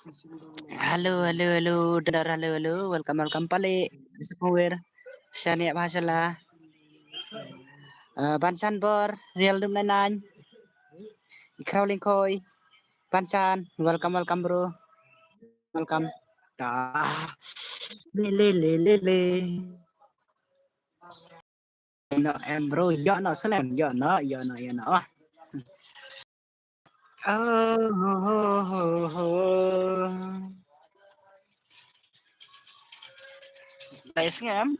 Halo, halo, halo, dengar halo, halo, welcome, welcome balik. Semua saya niat bahasa lah. Bansan bor, real dum nanan. Crawling koi, bansan, welcome, welcome bro, welcome. Ah, le. No, bro, yo no selen, yo no. Ah. Oh. Tay ngam.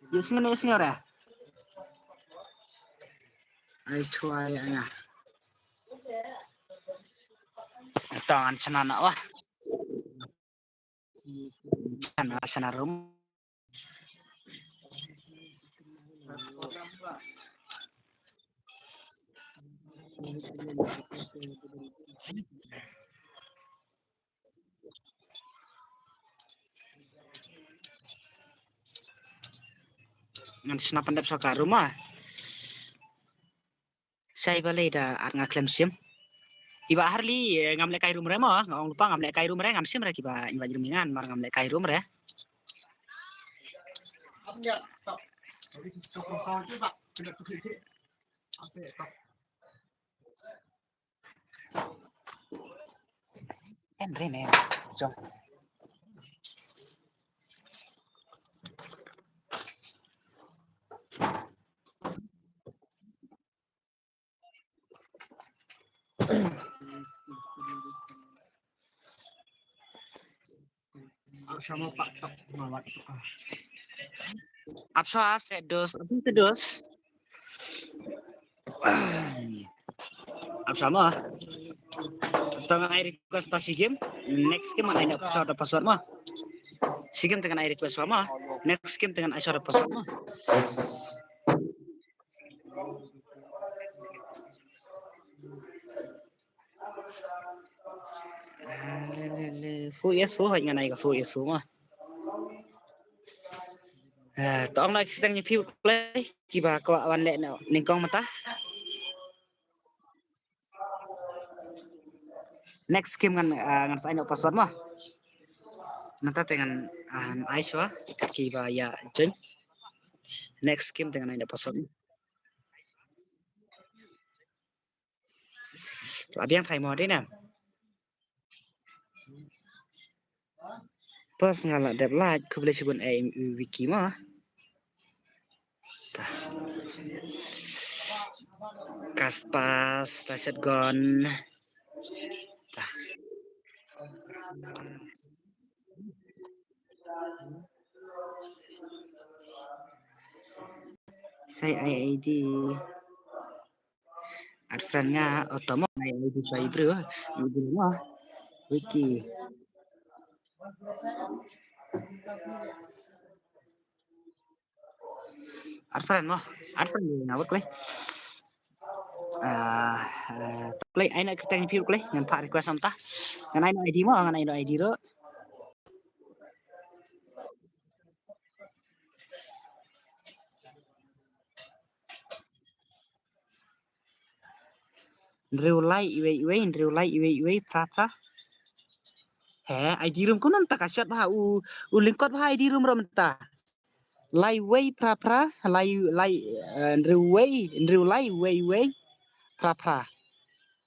Yes ngam ora. Ai chuai anga. Tangan senana wah. Sana rum. Ngan sena pandap soka rumah. Saya balai dah arnga klaim sim. Iba harli ngamle kai rum remo, ngong lupa ngamle kai rum re ngam sim re kiba iba jerumingan mar ngamle kai rum re. Re ne. Jom. Sama Pak Mawat. Apsa sedos, sedos. Apsa mah. Tengah air request pas game. Next game mana ada password mah. Si game dengan air request mah. Next game dengan air password mah. Fu hanya naik fu mah. Tong nak kita nyepi play kiba ko awan lek ningkong mata. Next game ngan sign up password mah. Nanti dengan Aiswa kiba ya join. Next game dengan ada password. Abi yang try mode ni. Pas ngalak dep like ku boleh sebut wiki mah. Kaspas, Reset Gon. Saya ID. Adfriendnya otomo ID saya bro. Ibu mah wiki. Adfriend mah, Adfriend ngawat play. Play ai nak kita review play ngan pak request samta. Ngan ai ID mah ngan ai ID ro. Reulai iwe pra. He ID room kunon tak kasyat bah u lingkot bah ID room ro menta. Lai wei pra lai reulai wei pra.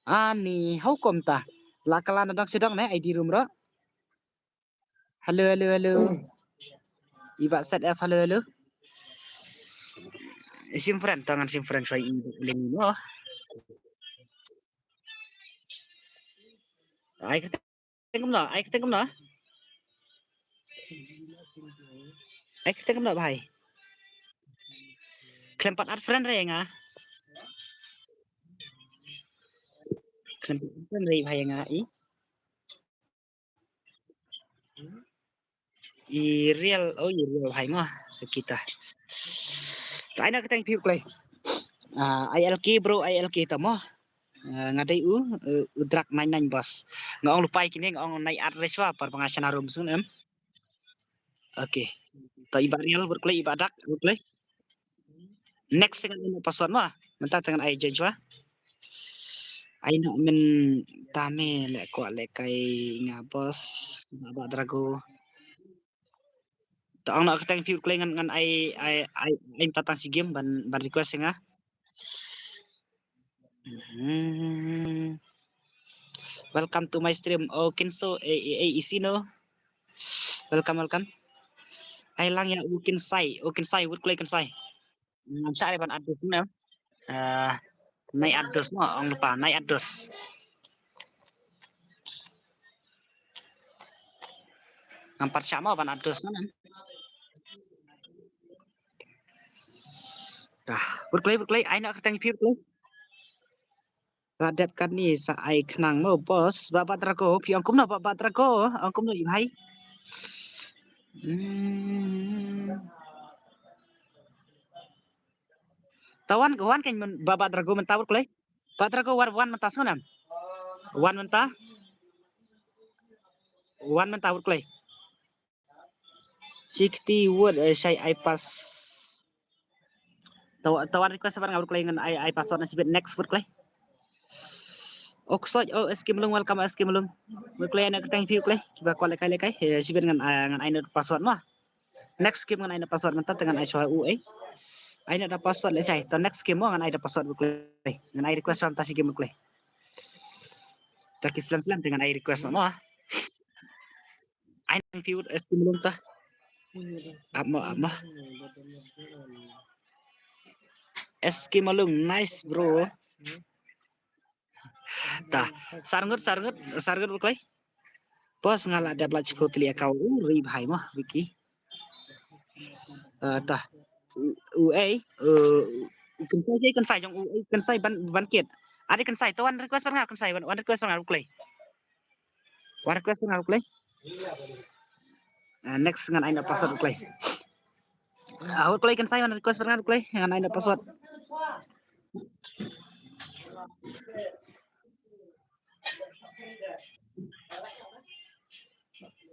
Ani hukum ta. Lakalan adang sedang ne ID room ro. Halo. Iba set F halo. Sim friend tangan sim friend saya ini oh. Ai ketengam lah. Ai ketengam lah bahai. Kelempat art friend re nga. Kelempat friend re bahai nga i real bahai mah kita. Tai nak keteng piu play. ILK bro ILK tamo. Ngadai udrak 99 bos. Ngong lupai kini ngong naik address wa par pengasan arum sunem. Oke. Ta iba real berkelai ibadak berkelai. Next dengan password mah. Mentah dengan ai change wa. Ai nak men tame lek kuat lek kai ngabos ngabak drago. Tak nak keteng view klei ngan ai tatang si game ban request nga. Welcome to my stream. Oh, Kinso Isino. Welcome. Ai lang ya ukin sai wut klei kan sai. Sa ban adus na. Nai adus mo ang lupa, nai adus. Ngampar sama ban adus na. Tah, berkelai ai nak keteng view klei. Radat kan ni sa ai kenang mo bos babat trago pi angkum na babat trago angkum no yu hai. Tawan kawan kan babat trago mentawur klei. Babat trago wan mentas nganam. Wan mentawur klei. 60 word saya ai pas tawan request sabar ngawur klei ngan ai password na sibet next word klei. Oksoj SK melung welcome SK melung. Berklei nak keteng view klei. Kiba kuat lekai sibet ngan ai password mah. Next game ngan ai password mentat dengan ai soal UE. Ai ada password le sai. To next game mo ngan ai ada password berklei. Ngan ai request sam tasi game berklei. Tak islam dengan ai request mo. Ai view SK melung tah. Apa. SK melung nice bro. Tah, sarngut berklei. Bos ngala ada belaj kotli kau ri bhai mah wiki. Tah. UE kan sai jong UE kan sai ban kiet. Ada kan sai tuan request ban kan sai wan request ban berklei. Wan request ban berklei. Next ngan ai password berklei. Berklei kan sai wan request ban berklei ngan ai password.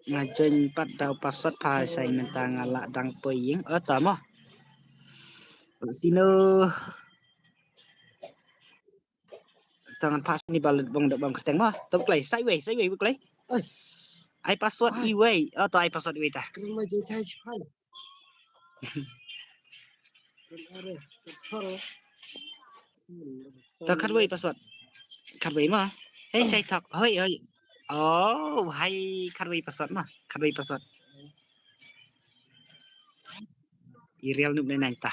Ngajoin 4 dau password phai sai mentang ngala dang peying tamo. Sino tangan pas ni balet bong dak bang keteng mah. Tok klei sai wei berklei. Ai password iwei atau ai password iwei tah. Tak kadwei password. Kadwei mah. Hei sai tak. Hoi. Oh, hai kadwei password mah. Kadwei password. Irial nup nai tah.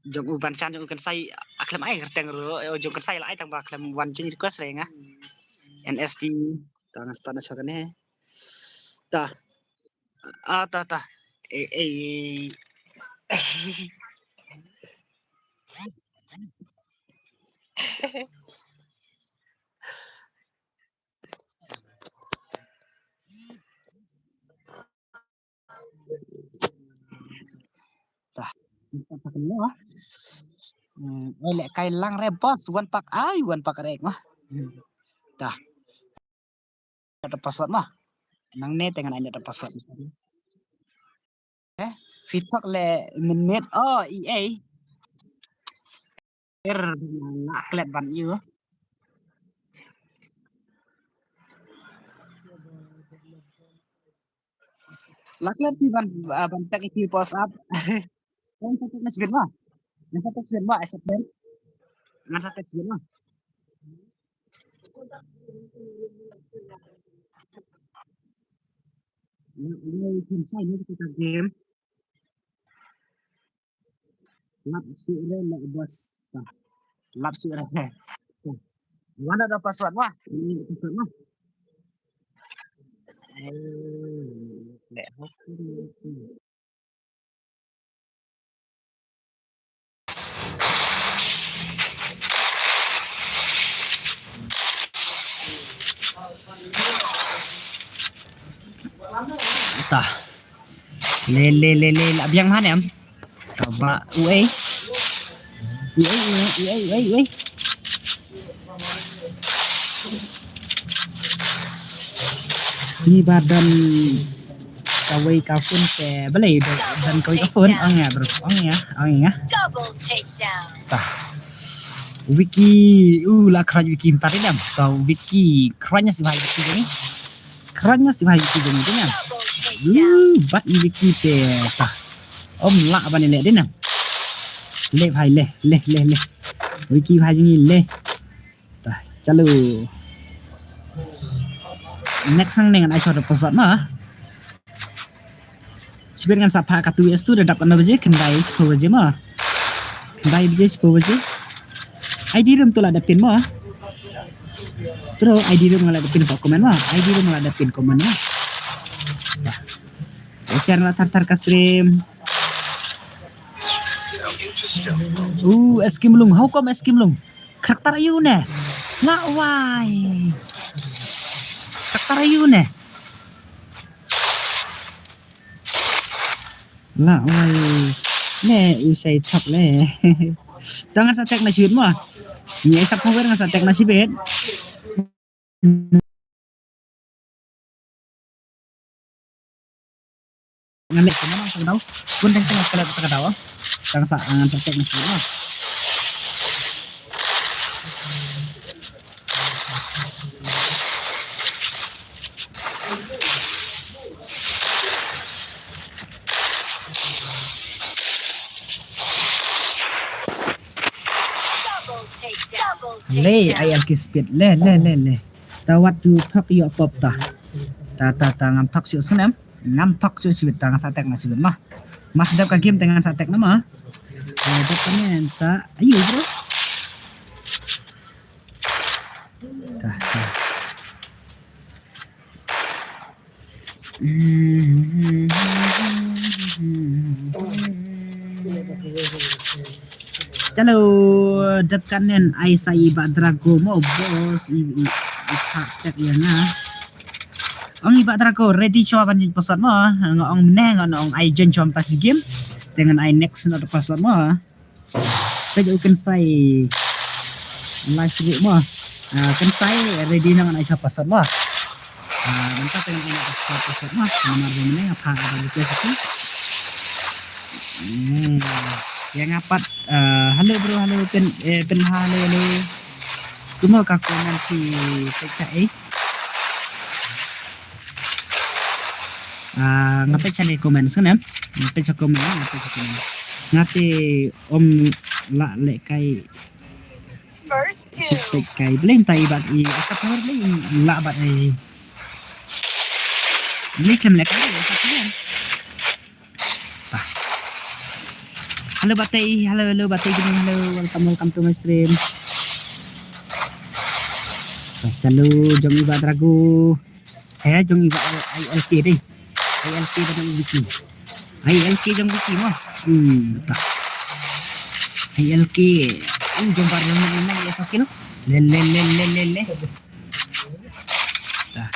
Jong uban chan jong kan sai aklam ai kerteng ro jong kan sai lai tang ba aklam wan jing request renga. NSD tangan stana chakane. Tah. Tah. Tah. Lek kai lang re bos wan pak rek mah. Tah. Ada password mah. Nang net dengan ada password. Fitok le menit EA. Laklet ban you. Laklet di ban tak iki post up. Yang satu nasbin mah. Yang satu nasbin mah asapin. Yang satu nasbin mah. Ini saya ni kita game. Lap sudah nak bos. Lap sudah. Mana ada password mah? Ini password mah. Tah. Le abiang mana am? Coba UE. Ni badan kawai kafun ke beli dan kawai kafun ang ya bro ang ya double takedown. Tah Wiki lah keran wiki entar ini atau wiki kerannya si bahaya wiki ini kerannya si bahaya wiki ini kan bat wiki tah lah apa nih deh nang le bahaya le wiki bahaya ini le tah calo next sang dengan aisyah deposit mah sebenarnya sapa katu es tu dah dapat nama je kendai 10 je mah kendai je 10 je ID room tu lah ada pin mah. Terus ID room lah ada pin komen mah. ID room lah ada pin komen mah. Share lah tar ka stream. Eskim lung. How come eskim lung? Karakter ayu ne. Lah why? Karakter ayu ne. Lah why? Ne usai thap le. Jangan satek na shoot mo. Ni isa ko nga satek na sibet. Ngamit ko naman sa daw. Kundang sa pala sa daw. Sang sa angan satek na shoot mo. Le ayam kispit le tawat ju thak yo pop ta ngam thak su sanam ngam thak su sibit ta satek na sibit mah mas dap ka game dengan satek na mah dap kan sa ayo bro ta Chalo dap kanen ai sai ba drago mo bos i tek ya na ong iba drago ready show ban pasat mo ngong meneh ngong ai jen chom tas game dengan ai next na pasat mo pe you can say live stream mo kan sai ready na ai sa pasat mo mantap dengan ai pasat mo nomor meneh apa ada di sini yang ngapat halo bro halo pen halo cuma kako nanti periksa ngapain cari komen sana ngapain komen ngati om la le kai first two kai blame tai bat I asap power blame la bat ini kem le kai asap power halo Batai, halo Batai gini, halo welcome to my stream. Chalo jong iba drago. Jong iba ILK deh. ILK dan wiki. ILK jong wiki mah. ILK. Jong bar yang mana ya sakil. Le. Tah.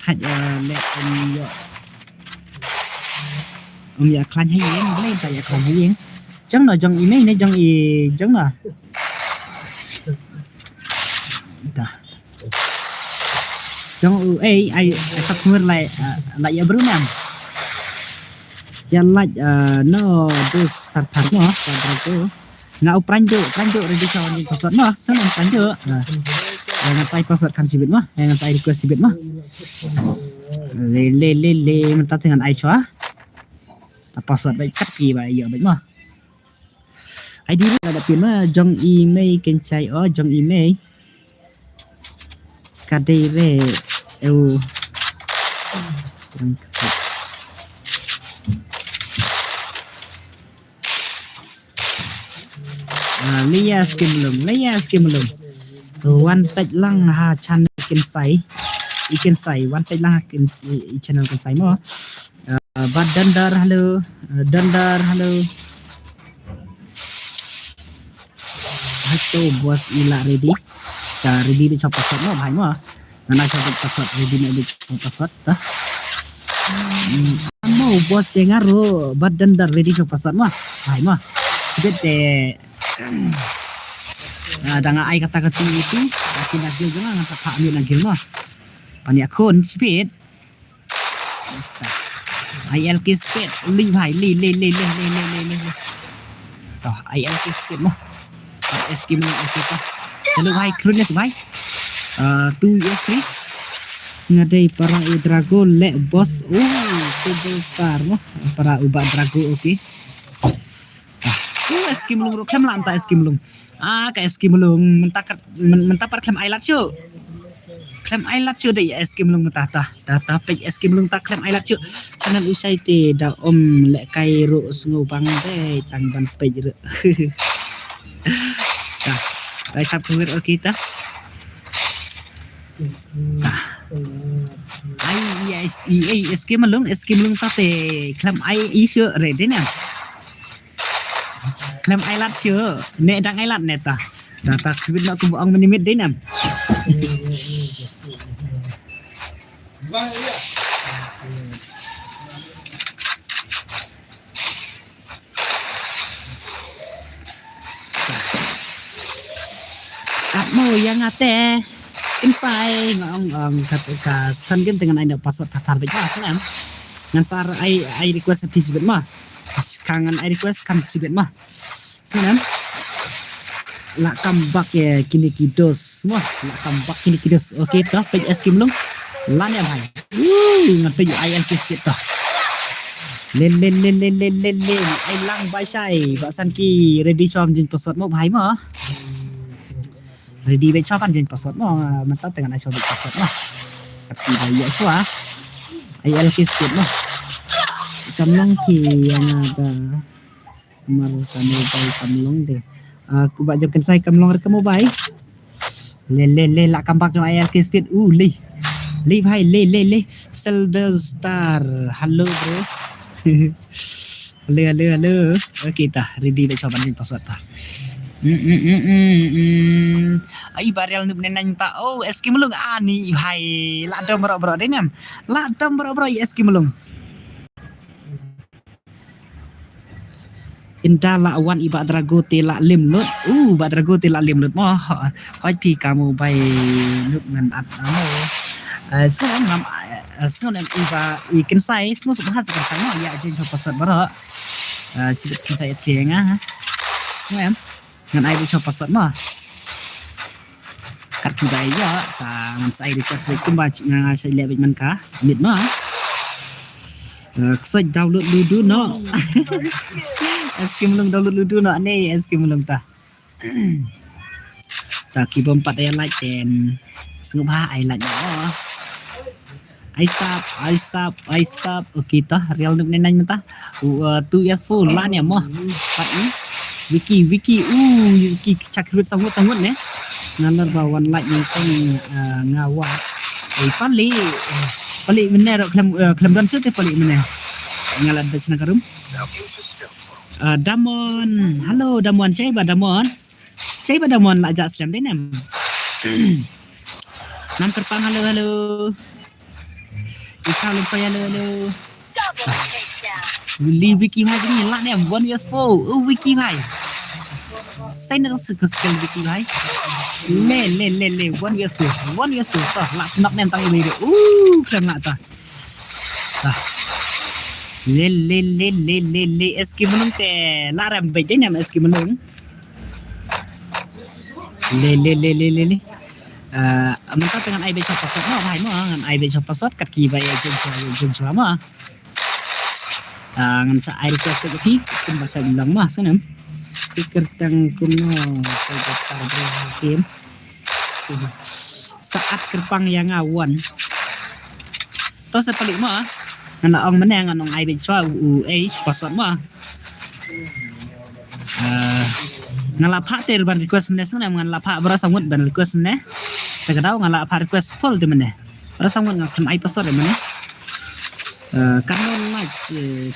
Thaj le yo. Ya klan hay yeng boleh tak ya klan hay yeng jang no jang ini ne jang no dah jang ai subscriber lại ya bro nam ya like no dos start no itu ngau pranjo ready kawan di pasar mah senang pranjo dengan saya pasar kan sibit mah dengan saya request sibit mah le mentah dengan Aisyah password baik kat ki ba ya baik mah ID ada pin mah jong email ken sai jong email kadire Lia skim belum one page lang ha channel ken sai one page lang ken channel ken sai mo Bad Dandar halo Hato bos ila ready ready di chop pasat mo bhai mo na chop pasat ready na di chop pasat ta mo bos yang aro Bad Dandar ready chop pasat mo bhai mo sibet danga ai kata-kata itu tidak gil jangan ngasa ambil nagil mo pani akun sibet ILK speed li bhai li toh ILK speed mo SK melung okay ta. Chalo bhai khrun yes bhai. 2 years 3 ngadai para Drago le boss. Super star mo para uba Drago okay. SK melung klem la anta SK melung. Ka SK melung mentapar klem ailat chu. Klem ailat chu dei SK melung tata pej SK melung ta klem ailat chu. Channel usai te da om le kai ro sngu bang de tang ban pej re. Tah, tai chap kuir okay ta. Ai SK melung ta te klem ai isu re de na. Klem ailat chu ne dang ailat ne ta. Data kuir nak ku ang menimit de nam. Mo yang ate inside ngong kata kan game dengan anda pasat tatar baca senam ngan sar ai request piece bit mah kangen ai request kan sibit mah senam la kambak ya kini kidos semua la kambak kini kidos okay toh page SK melung lan ya bhai ngan page ai LK sikit toh lên ai lang bai sai ba san ki ready chom jin pasat mo bhai mah ready baik chopan jen pasot mo mantap dengan ai sobik pasot mo tapi bayi swa ai LK skit mo kamlong ki yang ada mar kami bai kamlong de aku bak jom sai kamlong re kamu bai le la kampak jo ai LK skit li bhai le silver star halo bro halo okay ta ready baik chopan jen pasot ta ai barel nu nenang ta SK melung ani bhai la dam bro de nam la dam bro SK melung inta la wan iba Drago te la lim lut ba Drago te la lim lut mo hoi pi kamu bai nut ngan at amo so ngam so nem iba ikan sai semua subhan sekan sai mo ya jen pasat bro sibit kan sai tienga semua em ngan ai bisa pasat mah kat kudai ya ngan sai request baik kumba ngan sai le baik man ka mit mah sai download ludu no SK melung download ludu no ni SK melung ta ta ki bom pat ya like ten sungguh ai like no ai sap okay ta real nuk nenang ta 2 years full lan ya mo pat ni Wiki Wiki cakrut sangut ne nalar bawan like yang teng ngawa pali meneh klem dan sute pali meneh ngalan besna karum Damon halo Damon cai ba Damon la jak slam de nam nam kerpang halo ikau lupa halo Wiki bhai ni la ne 1 years full Wiki bhai sai na sự skill Wiki bhai le 1 years full ta la nak nem tang ini keren nak ta le SK melung te la ram bai de nam SK melung le mantap dengan ai bai shop pasot mo bhai mo ngan ai bai shop pasot kat ki bai jen chua mo ngan sa ai request ke ki kum bahasa bilang mah sanam pikir tang kuno saya start game saat kerpang yang awan to sa palik mo ngan ong menang ngan ong ai bin swa pasot mo ngan la pha ter ban request mene sanam ngan la pha bara sangut ban request mene kadau ngan la pha request full de mene bara sangut ngan klem ai pasot de mene kanon like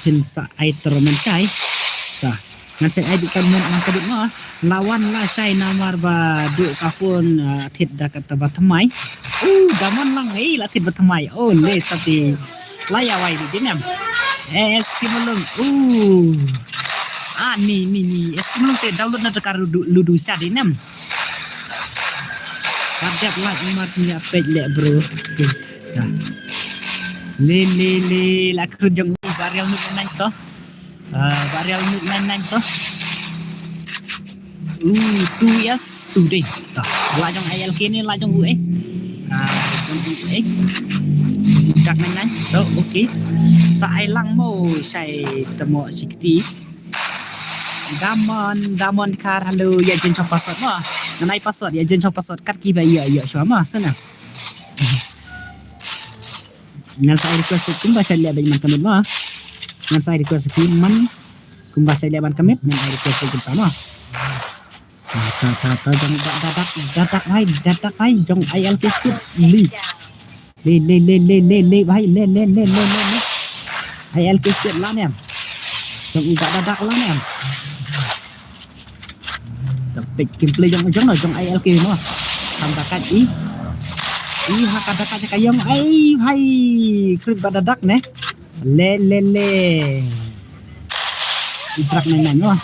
pinsa ai termen cai ta ngan cai ai kanon ang kadut mo lawan la cai namar ba du kafun thit da kata batamai damon lang la thit batamai le tati laya wai di dinam SK melung ni SK melung te download na dekar ludu sa dinam kadap like nomor punya page le bro ta le la kerjang varial nuk naik to varial nuk naik to tu yes tu deh tah la jong ILK ni la jong UX jong UX dak nan to okey sa ai lang mo sai temo sikti damon kar halo ya jen chop password ma nanai password ya jen chop password kat ki ba ya sama sana ngan sai request kum ba sai lihat man kamit ma ngan sai request man kum ba sai lihat man kamit ngan ai request kum ma ta jong dadak hai jong ILK skip le bhai le ILK skip la nem jong dadak la nem tập kim play jong jong ILK no tambah kat i hakada kat kayong ai bhai krip dadak ne le idrak nan no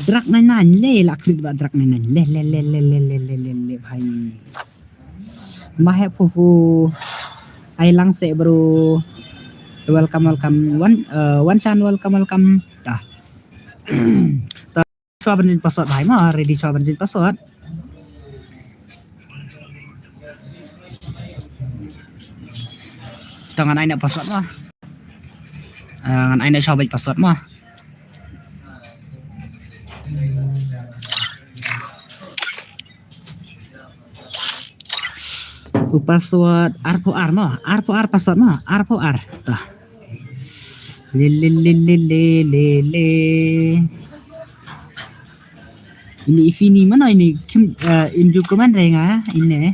drak nan le la krip drak nan le bhai mahep fufu ai lang se bro welcome one chan welcome dah cho bên trên password bài mà ready cho bên trên password tangan ai nak password mah ngan ai nak cho bên password mah ku password R4R mah R4R password mah R4R tah le ini mana ini kim inju komen renga ini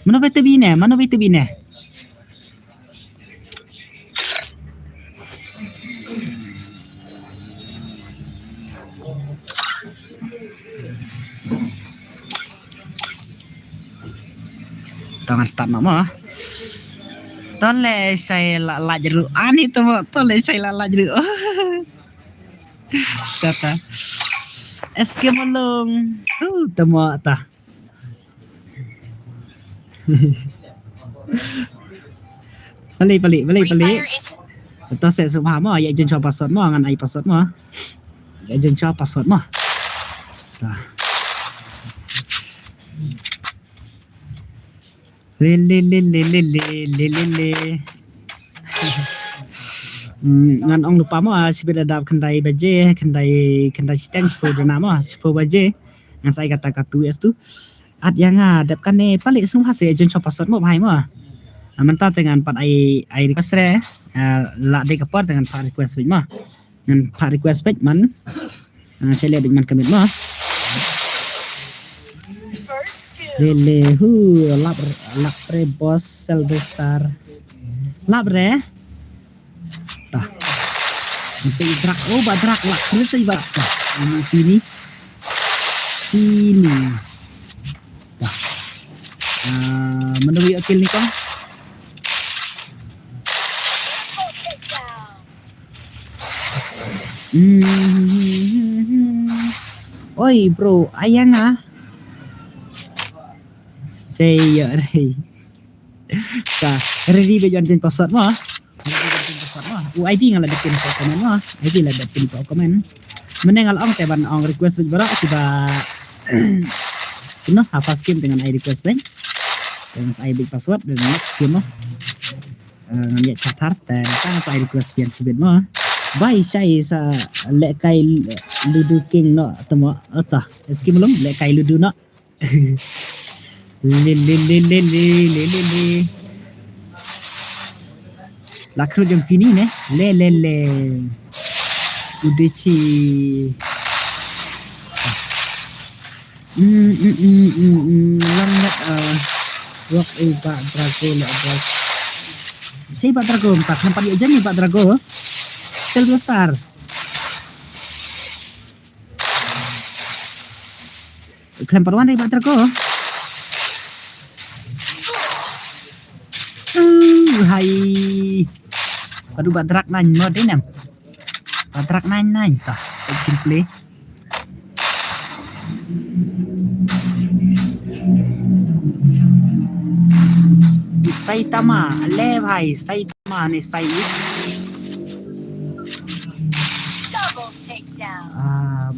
mana betul bine tangan start mama tole saya la jeru ani tu tole saya la jeru kata SK Malong temo ta balik ta sẽ sử dụng mà vậy cho password mà ngăn ai password mà vậy cho password mà ta le ngan ong lupa mo sibida dap kendai baje kendai steng sepuluh nama 10 baje ngan sai kata katu es tu at yang dap kan ne palik sung hase jen chop password mo bhai mo manta dengan pat ai request re la de kapar dengan pat request bit ma ngan pat request bit man sele bit man kamit ma le hu lap re boss Silverstar lap re tah sampai drak badrak lah terus ibat ini tah menuju akil ni kong oi bro ayang saya tah ready bagian jen password mah ID ngala depin ko komen mo ID la depin ko komen menengal ong teban ong request bara tiba no hafal skim dengan ID request bank dengan ID password dan next skim mo ngambil catar dan kan ID request pian sibit mo bai sai sa le kai ludu king no temo ata skim lum le kai ludu no le la crew yang fini ne le udeci lambat work Pak Drago le bos si Pak Drago tak nampak dia jen Pak Drago Silverstar kelempar wan Pak Drago hai aduh badrak nanya mo din em badrak nanya tah play Saitama le bhai Saitama ne sai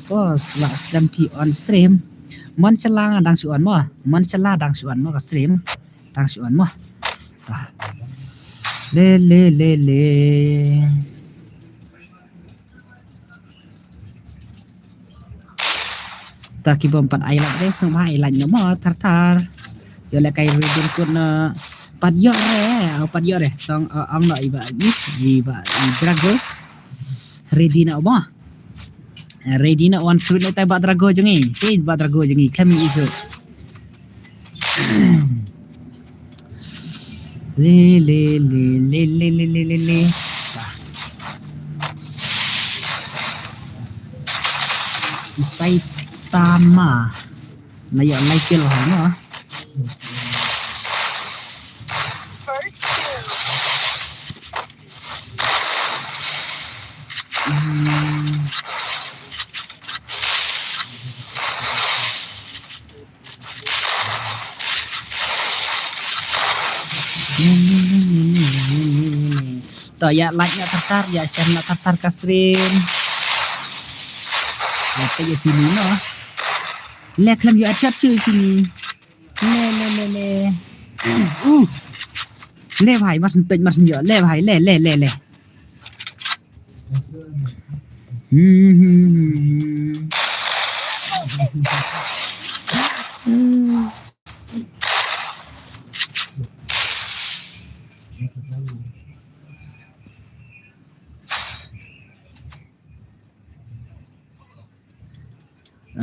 bos la slampi on stream mon chala dang suan mo mon chala dang suan mo ka stream dang suan mo ta le ta ki bom pat ai lak de sum hai lan no mo tar yo la kai ridin kun pat yo re tong ang no iba drago ready na mo ready na one fruit na ba drago jengi si ba drago jengi kami iso le Saitama na yo like lo ha to ya like nya tartar ya share na tartar ka stream apa ya fini no le klam yo achat chu fini le le bhai mas pej mas yo le bhai le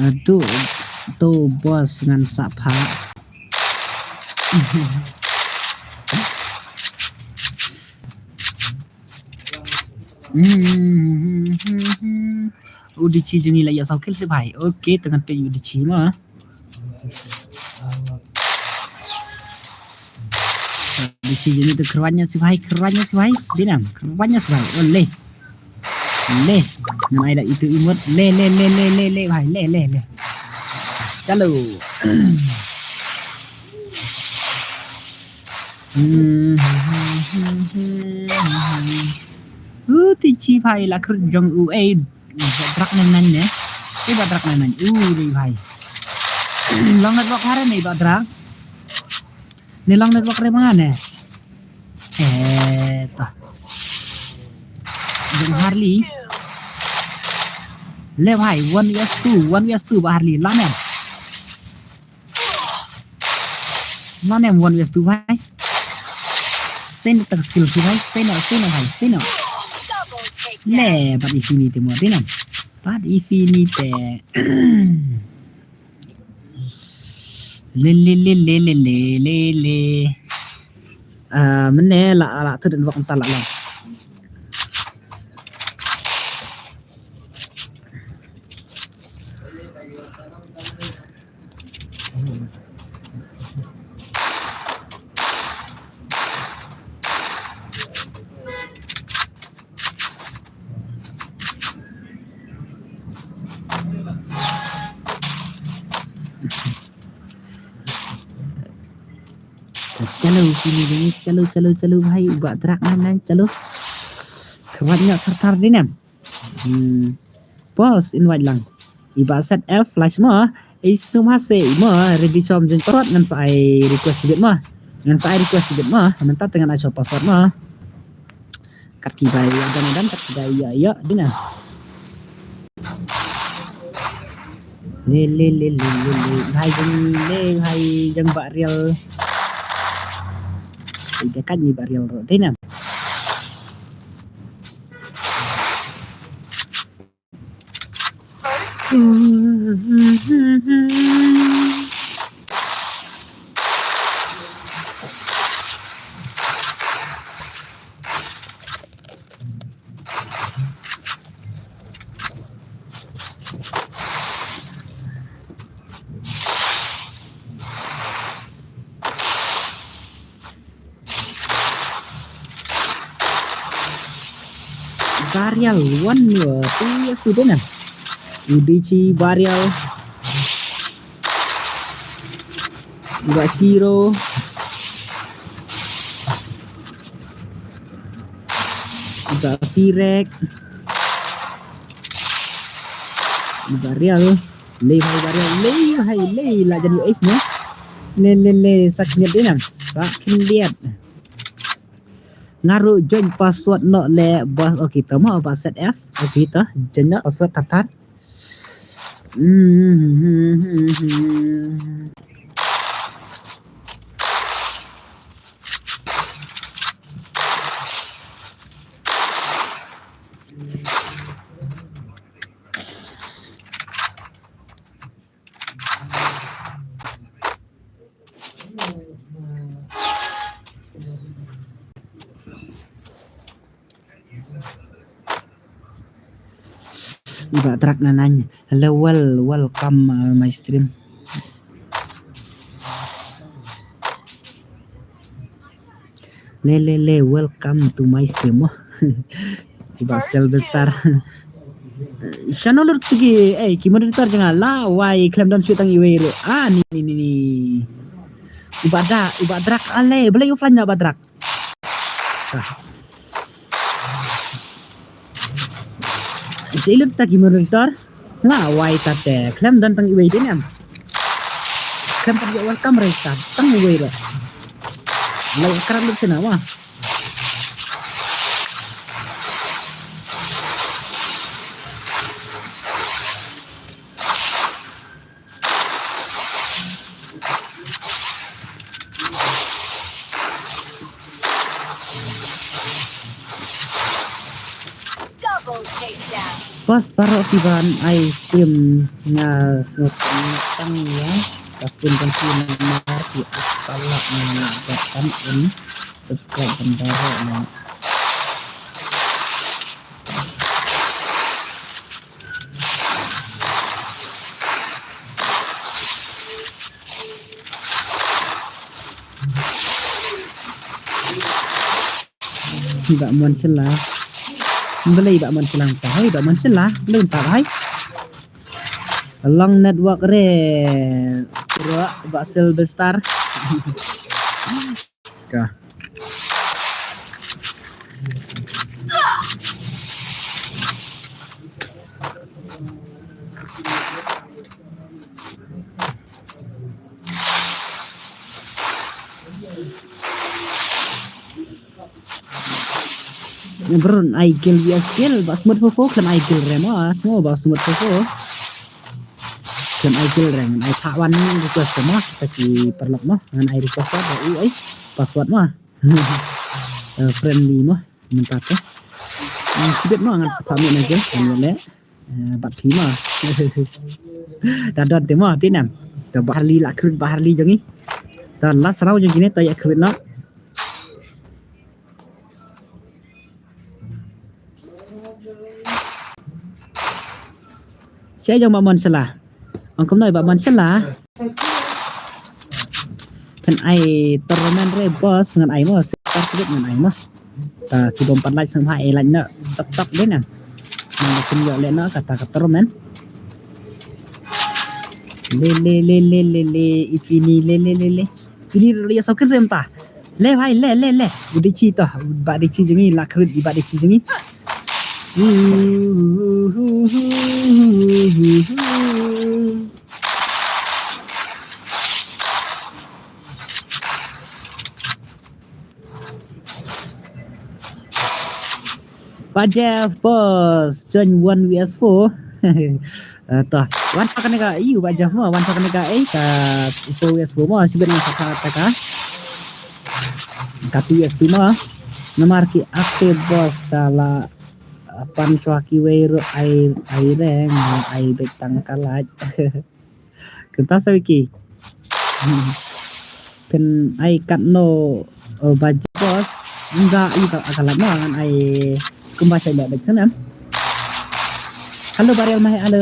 aduh tuh bos ngan sapa udichi jengi la ya saukil se bhai oke dengan pe udichi mah udichi jengi tu keruannya si bhai dinam keruannya si bhai oleh le ngan ai itu imut le bhai le chalo ti chi bhai la khur jong u ai drak nan ne ke ba drak nan ri bhai long network hare nei ba drak ni long network re mana ne ta jong harli le bhai 1vs2 ba harli la nem 1vs2 bhai sen tak skill ki bhai sen le pat infinite mo dinam pat infinite le mene la tu den waktu la चलो भाई buat terak nan चलो keratnya tartar dinam bos invite lang iba set F flash mah isum hase mah ready som jeng tot ngan sai request bit mah mentat dengan aso password mah kat kibai dan kat kibai ya dinam le hai jeng bak real dia kan ni baril ro dinam Varial 1 2 student UDC varial 20 udah Virek Barial le hai le la jadi ace nya le sakit dia nam sakit lihat ngaruh join password no le bos kita mau apa set F kita jenya asal tartar iba track na nanya hello welcome my stream le welcome to my stream iba Silverstar channel tugi kimoderator jangan la why claim dan shoot ang iwero ni iba drak ale boleh offline na badrak Silip tak kimoderator la why tate claim dan tang iwero din am claim tang welcome resta tang iwero la karam lu senawa pas paro tiban ice cream na smooth tang ya pasin kan nomor di kepala menambahkan ini subscribe bendera na tidak mencelah beli bak mencelang tahu bak mencelah belum tahu long network re pura bak Silverstar kah Bron I kill via skill bak smooth fofo kan I kill rem semua bak smooth fofo kan I kill rem I tawan request semua tapi perlok mah dengan I request ada password mah friendly mah mentat sibet mah ngan spam aja kan le bat thi mah dadon te mah tinam ta bahli la krut bahli jangi ta las rau jang gini ta ya krut na saya yang bak mon salah angkom noi bak mon salah kan ai tournament re boss ngan ai mah start kit ngan ai mah ta ki bom 4 like sama ai like na tak den nang kun yo le na kata tournament le ifini le fini ya soccer semta le bhai le budi chi to bak di chi jengi la krit bak di chi jengi Pak Jeff bos join 1 vs 4 toh wan pakai ka iu Pak Jeff mah wan pakai ka ka 4 vs 4 mah sibet nang sakata ka 1 vs 2 mah nomor ki aktif bos tala pan swaki wero ai reng ai betang kalat kenta sawiki pen ai katno baju bos enggak itu akalat mah ngan ai kumbaca dak dak senam halo Barel Mahe halo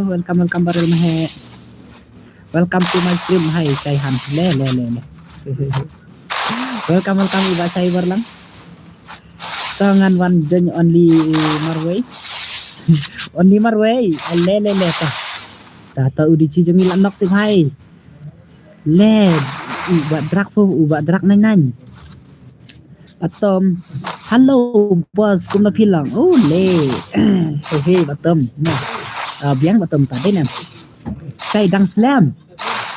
welcome Barel Mahe welcome to my stream hai Saihan le welcome iba cyber lang tangan one join only marway le ta udici jemi lanok sip hai le ubat drak nang Atom halo bos kumna pilang oh le hehe batam nah biang batum tadi nem sai dang slam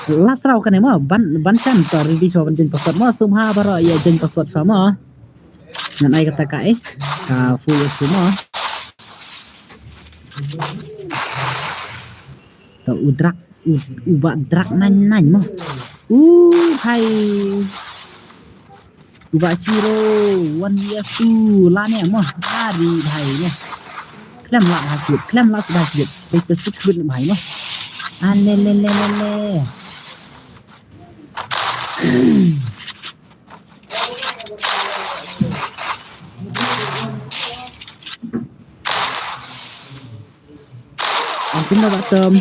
last round kan mo ban chan to ready so ban jen pasot mo sumha baro ya jen pasot sama ngan ai kata kai ka full semua to udrak uba drak nan mo hai uba zero 1vs2 la ne mo hari hai ne klem la hasil klem la hasil itu sikut mai mo le Ampun dah batam.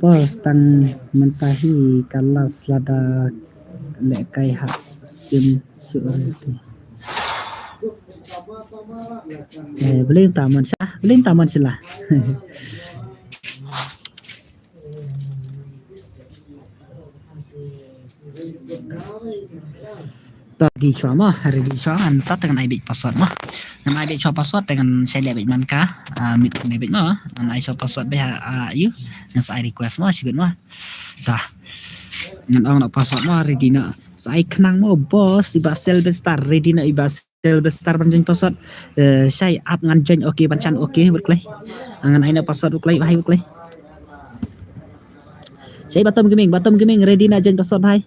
Bos tang mentahi kalas lada lekai hak steam security. Beli taman sila. Tadi cuma hari di cuma antara dengan ibik password mah. Nama ibik cuma password dengan saya ibik manka, mit ibik mah. Nama ibik password beha you, yang saya request mah sibuk mah. Dah, dengan orang nak password mah ready nak. Saya kenang mah bos iba sel besar ready nak iba sel besar panjang password. Saya up ngan join oke pancan oke berkelai. Ngan aina password berkelai bahai berkelai. Saya batom gaming ready nak join password bahai.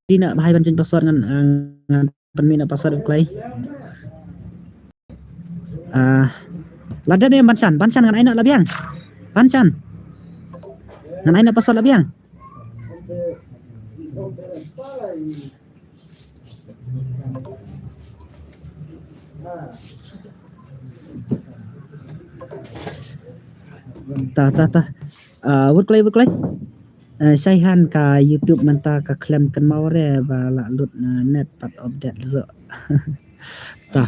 Dina bahai banjin password ngan penmina password klay. Lada ne bancan ngan aina labiang. Bancan. Ngan aina password labiang. Ta. Word klay. Syaihan ka YouTube menta ka klaim kan mawre ba la lut net part of that ro. Ta.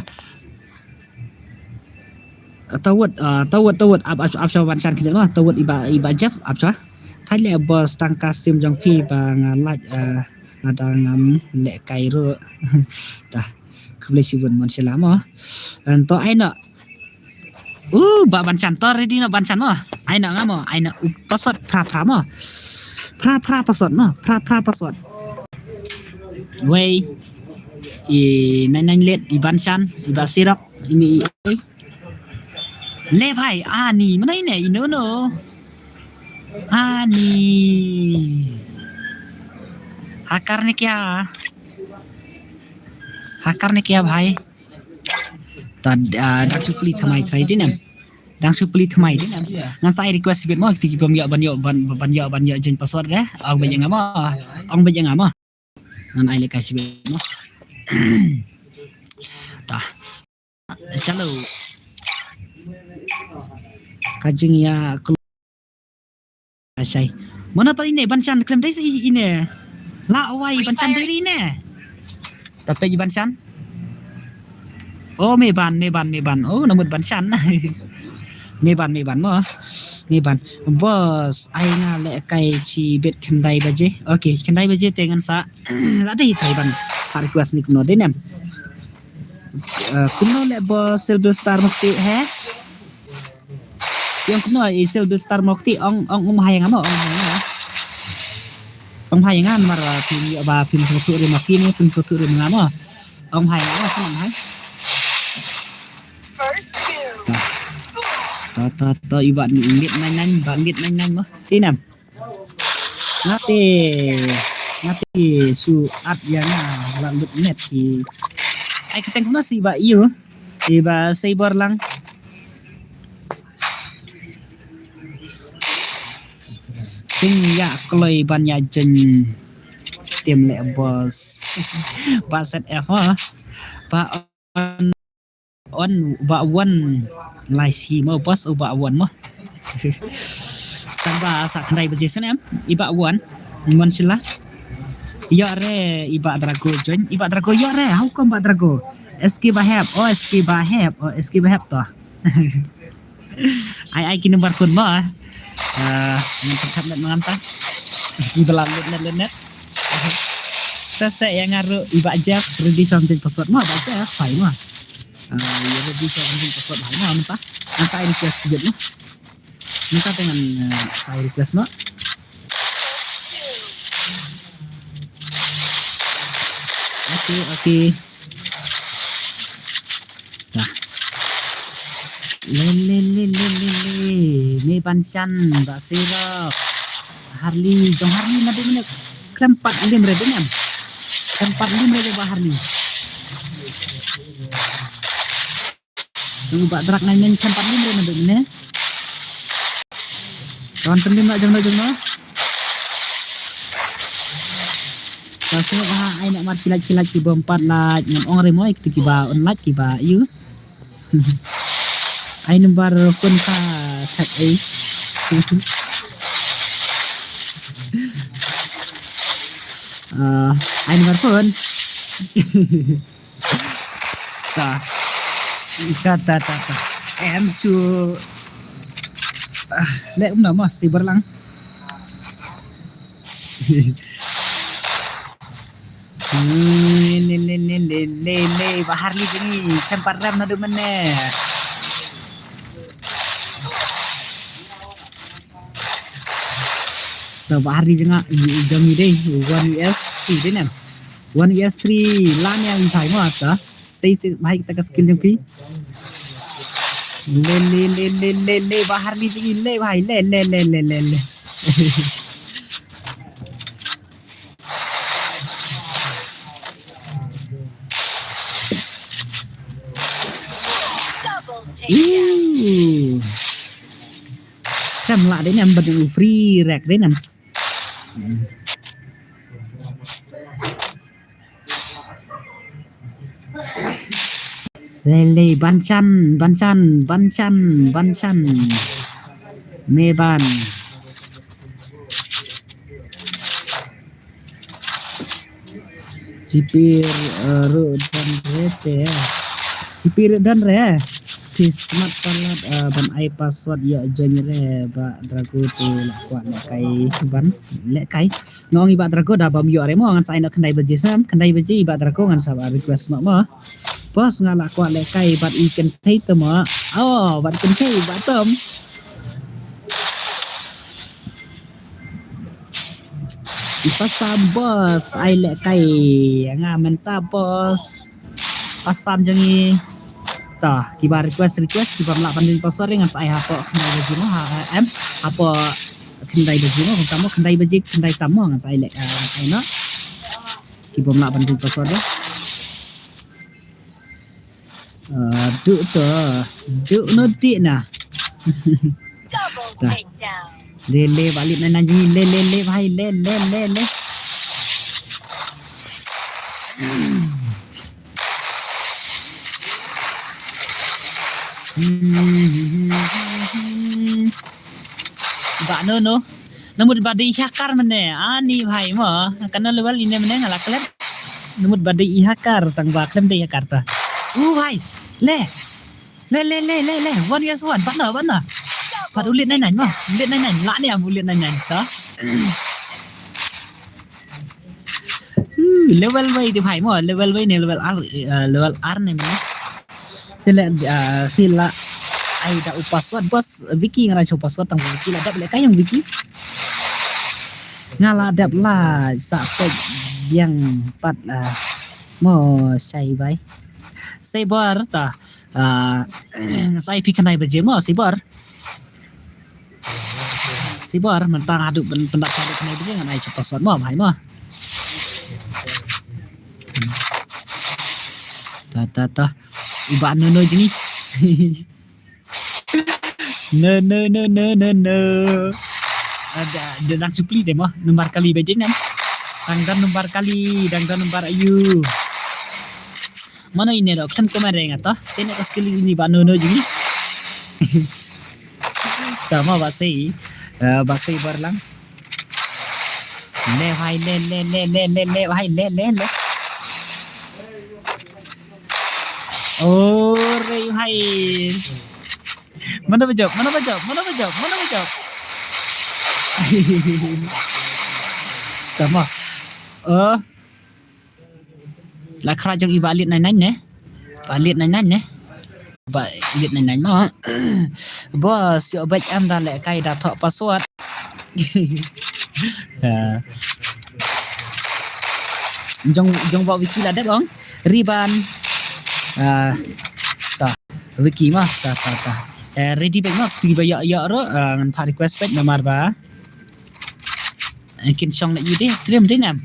Tawat ab shawan san kin no tawat iba Jeff ab cha. Thai le bos tang custom jong pi ba ngalaj ada ngam le kai ro. Ta. Kble sibun mon selama. To aina ba bancan to ready na bancan mo. Aina ngamo aina password pra mo. Pra password no pra password way nang let ibansan iba sirok ini le bhai ani mana ini no ani hakarne kya bhai tad dak supli thamai try dinam dang supli thmai din ngan sai request sibet mo tigi banyak jen password ya ong bejang ama ngan ai lekai sibet mo tah chalo kajing ya sai mana pa ini bancan klaim dai ini la awai bancan diri ne tapi bancan oh meban oh namut bancan Meban bos aina le kai chi bet kendai baje okay kendai baje tengan sa lada hitai ban har kuas ni kuno denem kuno le bos silver star mukti he yang kuno silver star mukti ong hayang amo ong hayangan mar pin sotu re makini pin sotu re ngamo ong hayang amo senang hai ta iba ni ingit nang mah tinam ngati su at yana langut net ki ai keteng mas iba cyber lang sing ya kloi ban ya jen tim le bos pa set f pa on ba one lai si mo bos ba one mo tambah sak kendai berjesan em iba one mon sila ya re iba drago join iba drago ya re how come ba drago sk bahab to ai kini barkun mo mantap net mengantang di belam net ta saya ngaru iba Jeff ready something password mo ba Jeff fine mo Ya lebih bisa mungkin pesawat hai mah mentah. Kan saya request juga no. Mentah dengan saya request no. Oke. Nah. Le. Ni Panchan, Mbak Sirap. Harley, Jong Harley nanti mana? Keempat lim reda nyam. Keempat lim reda Mbak Harley. Tunggu Pak Drak nanya keempat lim reda nanti mana? Kawan tenim nak jong no. Kasih ai nak mar silat kiba 4 lah nyam ong remoy kiba online kiba you. Ai number phone ka tag ai. Ai number phone. Ta. Em chu. Lẹ nào mà xì bật lăng. Le Pak Harli ini tempat rem nado mana? Pak Harli juga jami deh 1 US3 deh nem 1 US3 lan yang phải mà ta xây bài ta cái skill yang pi le Pak Harli ini le भाई le xem lại đấy em bật free rạc đấy em Lele Banchan Meban Cipir dan re Kismat palat ban ai password ya join re ba drago tu la kuat le kai ban le kai ngongi ba drago da bam yo re mo ngan sai nak kendai beji sam kendai beji ba drago ngan sa request no mo bos ngala kuat le kai bat ikan thai tu mo bat kan thai ba tom pasam bos ai le kai nga menta bos pasam jangi ta kiba request kiba melak pandai pasar dengan saya apa kendai beji mo em apa kendai beji mo pertama kendai beji kendai tamu dengan saya lek saya no kiba melak pandai pasar ya duk no dik nah le balik nanji le bhai le Mbak no namut badai ihakar mana ani bhai mo kana level ini mana ngala klan namut badai ihakar tang ba klan dei ihakar ta bhai le 1 yes 1 bắt ulit này mà ulit này lạ nè ulit này đó level way thì phải mà level way này level R này mà sila ai da password bos Vicky ngara coba password tang Vicky ladap le kayang Vicky ngaladap lah sampai yang 4 mo sai bai Saber ta saya pikir naik berjem mo Saber mentang aduk pendapat aduk naik berjem ngan ai coba password mo mai mo ta iba no jini no ada dan supli deh mah nomor kali bejenan tanggal nomor kali tanggal nomor ayu mana ini dok kan kemarin atau sini ke skill ini ba no jini tama basai berlang le hai le oh rei hai mana bajak tama là khra jong ibalit này nè ba liệt này mà boss yo bạch em đã lại cay đã thọ password trong vào wiki là đẹp không riban ta wiki mah ta ready baik mah tiba ya ro ngan pa request baik nomor ba kin song nak you deh stream deh nam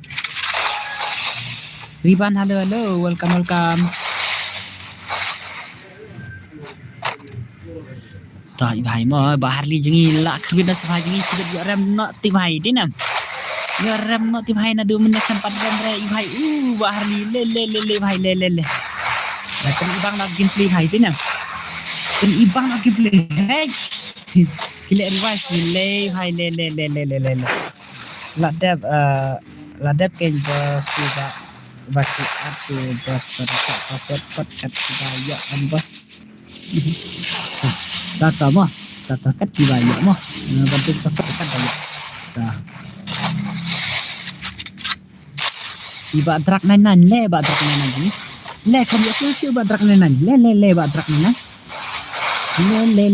riban hello welcome Tại भाई mà bahar li jengi la kerwin sa jengi sibat yo rem no ti भाई deh nam yo rem no ti भाई na do menekan 4 rem re भाई bahar li le भाई le kan ibang nak gameplay भाई deh nam kan ibang nak gameplay hey kile advice le भाई le la dep ken bos juga basi aku bos pada pasal podcast ya bos Tata mah, tata kat kibaya mah, bantu pasal kat kaya. Dah. Iba drak nanan le, ba drak nanan ni. Le kan ya tu si ba drak nanan. Le ba drak nanan. Le.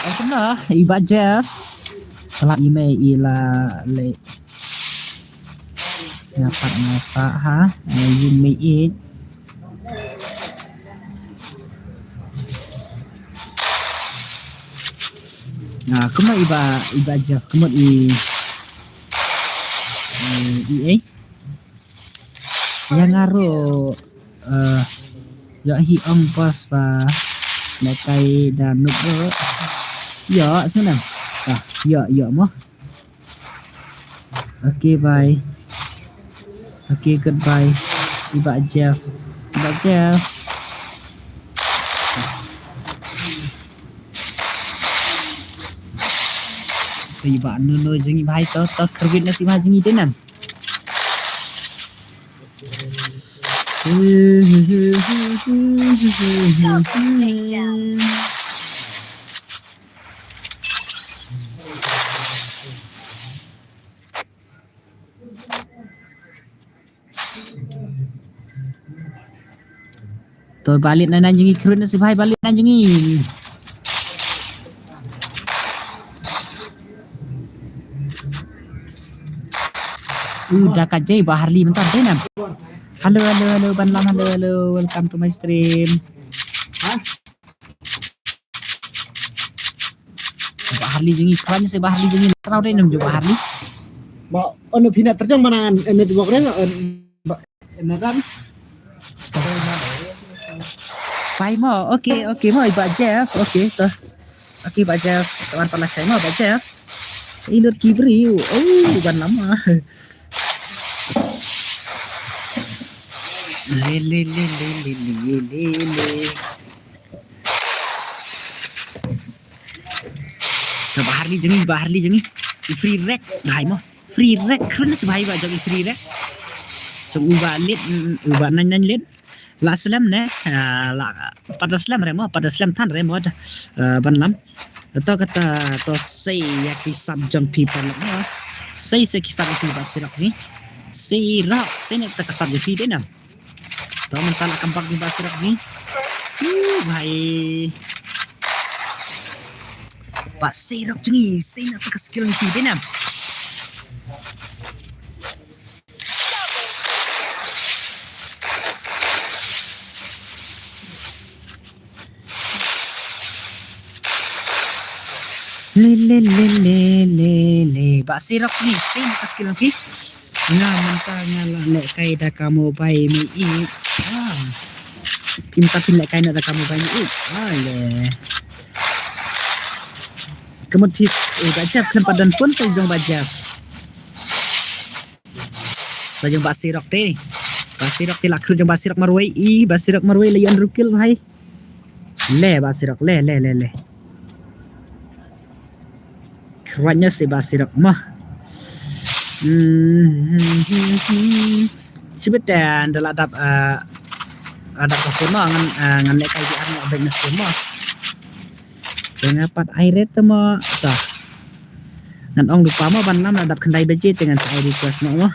Oke lah, iba Jeff. Telah email ila le. Dapat masak ha, you make it. Nah, kuma iba Jeff, kuma yang ngaruh ya hi ongkos pa nakai dan nubo ya sana ya mah okay bye okay goodbye iba Jeff iba nuno jengi bhai to kerwin nasi bhai jengi tenan Tôi balik na nanjungi kerun si bhai balik nanjungi. Udah kajai Baharli bentar deh nam. Halo Banlam halo welcome to my stream. Baharli jungi keren si Baharli jungi terau deh nam jo Baharli. Mau ono pindah terjang manangan networknya enakan. Fai mo, okay mo iba Jeff, okay toh. Okay Pak Jeff, soal pala saya mo Pak Jeff. Saya kibri, bukan lama. Le. Nah, Baharli jengi. Free rek, bahai mo. Free rek, keren sebahai ba jog free rek. Jog ubah nan lit. La Islam ne pada Islam remo pada Islam tan remo ada banlam atau kata to say ya kisah jong people lah say kisah people sirak ni sirak sini kita kasar jadi deh nam to mentala kampak di basirak ni bhai pak sirak jengi say nak skill ni deh nam le Pak Sirok ni sing skill lagi nah mentang ngalah nek kaida kamu pai mi Pinta pindah kain ada kamu banyak. Ale. Kemudian bajab kan padan pun saya jong bajab. Saya jong basirok deh. Basirok tilak jong basirok marwai basirok marwai layan rukil bhai. Le basirok le. Kerennya si basirok mah. Sebetan dalam ada performa ngan lek kai di arna bagus semua. Dengapat air itu mah tah. Ngan ong lupa mah ban lam adap kendai beje dengan saya request mah.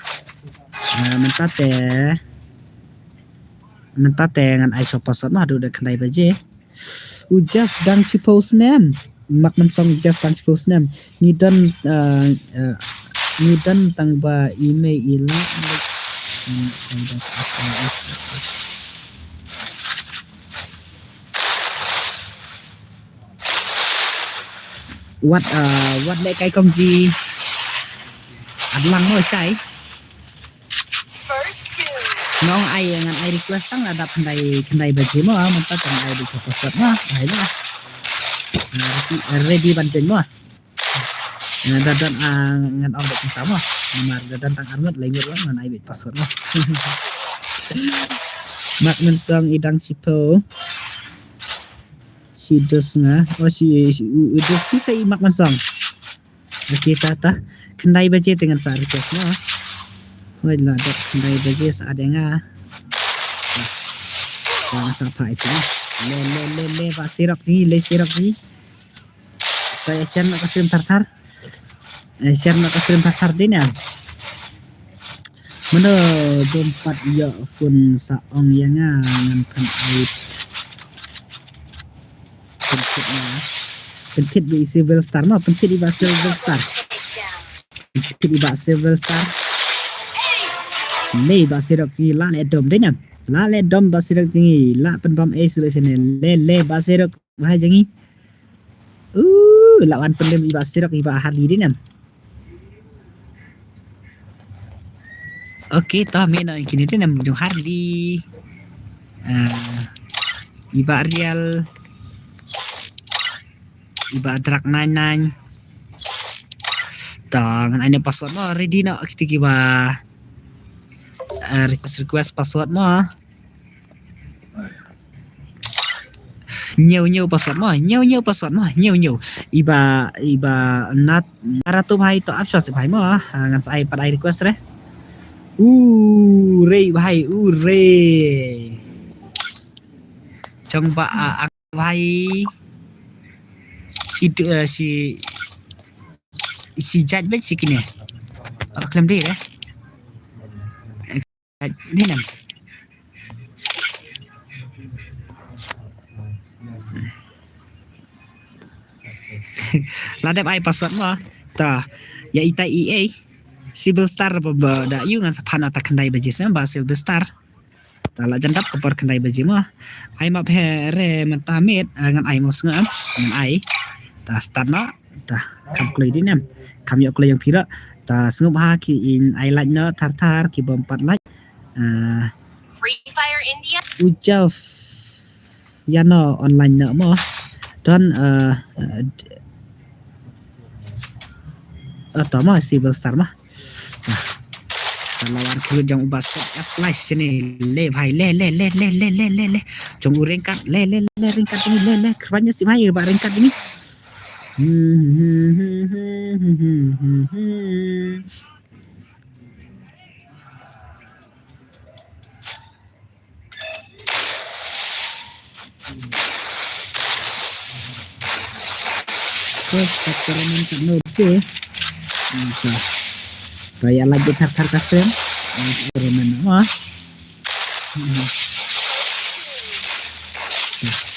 Mentate ngan ai sopasot mah ada kendai beje. Ujaf dang suppose nem. Mak mensong Jeff dang suppose nem. Ngidan tang ba email ila. What lệ cây công gì anh lăng ngồi say nó ai ngan ai request tăng là đập này baju mah mantap kan ai di fokus mah akhirnya ready bantuin mah dadan ngan on dek pertama nomor dadan tang armet lagi lah ngan ai bit password mah mak mensang idang sipo si dos nga si dos bisa imak mansang kita ta kendai baje dengan sa request mo wala dot kendai baje sa ada nga para sa pa itu le pa sirap ni kaya siyan na kasrim tartar din yan mana dompat ya phone sa ong yang ngan pan ai pentit di Civil Star mah pentit di Civil Star ni basirok ni la le dom deh nyam la le dom basirok ni la penbam solution le basirok wah jangi lawan pendem di basirok iba hari deh nyam oke tah mena kini deh nyam jong hari iba real iba track 99 tangan ini password mah ready nak kita kiba request password mah nhiều password mah nhiều iba nat ratu bhai to absor se bhai mah ngan sai pada request re re bhai re chong ba ang bhai si judge bet si kini klaim dia ni nam ladap ai password mah ta ya ita EA Civil Star ba da yu ngan sapana ta kendai baje sam ba Civil Star ta la jandap kopor kendai baje mah ai ma phere mentamit ngan ai mos ngam ngan ai ta start na ta kam klei di nem kam yo klei yang pira ta sengup ha ki in ai like na tar ki bom 4 like Free Fire India ujaf yano online na mo don atau mah Civil Star mah lawan kulit jong basket flash sini le bhai le jong ringkat le ringkat ini le kerannya si bhai ba ringkat ini terus takutnya tak noce kayak lagi tar kasem eksperimen mah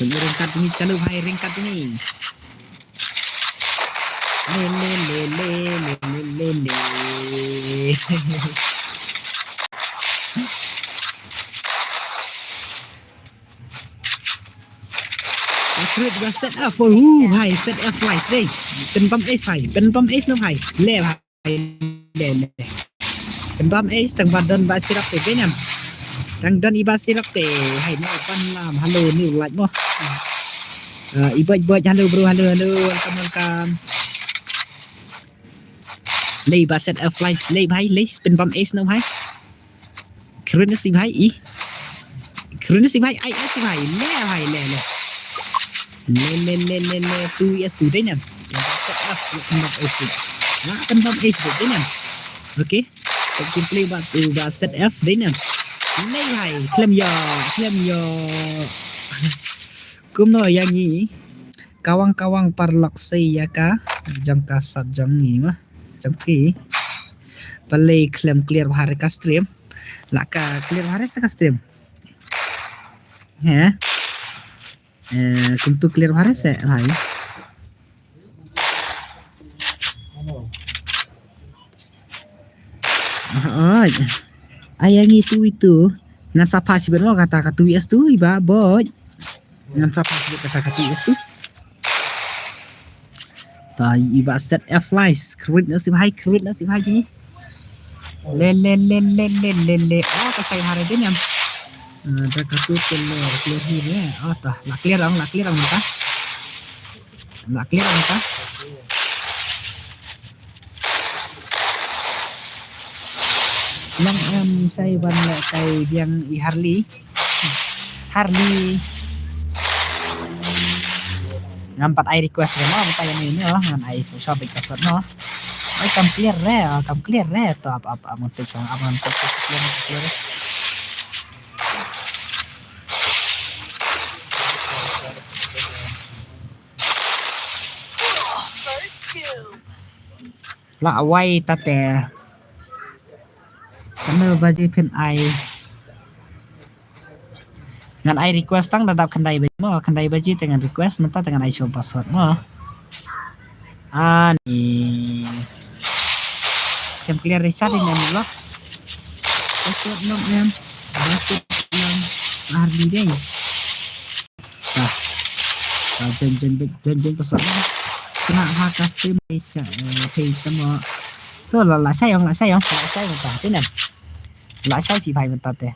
ringkat ini kalau hai ringkat ini le Create juga set up for hai set up flight deh penpam ace no hai le hai le penpam ace tang badan ba sirap pe nyam dan iba silap teh hai no pan lam halo ni like mo iba halo bro halo welcome lay ba set a fly lay bhai lay spin bomb ace no bhai keren si bhai ai si bhai le 2 tu đấy nè set up spin bomb ace spin bomb ace đấy nè ok kita play ba set f đấy nè lấy bhai claim yo kum no yang ni kawang parlok ya ka jang kasat jang ni mah jang ki play claim clear bahar ka stream laka clear bahar sa ka stream ha kum tu clear bahar sa bhai ayang itu ngan sapa sebenarnya kata US tu iba boy ngan sapa kata US tu ta iba set F flies kredit nasib hai gini le oh ka saya hari din yam ada katu clear ni oh ta la clear ang ta lang saya ban kay yang i Harley ngampat ai request mo tayo ni ngan ai shop ikasot no ai kam clear re to apa amon to sang amon to clear la awai tate karena bagi pen ai ngan ai request tang dadap kandai baji dengan request menta dengan ai show password mo ani sem clear reset ini lo password nom em password yang Harley deh jen password sena hak stream Malaysia thì tamo to là sai không ta thế này lại sai thì phải mình ta thế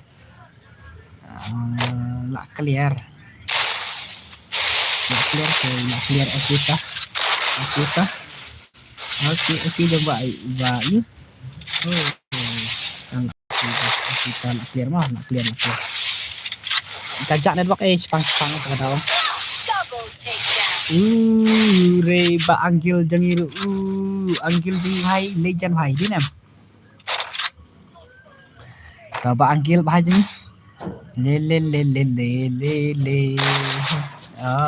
là clear thì kita ok giống vậy và như kita clear mah clear kajak network spang pada tahu re ba anggil jangiru anggil jeng hai legend hai đi nè ta ba anggil ba jeng le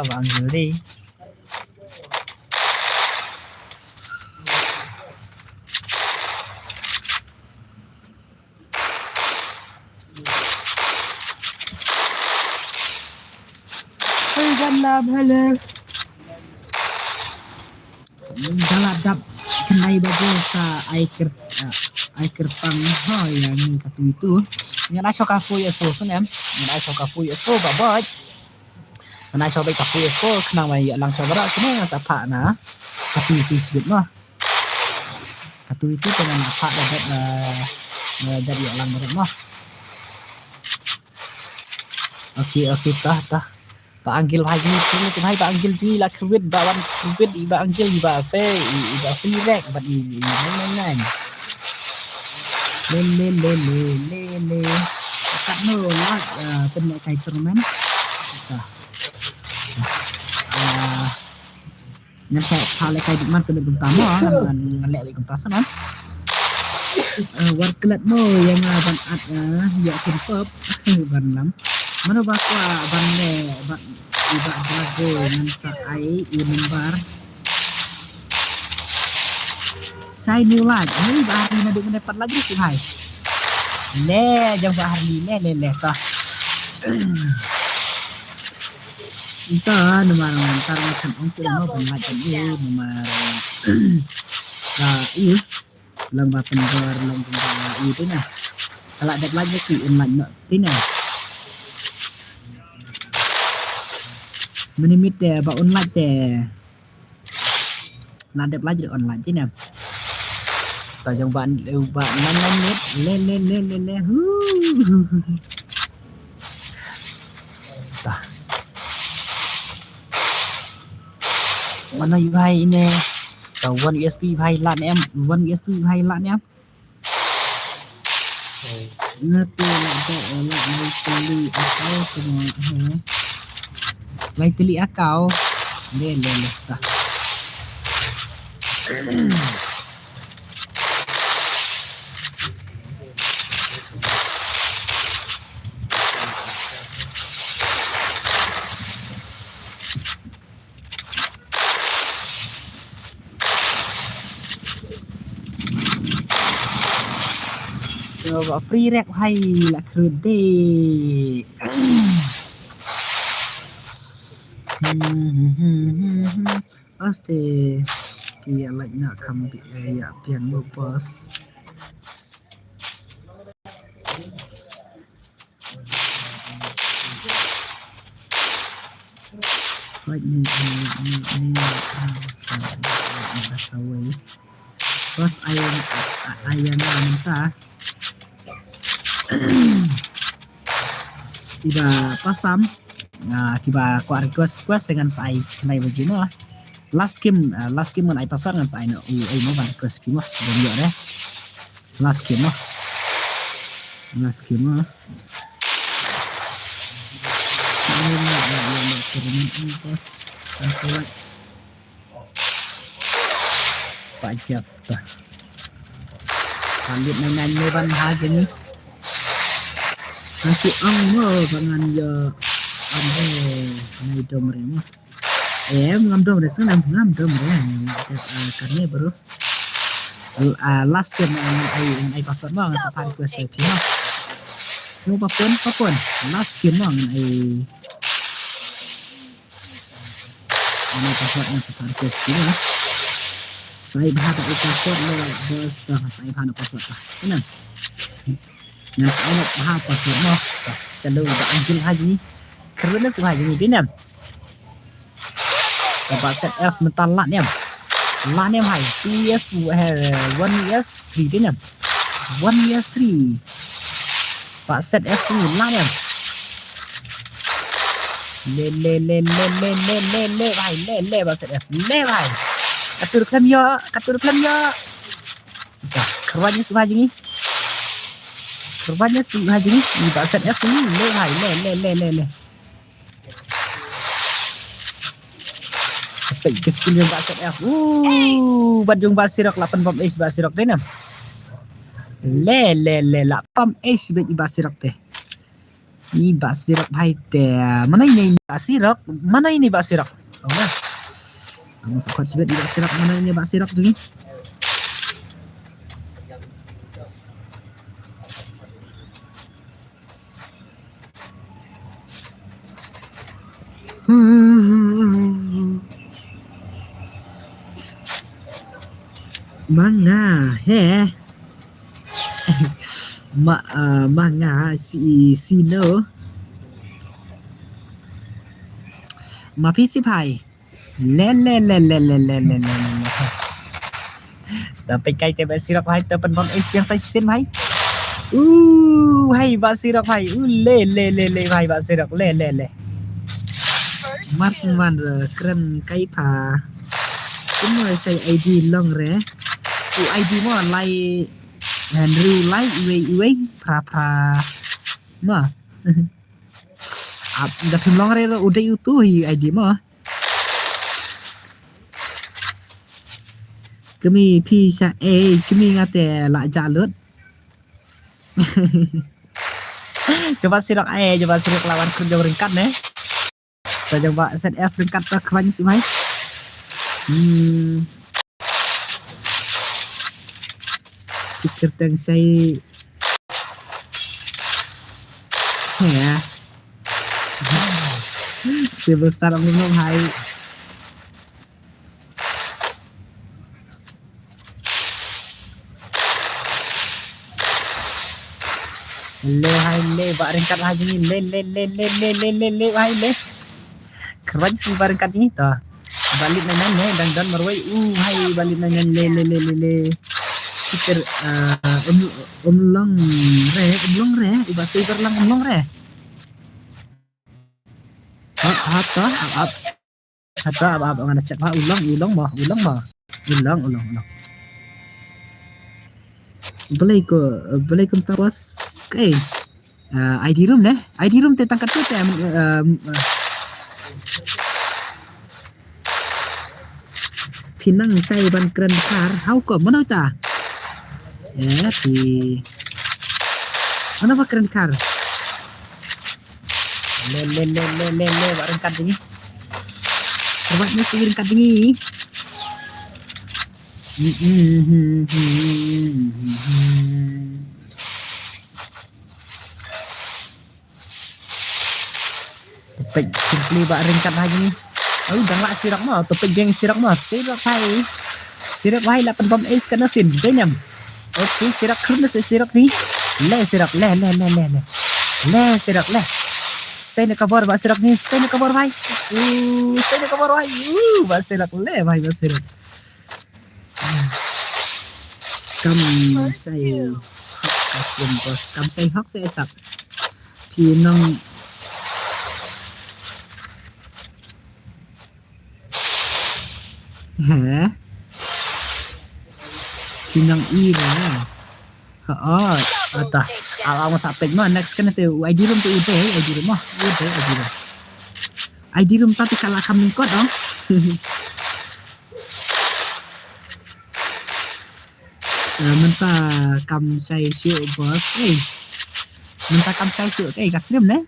ba anggil đi làm hello daladap kenai bago sa aiker pang ho yang katu itu yang aso ka fu yeso sunem yang aso ka fu yeso babot yang aso ba ka fu yeso kenang mai lang sabara kena sa pa na katu itu sebut mah katu itu dengan apa dapat dari lang mah oke tah Panggil lagi ni semai panggil ji lah kewit bawan kewit iba anggil iba fe iba free rek bat ini nang le tak no lah penek kai turmen ngan saya hal kai di man tu pertama ngan lek kum tasan war kelat mo yang ban at ya kun ban lam mana bakwa bande iba drago ngan sa ai number sai new live ini bahari na duk mendapat lagi sih hai le jang bahari le ta ita nomor antar kan ong sila mo ban macam ini nomor iya lang ba pendor lang itu nah kalau ada lagi ki online tina menimit deh ba online deh nadep lagi online chứ nè ta trong bạn đều bạn nhanh lên le Mana yu hai ini? Tàu 1 USD hai lát em, 1 USD hai lát em. Ngatu lah tak lah lai teli akau semua he. Lai teli akau. Le tah. Coba free rap hai lah kerde. Pasti kia like nak kambi ya pian mo bos. Like ni asawai. Bos ayam mentah. Tiba pasam. Tiba ku request dengan saya kenai begini lah. Last game kan ai pasar dengan saya no. Ai mau ban request pi mah. Dan yo deh. Last game mah. Pak Jeff dah. Kambit nanya ban haja ni. Nasi angmo dengan ya ambo nai dom remo. Ngam dom deh senang ngam dom deh. Karena baru last game ai pasar mah dengan sapari quest pi mah. Semua papun last game mah dengan ai pasar dengan sapari quest pi mah. Saya bahasa pasar lo bos dah saya bahasa pasar senang. Yang saya bahasa pasar mah kalau dah anjil haji kerana semua haji ni dinam. Dapat set F mental lat ni. Lat ni hai PS 1 PS 3 dinam. 1 PS 3. Pak set F ni lat ni. Le bhai le pak set F le bhai. Katur klam ya. Kerwanya semua haji ni. Kerwanya semua haji ni. Ni pak set F ni le bhai le. Tapi skill yang set F. Badung basirok 8 pom ace basirok deh nam. Le 8 ace bet basirok teh. Ni basirok bhai teh. Mana ini basirok? Oh nah. Kamu sakot bet basirok mana ini basirok tu ni? Manga manga si no ma PC pai le tapi kai te basirok hai te pen bom experience sai sen hai hai basirok hai le hai basirok le Marsman keren kai pa kuma sai ID long re ID mo lai Andrew lai iwe pra ma dah film long re udah itu ID mo kami pisah kami ngate la jalut coba sirok lawan kerja ringkat nih kita coba set F ringkat ke banyak sih mai pikir teng saya ya sebesar minum hai le bak ringkat lagi ni le hai le keren sih bak ringkat ni ta balik nanya dan marwai hai balik nanya le pikir umlong re iba saver lang umlong re Hata apa ngan cek ulang ulang. Boleh ko tapos kay ID room deh. ID room te tangkat tu te pinang say ban keren kar how ko mana ta? Di mana ba keren kar? Le barang kad ni. Terbat ni sirin kad ni. Topik simply ba ringkat lagi ni. Oh, jangan sirak mah, topik geng sirak mah. Sirak hai. Sirak hai 8 bom ace kana sin. Denyam. Okey, sirak kena sirak ni. Le sirak le. Le sirak le. Saya nak kabar ba sirak ni. Saya nak kabar bhai. Saya nak kabar bhai. Ba sirak le bhai ba sirak. Cầm say custom boss cầm say hot say sập thì nông hả thì nông y rồi nè ta awak sampai mah next kan tu ID room tu ID room mah ID room tapi kalau kami kod dong minta cầm say siêu boss minta cầm say siêu cái stream đấy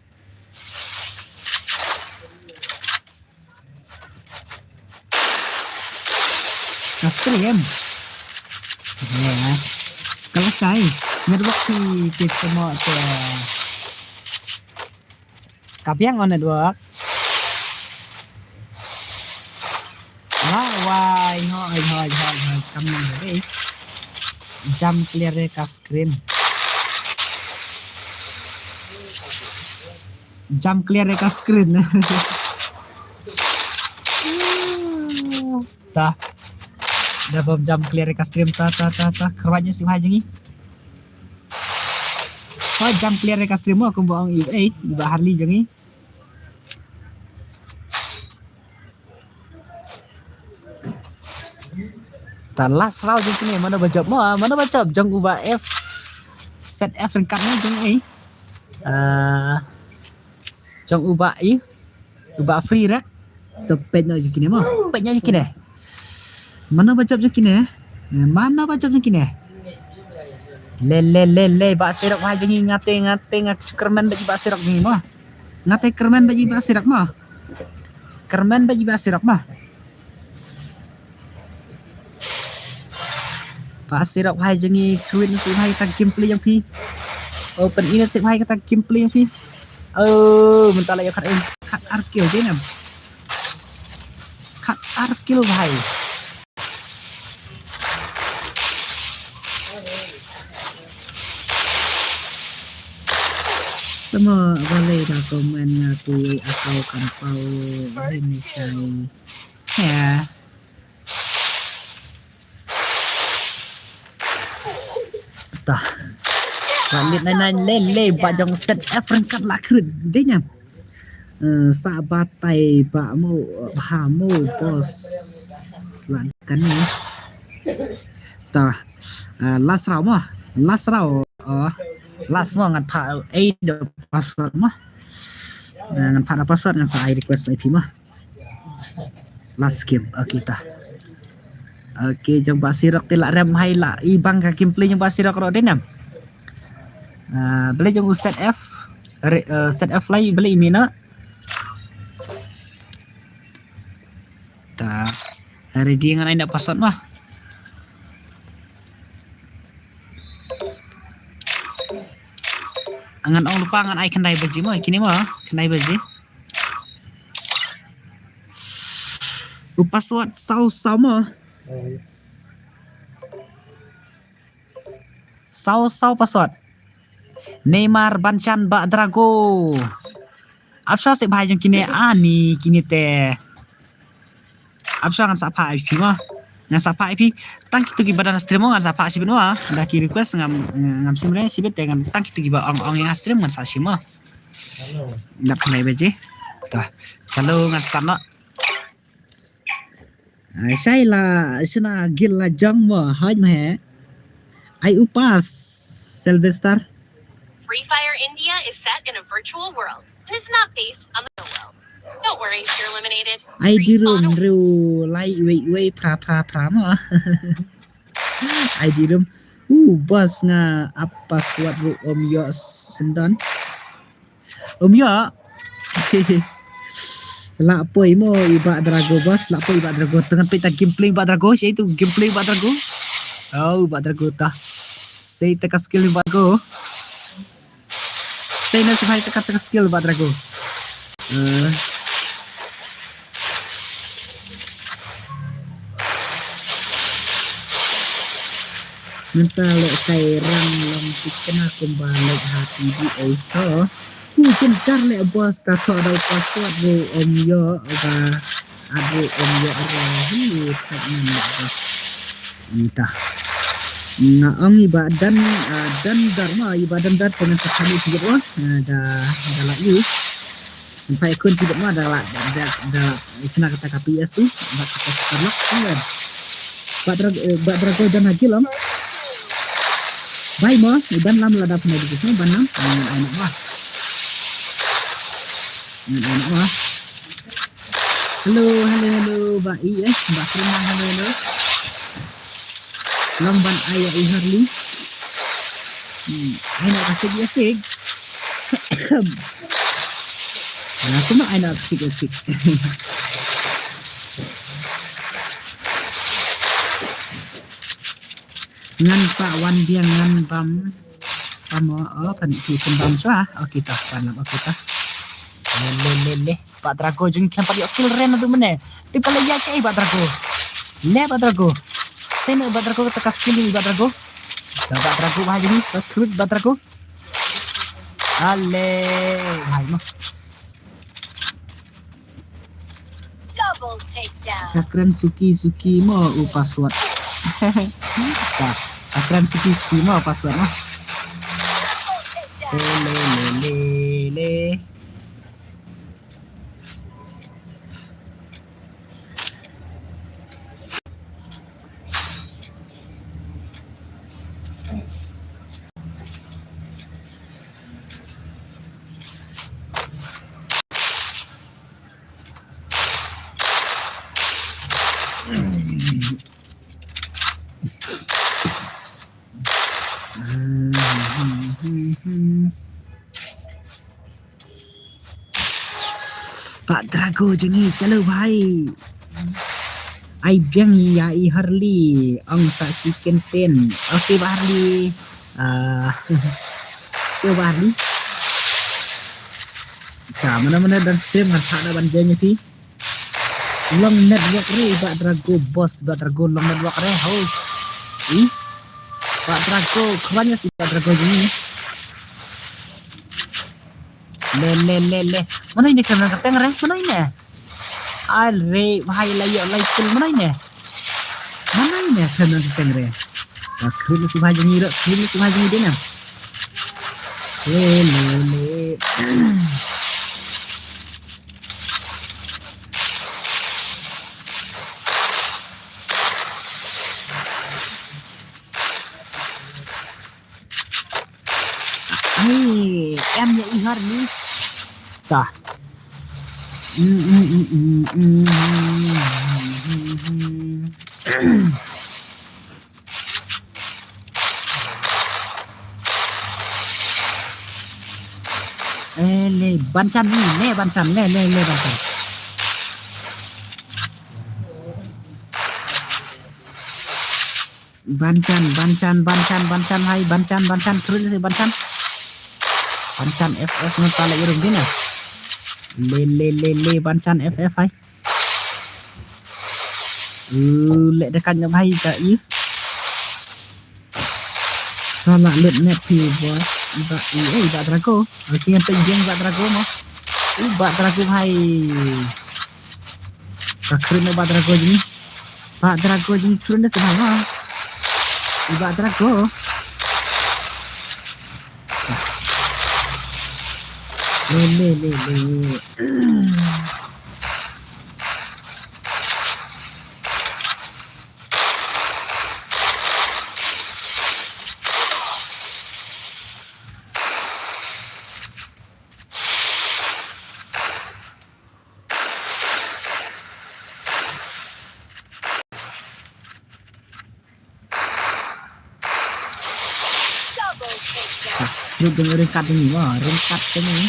stream ya kalau say network thì kita mau ke kapiang on network why thôi cầm này đi jump clear ka screen ta dah bom jump clear ka stream ta kerwanya si bhai jangi jump clear ka stream aku buang iba Harley jangi ta last round je kini mana baca jang ubah F set F ringkat ni jang jang ubah ubah free rek tepet je kini tepetnya je kini mana baca je kini le bak sirak wah jangi ngate kermen bagi bak sirak ni mah ngate kermen bagi bak sirak mah Pasirok hai jangi queen si hai tag gameplay yang pi open init si hai kata gameplay yang pi mentala ya kat arkil je nam kat arkil bhai tama boleh dah komen ngatu akau kampau ini say ya ta balik nain le bajang set F ringkat lah keren dia nyam sabatai ba mo bos lan kan ni ta last round last ngan pha the password mah ngan pha password ngan sa request IP mah last game kita Okey, jom basirak telak rem hai lah ibang ka gameplay yang basirak ro denam. Boleh jom set F lagi boleh mina. Ta ready ngan ai nak password mah. Angan ong lupa ngan ai kendai baji mah kini mah kendai baji. Password sama Sao password Neymar Banchan Bak Drago Apsa sik bhai jang kini ani kini te Apsa ngan sapa IP mah ngan sapa IP tang kitu gi badan stream ngan sapa sibin mah dah ki request ngam simre sibit dengan tang kitu gi ba ong yang stream ngan sa sim mah nak nai beje ta chalo ngan start Sai la sina gil la jang mo haj me ai upas Sylvester. Free Fire India is set in a virtual world, and it's not based on the real world. Don't worry if you're eliminated. Ai di Respawn room awaits. ru lai wei pra mo. Ai di room bos nga apa suat ru om yo sendan. Om yo la poi mo iba drago bos la poi iba drago tengah pita gameplay iba drago saya itu gameplay iba drago. Oh iba drago ta. Saya teka skill iba drago. Saya na sabay teka skill iba drago. Mentalo kay rang long tikna kumbalik hati di auto. Kencar le bos tato daw password ro om yo ba abo om yo arahi tak na bos. Nita. Na ang iba dan dharma iba dan dengan sekali sigit wah da yu. Sampai kun sigit mah da isna kata KPS tu bak kata karlok kan. Badrago dan hagilam. Bye mo, iban lam lada pun di sini banam. Anak mah. Anak mah. Halo, Mbak I Mbak Prima halo. Lamban ayah Harley. Anak asik. Aku mah anak asik. Ngan sa wan biang ngan bam pamo pan bam chua kita panam kita le Pak Drago jeng sampai kill ren tu mene ti pala ya cai Pak Drago Pak Drago sene Pak Drago teka skill Pak Drago Pak Drago bah jadi truth Pak Drago ale hai mo Double takedown. kakran suki mo upaswat akran suki mo password mah le Pak Drago jengi chalo bhai ai biang ya I Harley ang sa chicken ten okay Pak Harley so Pak Harley mana dan stream harta ada banjanya ti long network re Pak Drago bos Pak Drago long network re ho Pak Drago kawannya si Pak Drago jengi le mana ini kena keteng re mana ini are bahai layo kill mana ini kena keteng re akhirnya si baju ngira dia na le em nhảy hard đi ta le bansan ni le bansan bansan hai bansan keren sih bansan FF ngetala irung dina le bansan FF hai le dekat nyam hai ka i kalau lut net pi bos ba Drago kian penjeng ba Drago mo ba Drago hai ka keren ba Drago ni Pak Drago ni keren dah semua ba Drago le Rút dengan ringkat ini mah, ringkat ini.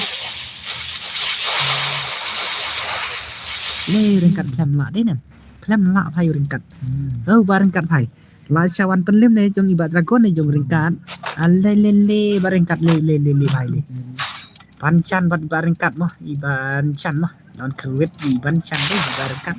Le ringkat klem lak deh nem. Klem lak pai ringkat. Oh, ba ringkat pai. Lasawan penlim nih jong ibat dragon nih jong ringkat. Le ba ringkat le pai le. Bancan bat ba ringkat mah, iban chan mah. Lawan kerwit iban chan deh ba ringkat.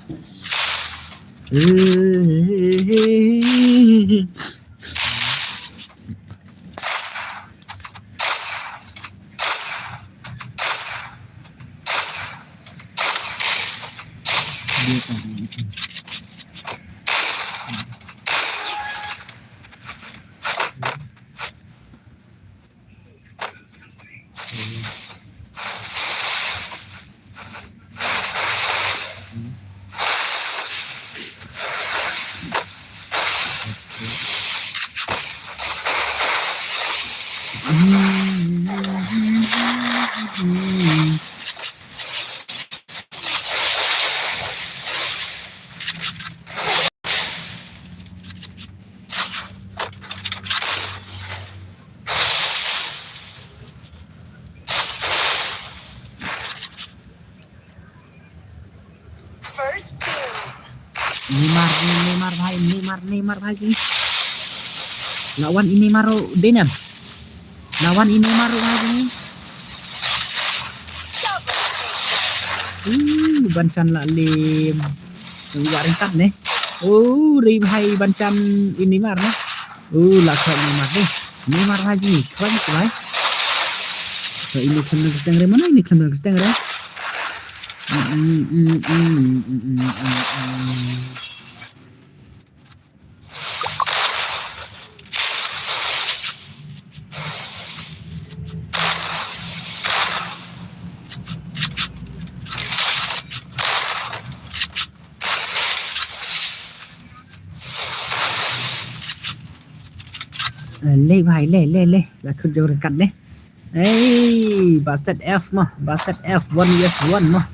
First two. Neymar bhai ji. Lawan ini Maro Denam. Lawan ini Maro bhai ji. Double takedown. Bancan la lim. Luar ringkat nih. Ri bhai bancan ini Mar nih. Laksa Neymar nih. Neymar bhai ji. Keren sih bhai. So ini kamera keteng mana ini kamera keteng re? Le bhai le là khud jo ringkat nih. Baset F mah, Baset F 1vs1 mah.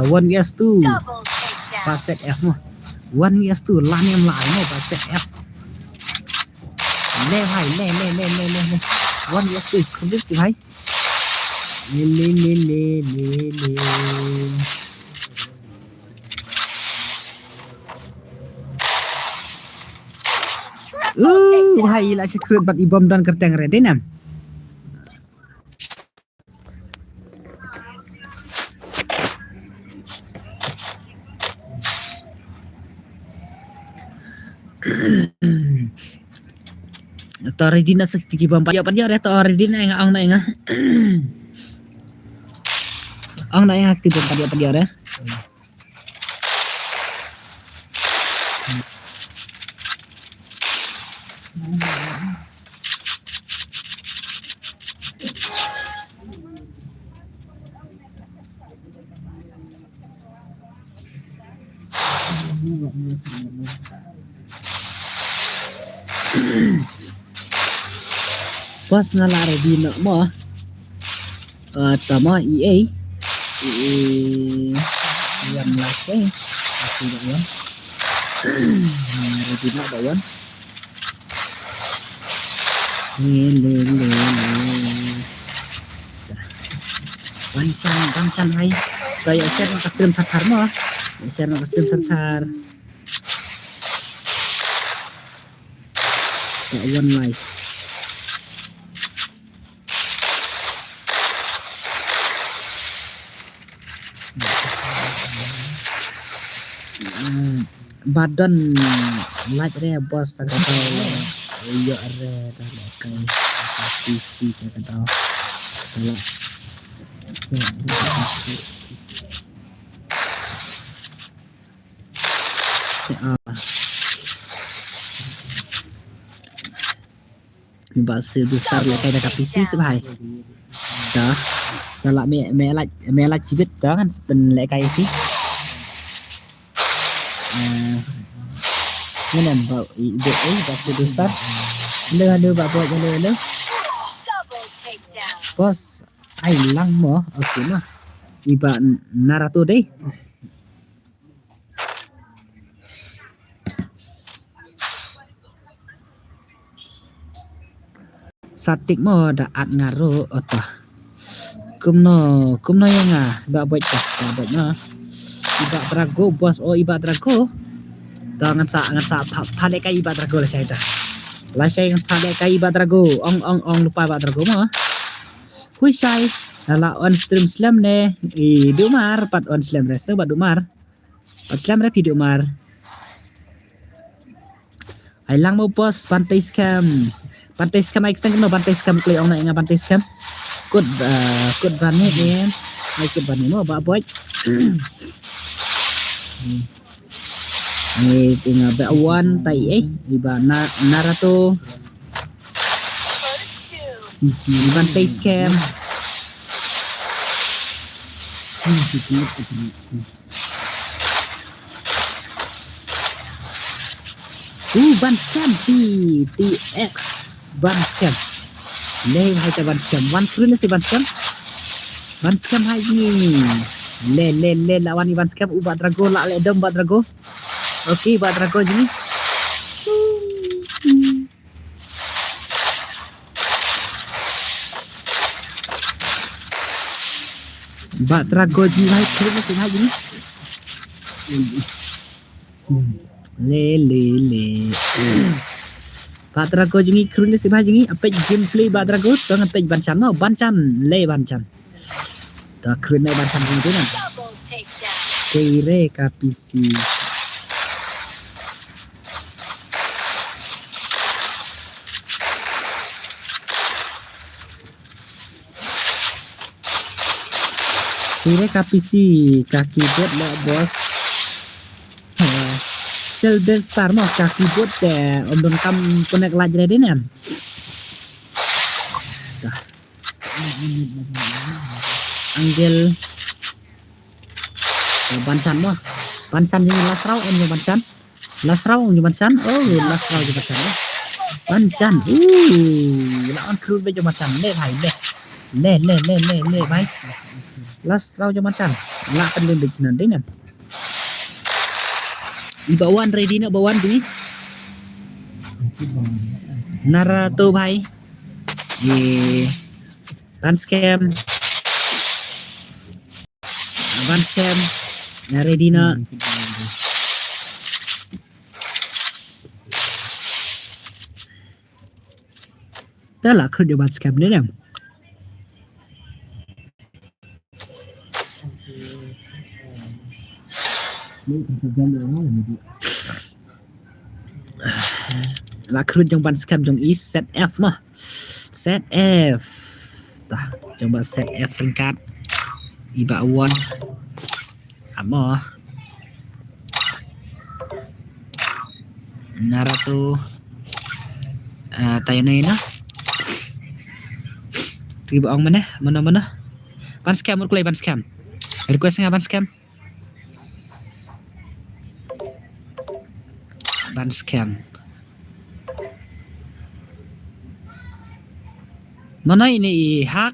1vs2 Double takedown. Baset F mah. 1vs2 lan em lại mah Baset F. Le bhai le 1vs2 không biết gì bhai. Le. Triple takedown. Bhai lại sẽ khuyên bật ibom dan kerteng re đấy nam. Toridina sakti bom pa pa dia toridina nga ang na nga. Ang na nga aktif pa dia re. Pas ngalare di nak mo tama EA yang last eh aku dah yan ngalare di nak bawan le bancan hai saya share nak stream thar mo share nak stream thar one life badan like re bos tak tahu yo re dah kai PC tak tahu kalau bahasa besar lah kayak dekat PC sebagai dah kalau me like cibit dah kan sebenarnya kayak ini sebenarnya bau ide bahasa besar le bapak le Double takedown. bos ai lang mo okay mah iba narato deh satik mo daat ngaro otah kumno yang ba boy na iba drago bos iba drago tangan sa pale kai iba drago lah saya dah lah saya pale kai iba drago ong lupa iba drago mo hui sai ala on stream slam ne dumar pat on slam resto ba dumar pat slam re video mar ai lang mo bos pantai scam ai keteng no pantai scam klei ong na inga pantai scam kut bani ni ai kut bani mo ba boy ni tinggal ba awan tai iba narato pantai scam ban scam TX ban scam le hai ta ban scam wan krun si ban scam hai ni le lawan ban scam ubat drago la le dom bat drago okey bat drago ni bat drago ji hai krun si hai ni le Badrago jungi krun si bah jungi apa gameplay Badrago tong apa bancan no bancan le bancan ta krun na bancan jungi tu na Double takedown. kire kapisi kaki buat lah bos Silver Star mah kaki buat deh ondon kam konek lajre denen dah anggel bansan ini lasrau om bansan oh lasrau di bansan lawan kru be bansan le hai le baik lasrau bansan la kan le bejnan denen Ibawan ready na bawan dini Narato bhai ban scam na ready na tala khur ban scam ne nam là khơi trong ban scam trong is set F mà set F ta trong ban set F ringkat iba one amo Narato tayo na yun tiba ang mana ban scam mo kulay ban scam request nga ban scam mana ini hak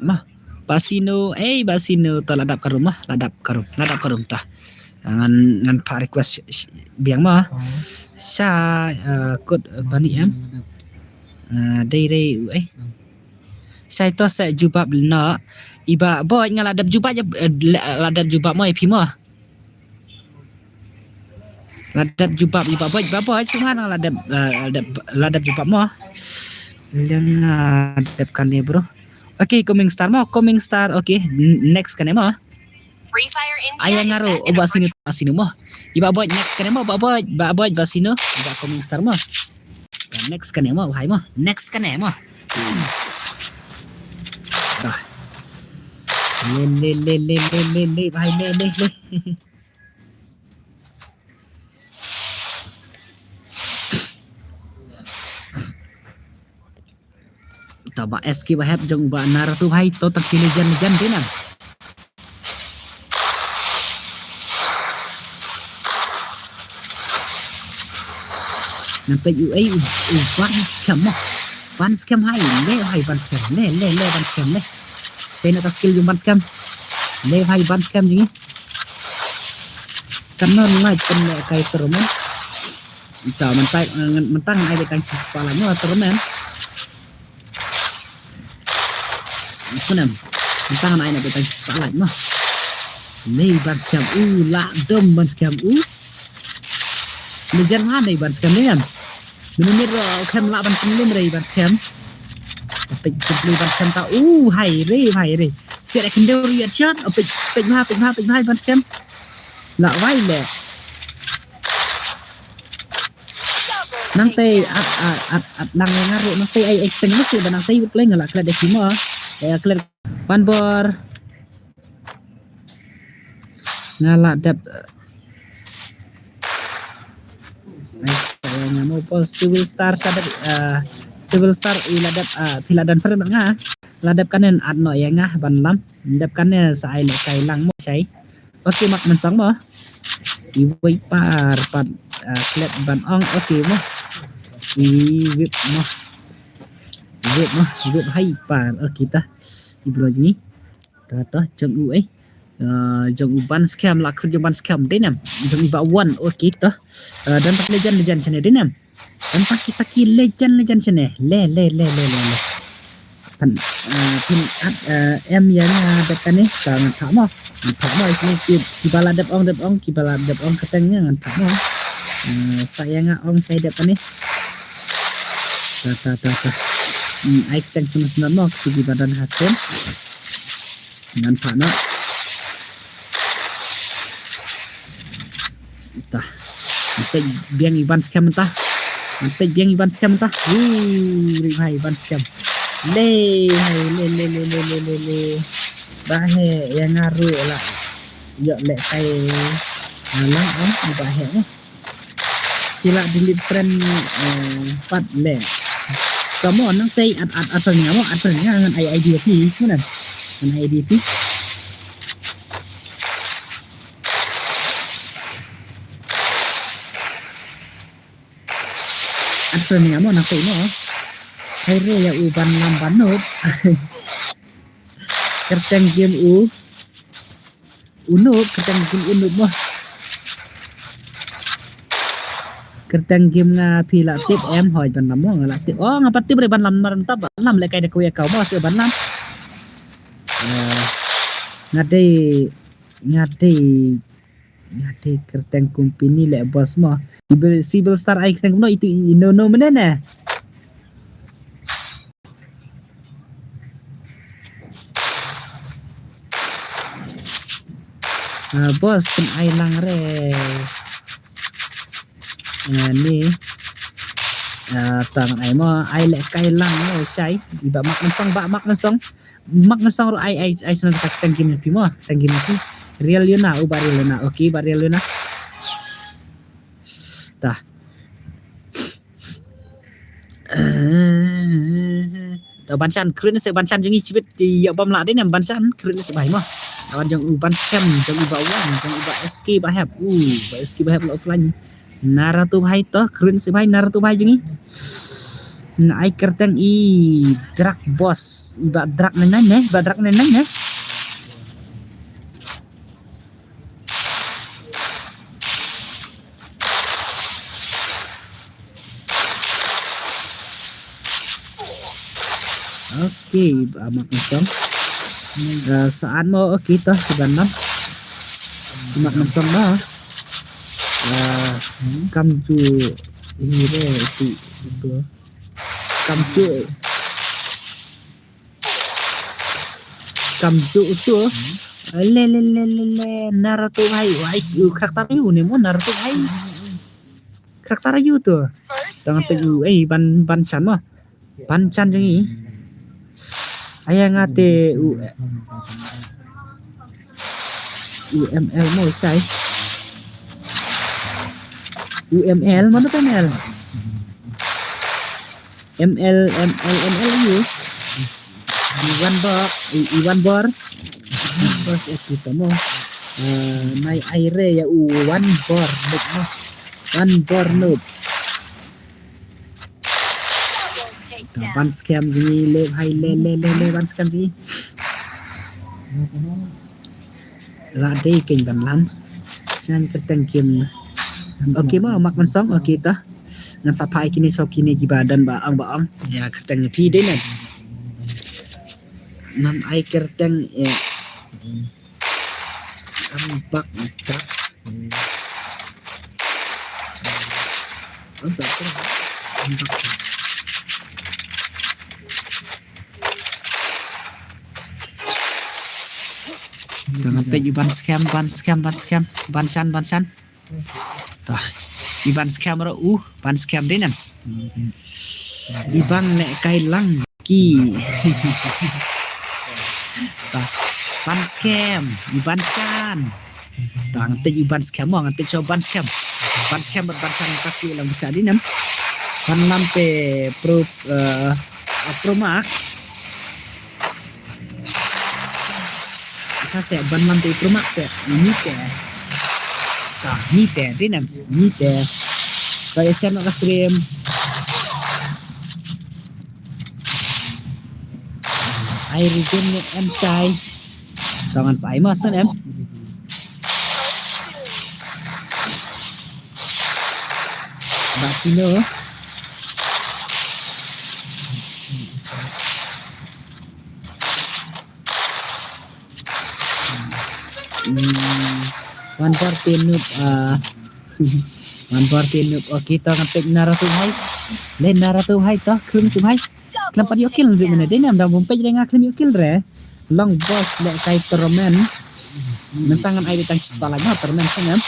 mah basino ladap ke rumah tah ngan pak request biang mah sa kod bani em day saya to sa jubab na iba boy ngaladap jubab mo ipi mo ladap jubab iba boy semua ladap jubab mo yang ladap kan ni bro okay coming star okay next kan mo Free Fire India ayah is ngaro set in a basino mo iba boy next kan mo boy basino iba coming star mo next kan mo hai mo next kan mo dah le bahai le taba SK bahap jong ba Narato bhai to tak jan dena nampak UA ban scam hai le ban scam le sena ta skill jong ban scam le hai ban scam ni karena ngai pen kai termo Ita mentang ai betang sis pala no termen. Sebenarnya mentang ai betang sis pala no. Lei ban scam la dom ban scam Lejan mana ban scam ni kan? Menit kem la ban lim rei ban scam. Tapi kembali ban scam ta hai re. Sẽ kendor yat shot pek ma ban scam. La vai le. Nang tây nang ngaru nang tây ai tengah sih nang tây play nggak kelad semua kelad one bor ngalah dap saya mau pos civil star iladap piladan friend ngah ladap kanen adno ya ngah ban lam dap kanen sai le kai lang mo sai oke mak mensang mo iwai par kelad ban ong oke mo whip hay par kita ibro ni ta jong u jong u ban scam la khur jong ban scam denam jong iba one kita dan tak legend sene denam dan tak kita ki legend sene le pan pin em yang dekat ni kan tak mau ini ki bala dep ong ketengnya ngan tak mau saya ngak ong saya dekat ni ta ai keteng semua mau di badan hasil dengan pana tah nanti biang iban scam tah hai iban scam le bahe yang ngaru lah yo le kai lang om bahe kila delete friend pat le kamu nang tei asalnya ngan IDP sebenarnya ngan IDP asalnya mo nang tei mo hai re ya uban lamban nop kerteng game unup kerteng game unup mo kertang game nga pila tip em hỏi ban lam mo ngala tip ngapat tip re ban lam marantap lam le kai de kuya kau mo se ban lam ngade kertang company le bos mo civil star ai kertang no itu no menene bos kan ai lang re ni tangan ai mo ai le kai lang mo sai iba mak song ro ai senang tak tangkim ni mo tangkim ni real yuna baril yuna okay baril yuna tah bansan keren se bansan jangi cibit ya bom la den bansan keren se bai mo awan jang ban scam jang iba wan jang iba SK bahap ba SK bahap offline naratu bhai to keren si bhai naratu bhai jungi ai kertang drak boss iba drak nenang oke amak mesong saat mau kita kebanam amak mesong mah kamju hire itu kamju itu le naratu bhai wai karakter yu ne mo naratu bhai karakter yu tuh tangan tegu ban chan mo ban chan jangi aya ngate UML mo sai UML mana tuh ML you Iwan bor bos kita mo nai aire ya one bor noob ban scam gini le ban scam gini lade keng ban lam san kerteng kim oke mo mak mensong oke ta ngan sapai kini so kini gibadan baang ya kerteng pi deh nan ai kerteng ya ambak tak ambak dengan page ban scam bansan tah iban scam ro ban scam deh ibang nek kai lang ki tah ban scam iban kan tah ngate iban scam mo ngate so ban scam bansan kaki lang bisa dinam ban lampe pro mak saya ban lampe pro mak se ini ke tah ni te dinam ni te saya share nak stream air game em sai tangan saya masan em Basino one party noob one party noob okay to ngetik Naruto hai lên Naruto hai to khum sum hai kenapa dia kill di mana dia nam dalam page dengan klaim kill re long boss lek kai torment mentangan ai ditang sepala no torment sengam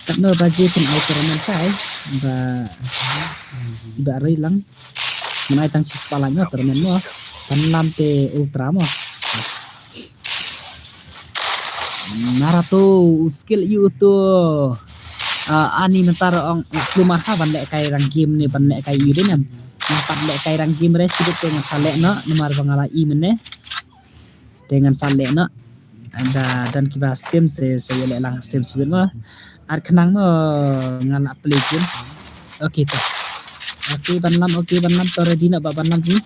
tak no baji pun ai torment sai ba rilang menai tang sepala no torment mo pan lamte ultra mo Naruto skill you tu ani mentara ong lumah ha ban lek kai rang game ni ban lek kai you dia nam empat lek kai rang game residut dengan salek no nomor bangala i mene dengan salek no dan kiba steam saya lek lang steam sebut mo ar kenang mo ngan play game okey ta okey ban lam to ready nak ban lam ni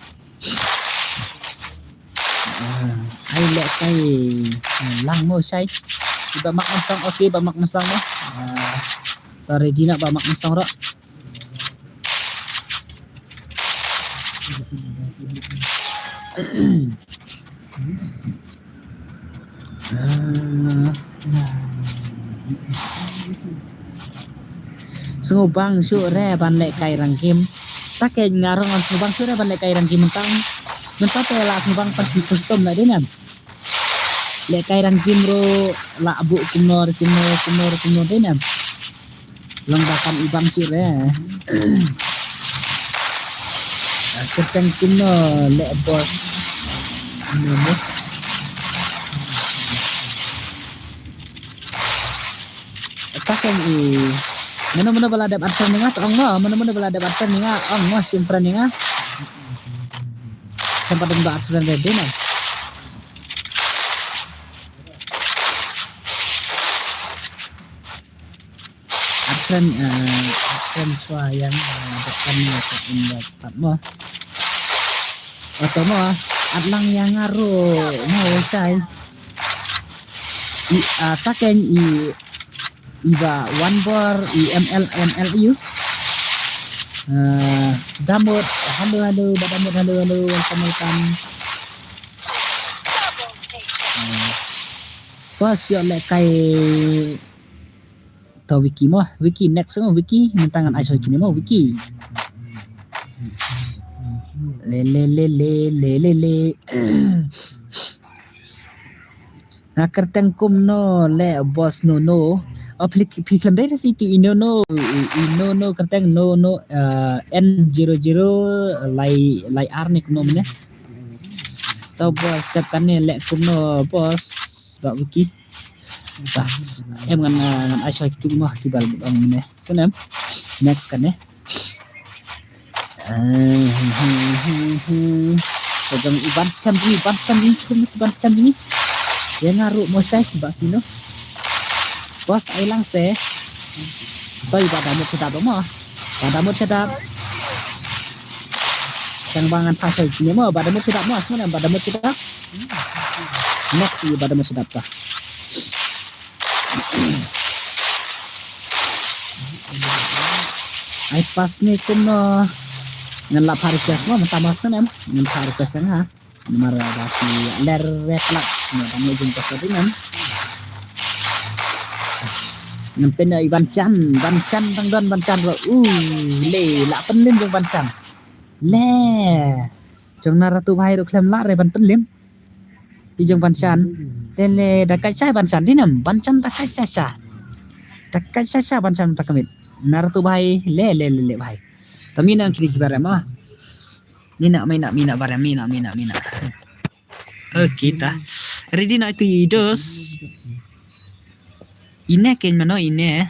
ai lek kai lang mo sai kiba mak masang okey ba mak masang mo to ready nak ba mak masang ro Sungubang syure ban lek kai rang game tak ke ngarong on sungubang syure ban lek kai rang game mentang tela sungubang pergi custom lah dia nam lek kai rang game ro la abu kumor dia nam lombakan ibang syure keteng kuno lek bos ini pakai mana bala ada artan ninga to ong mana bala ada artan ninga ong simpran ninga sempat den ba artan de na artan swayang depan sa indat mo atau mo atlang yang ngaro mau sai pakai iba one bar MLU damut halo welcome pas yo lek kai to wiki next mo wiki mentangan iso kini mo wiki le na kerteng kum no le boss no piklam dai situ ino kerteng no N00 lai ar ni kuno mene to bos step kan ne lek kuno bos ba wiki bah em ngan asyik tu mah kibal bang mene senam next kan ne Pagam iban scam ni yang ngaruh mo sai ba sino bos ai lang se toy ba damut sedap mo yang bangan pasal kini mo ba damut sedap mo asal ba damut sedap next ba damut sedap ta Ai pas ni kuno ngan lap hari kes mo mentamasan em ngan hari kes ha mara dati ler red lak ngan ujung kesadinan ngan pena Iban Chan tang don Ban Chan ro le la penlim jong Ban Chan le jong naratu bahai ro klem la re ban penlim jong Ban Chan le da kai sai Ban Chan dinam Ban Chan da kai sa Ban Chan takamit naratu bahai le bahai tamina kini kibara mah mina bara mina kita ready na itu dos ine ken mano ine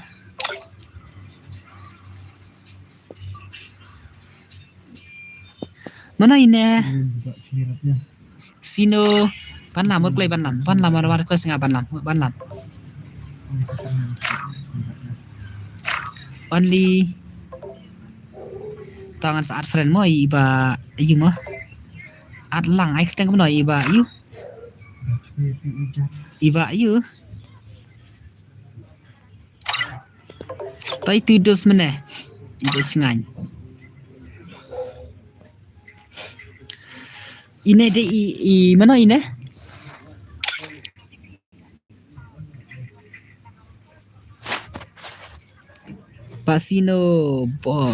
sino ban lam play ban lam war ko singa ban lam only tangan saat friend mo iba ayu mo at lang ai ketang mo iba ayu tai tu dos mene iba singan ine de i mana ine Pasino bo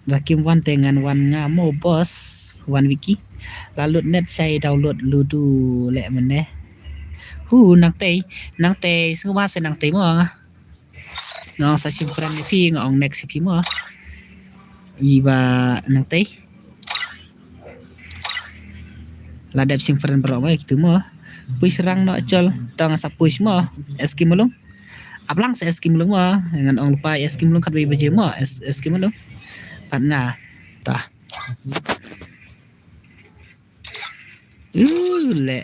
vacuum one dengan one ngamo bos one wiki lalu net saya download ludu lek meneh nang te semua se nang te mo ngong sa simpan ni pi ngong next pi mo iba nang te ladap simpan bro mo gitu mo puis serang no col tang sa puis mo eskim mulung aplang sa eskim mulung mo ngan ong lupa eskim mulung kat beje mo eskim mulung na ta le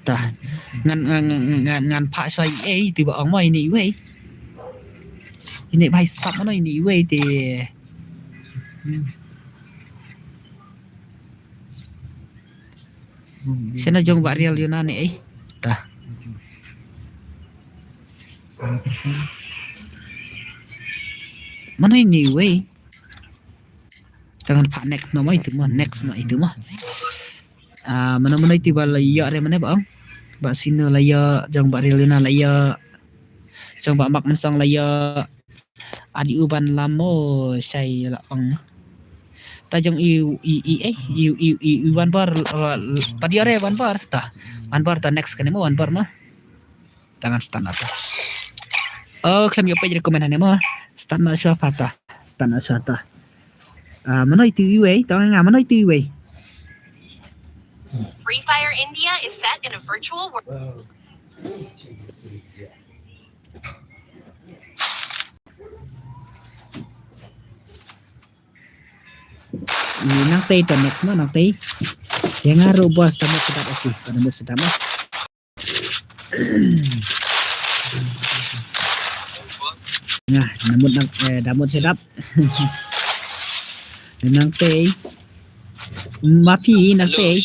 ta ngan pha xoay từ bỏ ngoài này vậy này bay sập nó này vậy thì sẽ là dòng varial Yuna này ta mana ini way tangan pak next nama itu mah next na itu mah mana itu bala ya re mana bang ba sino la ya jong ba relina la ya jong ba mak mensong la ya adi uban lamo sai la ong ta jong i one bar padiare one bar ta next kan mo one bar mah tangan standar ta kami apa jadi komen ane mah standar suata mana itu way tangan mana itu way Free Fire India is set in a virtual world. Nang tay to next mo nang tay yang ngaruh bos tamu sedap oke pada sedap mah nah namun sedap nang tay mafi nang tay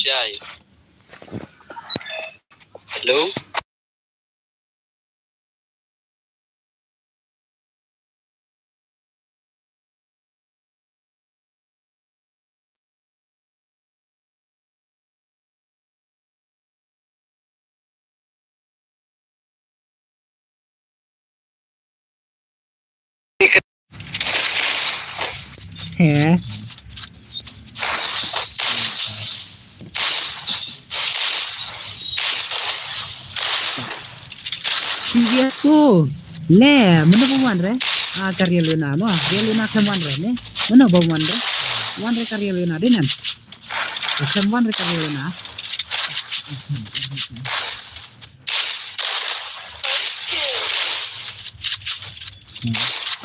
hello he Biasko le mana bawan re karya luna mo keman re ne mana bawan re karya luna denan keman re karya luna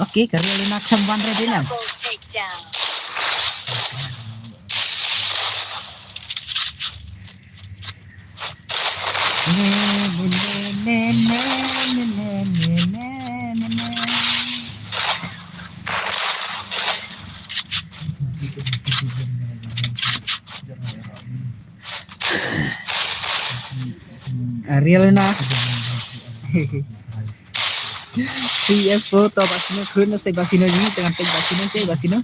oke karya luna keman re denan Double takedown. real na. PS4 तो Basino keren na sa Basino ni tengah teng Basino siya Basino.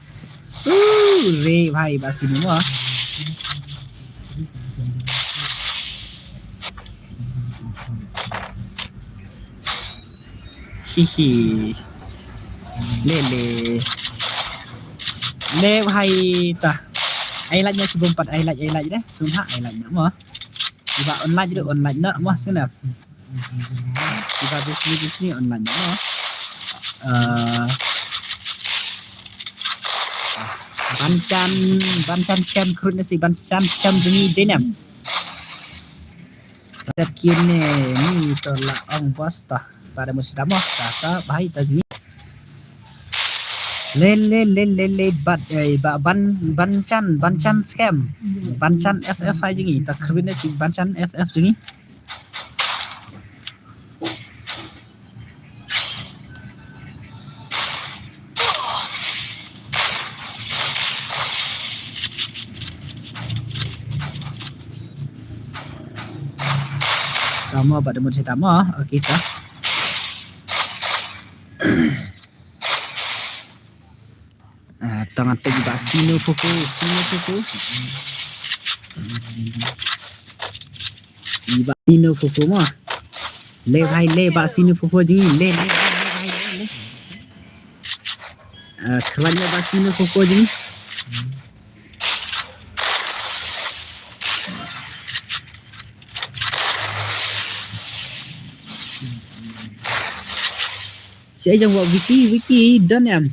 Re bhai Basino mo. Hihi. Le bhai ta. Ai nya sebelum 4 ai dah. Sunha ai nya mo. Iba online je online nak mo sana. Iba bisnis online mo. Bancan scam keren na si Bancan scam demi denam. Takian ni tolak ong bos ta pada musim damo kata bahai tadi. Le Bancan scam. Bancan FF aja ni tak keren na si Bancan FF je ni. Tama pada musim tama kita. Tangan pergi Basino fufu. Basino fufu mah. Le bhai le Basino fufu je le. Kerana Basino fufu je. Saya jangan buat wiki done em.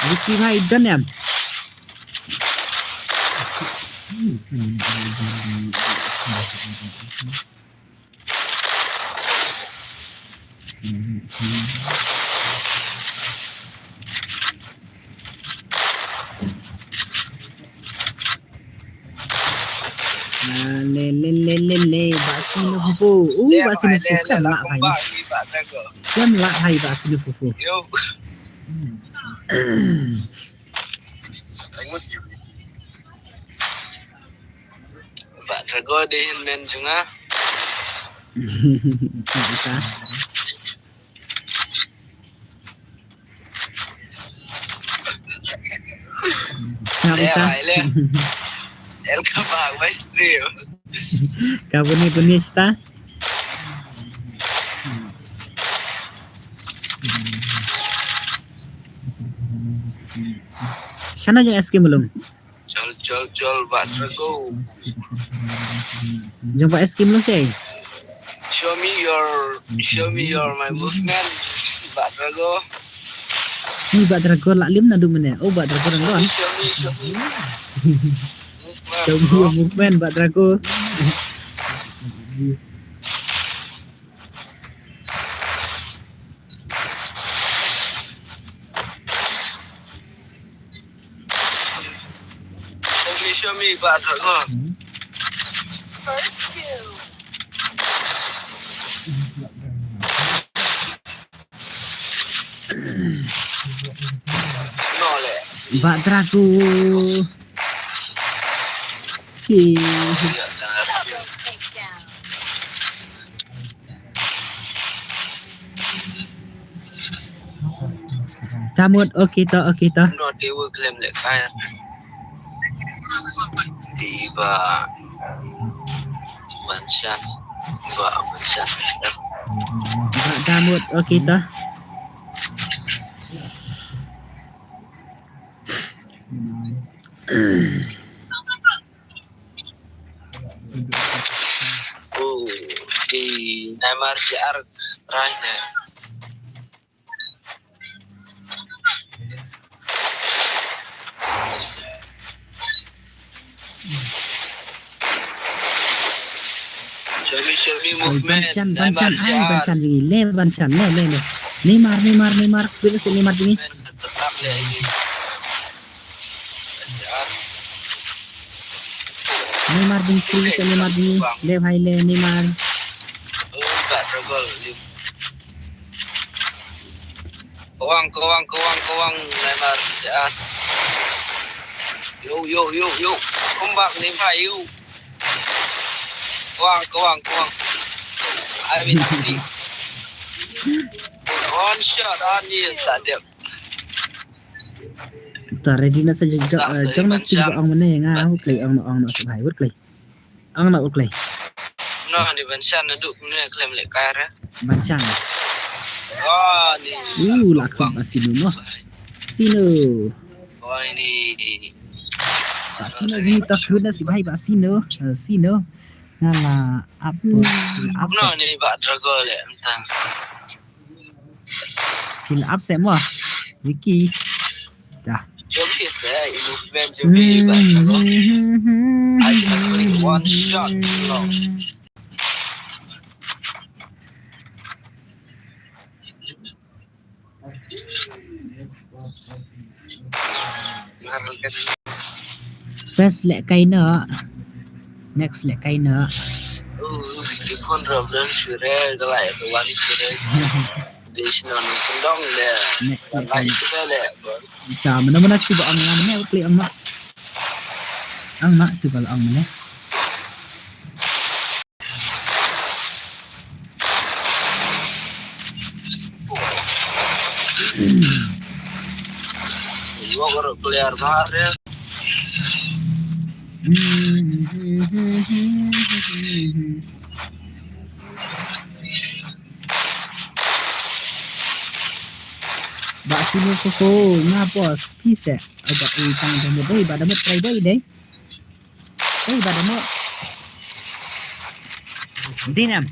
Wiki bhai done em. Le Basino fufu. Basino fufu kan lak bhai. Kan lak bhai Basino fufu. Pak Drago dehin men junga. Sabita. El kabag maestro. Kabuni sta. Sana yang SK belum? Col Pak Drago. Jumpa SK belum sih? Show me your my movement, Pak Drago. Ni Pak Drago lak lim na dumen ya. Oh Pak Drago nang Show me. Show me your movement Pak Drago. Show me Pak Drago. First two. No le. Pak Drago. Double takedown. Camut kita. No dewa klaim le kaya. Tiba Bancan. Pak Camut kita. Si Neymar JR terakhir. Show me movement. Bancan juga. Le. Neymar. Pilih si Neymar ini. Tetap le ini. Neymar din pilih si Neymar ini. Le bhai le Neymar. Pak Drago. Kawang Neymar JR. Yo. Kembang Neymar yo. Kawang. I mean, one shot on you, Sadio. Ta ready na sa jang na tiba ang mana nga uklay ang sa bay uklay. Ang na uklay. No, ni Bansan na duk ni klaim le kara. Bansang. Oh, ni. Lakon basino mo. Sino? Oh, ini. Basino gini ta kuna si bay basino. Sino? Ngala apa? No, ni ba dragol le entang. Fil absent mo. Wiki. Dah. Jogi saya ini event jogi ba dragol. I just one shot. No. Best lek kai na. Next lek kai na. Di kontrol sure galai to one sure. Desno nundong le. Next lek kai. Lai sure le bos. Ta mana tiba ang mana uklay ang na. Ang na tiba ang mana. Iwo karo clear bahar ya. Ba sino ko nga boss pise ada utang dan dai ba damot try dai dai. Ba damot. Dinam.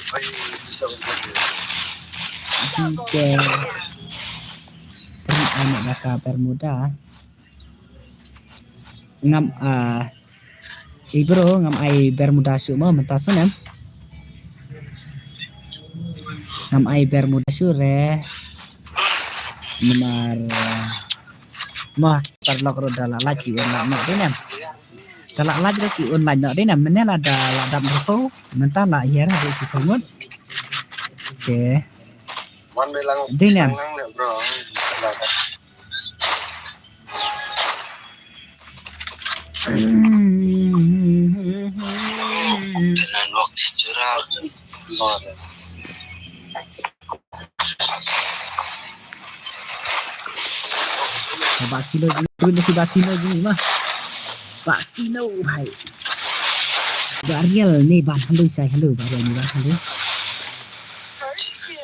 First two. Oke. Anak baka permuda. Ngam bro ngam ai bermuda sumo mentasan ngam ai bermuda sure benar mah perlu karo dalak lagi online nak denam dalak lagi lagi online nak denam menel ada ladam info mentah lah ya ada si komod oke denam Lang le bro. Dengan waktu curang. Basino dulu si Basino gini mah Basino hai Dariel nih ban halo saya halo Dariel nih ban halo First two.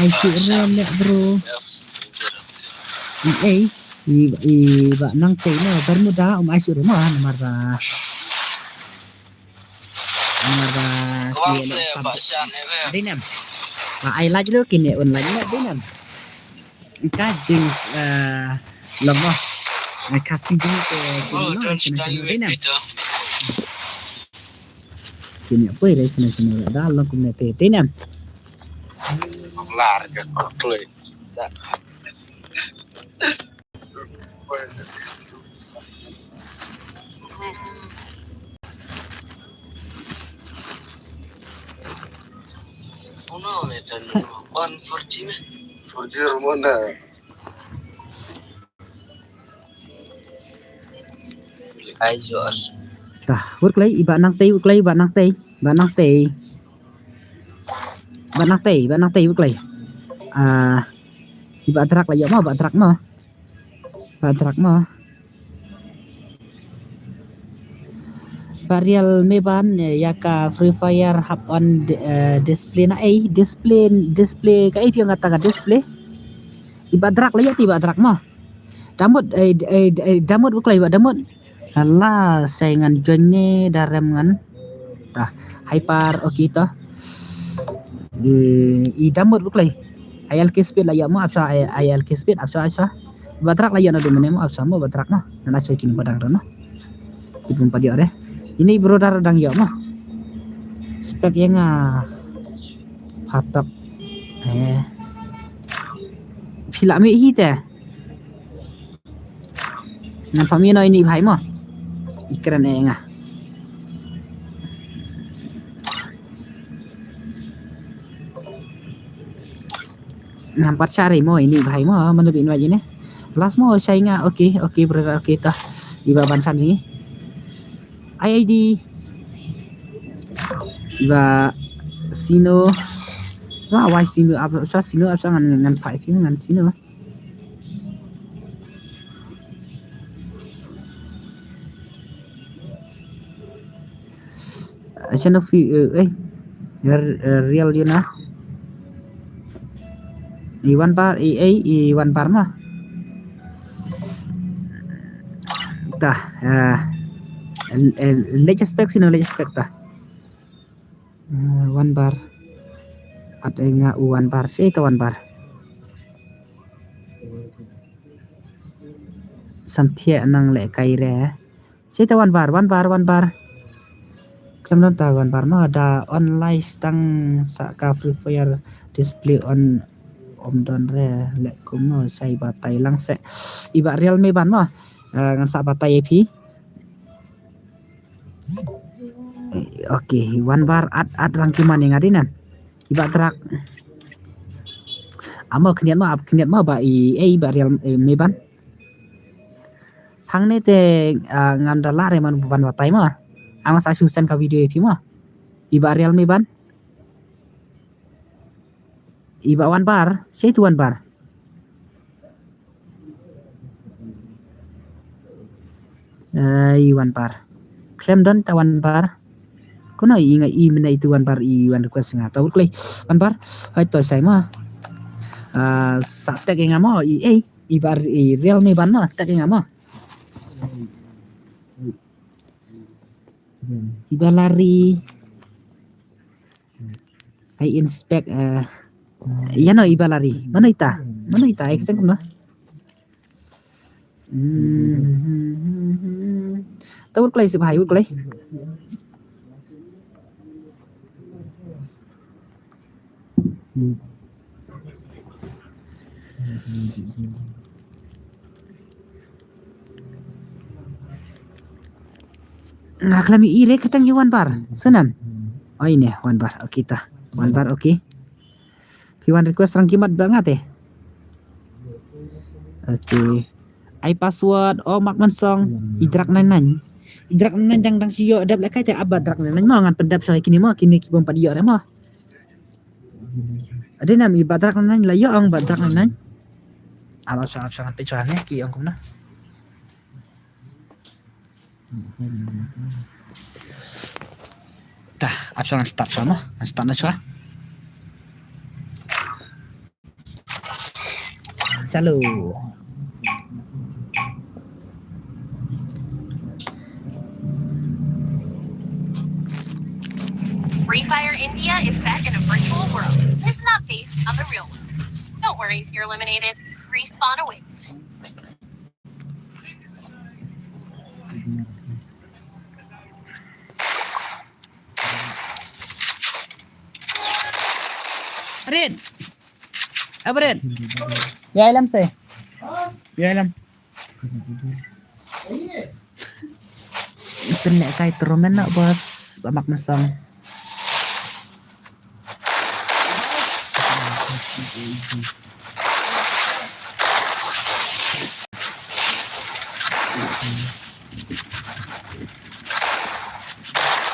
ai sih rem bro ba nang te na bermuda ai sih rumah nomor ba Kawang saya baksan eve. dinam ba ai lagi lo kini online na dinam ka jeans lemah kasih jeans ke Oh, kini don't sini strike with dinam itu. kini apa ya sini dalam kumne dinam Lar ke kloy. Uno metan on 4G me. 4G rumona. Ai jor. tah work lay iba nang tei work lay ba nang tei work lay iba trak lay mo ba trak mo Varial meban ya ka Free Fire hap on display na display ka yung ngata display iba trak lay ti iba trak mo damot damot work lay ba damot hala saingan jonne darem ngan tah hyper oke to i damot work lay ayal speed la ya mo apsa ayal speed apsa batrak la ya no dimene mo apsa mo batrak no na so kini padang no ipun padi ore ini bro dar dang ya mo spek yang patok filami hite nan pamino ini bhai mo ikran nga nampak cari mo ini bhai mo menebin aja nih last mo saya nga oke brother oke tah iba bansan ini IID iba sino why sino apa ngan pai phim ngan sino channel real you na Iwan par Iwan par mah tah let's expect tah one bar ada nga one bar sih itu one bar samthia nang le kai re sih itu one bar kemudian tahu one bar mah ada online stang saka free fire display on om don re le kumo sai batai lang se iba real me ban mah ngan sa batai ep oke one bar ad rangkiman yang adinan iba terak amo keniat mah ba iba real me ban hang ne te ngandala re man ban batai mah ama sa susan ka video ep mah iba real me ban iba one bar saya itu one bar one bar klaim don ta one bar kuno inga mina itu one bar one request nga tahu klay one bar hai to sai ma sa tek nga mo ibar real me ban ma tek nga mo iba lari hai inspect iya no iba lari mana ita kita kemana tahu klay sih bahaya klay nah klami ire ketang one bar senam oh ini one bar oke tah one bar oke Piwan request rang kimat banget oke I password mak mansong idrak nanan jang dang siyo adap lekai te abad drak nanan mo ngan pendap so kini kibom padiyo re mo ada nam ibadrak nanan layo ang badrak nanan apa sangat pecuannya ki ang kumna tah absangan start sama start na siya chalo Free Fire India is set in a virtual world. It's not based on the real world. Don't worry if you're eliminated. Respawn awaits. Red apa Red ya ilam saya ya ilam Penek kai teromen nak bos bamak mesong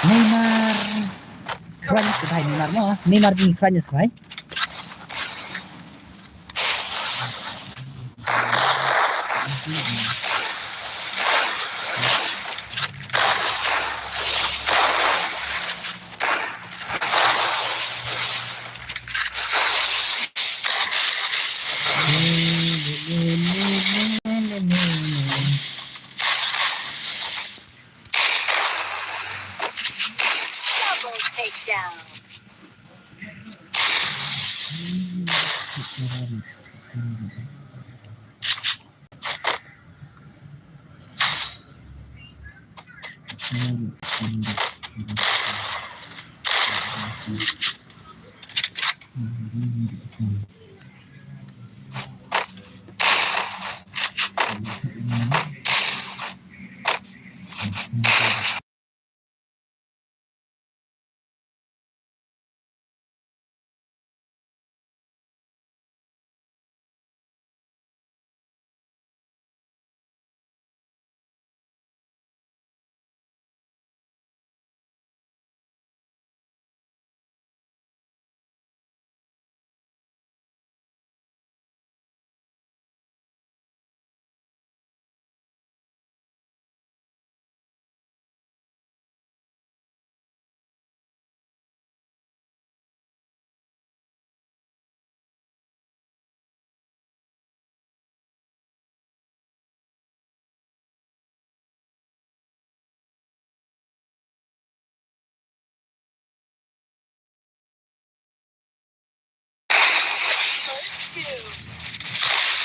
Neymar keren sekali Neymar di keren sekali Double takedown.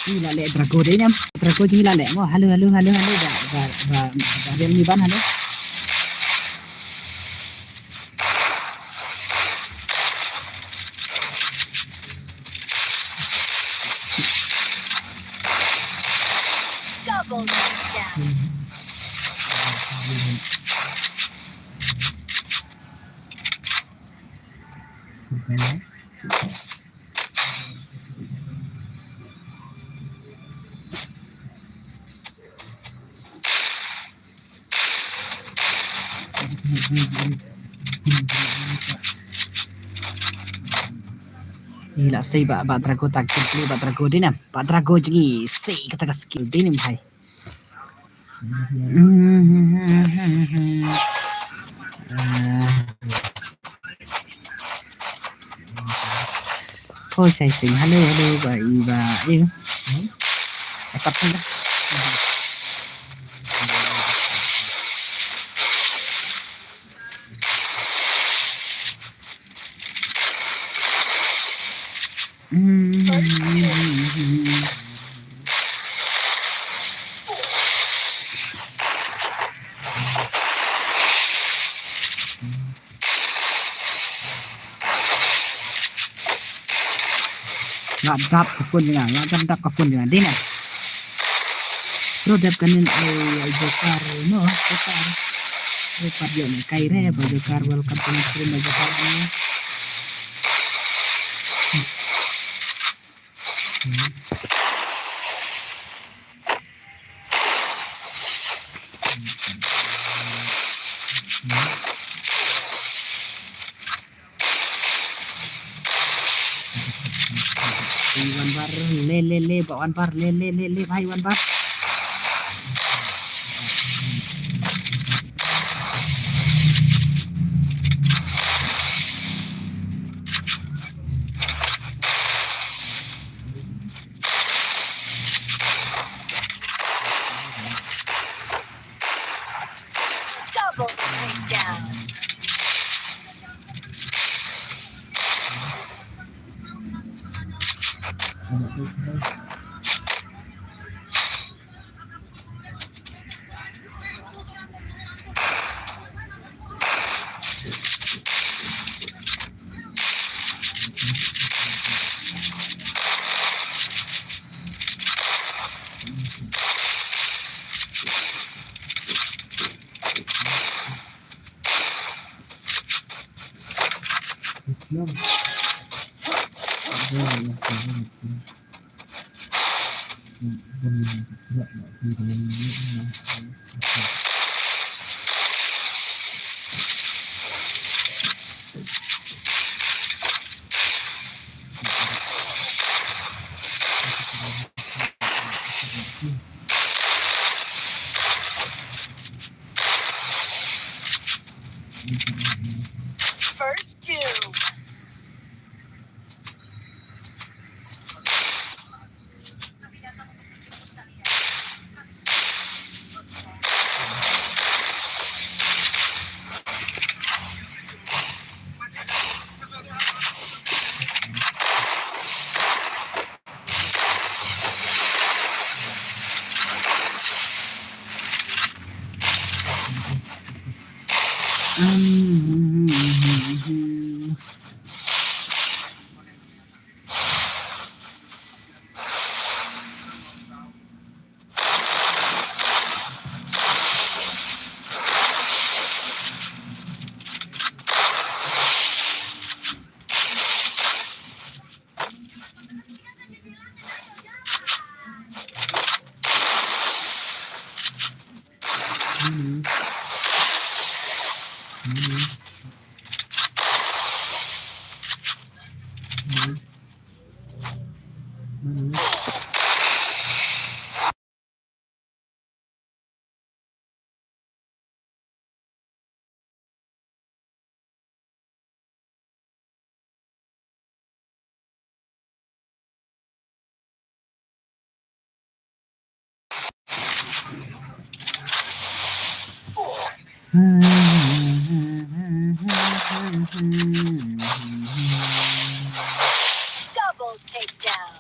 Gila lẹ Drago đấy em. Drago chính là lẹ mà. Halo và Realme Van halo. Double takedown. Gila say Pak Drago takut dulu Pak Drago din em. Pak Drago jadi say kata ka skill din em hai. Thôi say sing halo vậy và yêu. Sắp thôi đó. Ngap kafun dengan ngap kafun dengan dina. Produk kanin ay Jokar no, Jokar. Jokar yun kay re ba Jokar welcome to my stream Jokar. One bar le one bar le bhai one bar Double takedown. First two. Double takedown.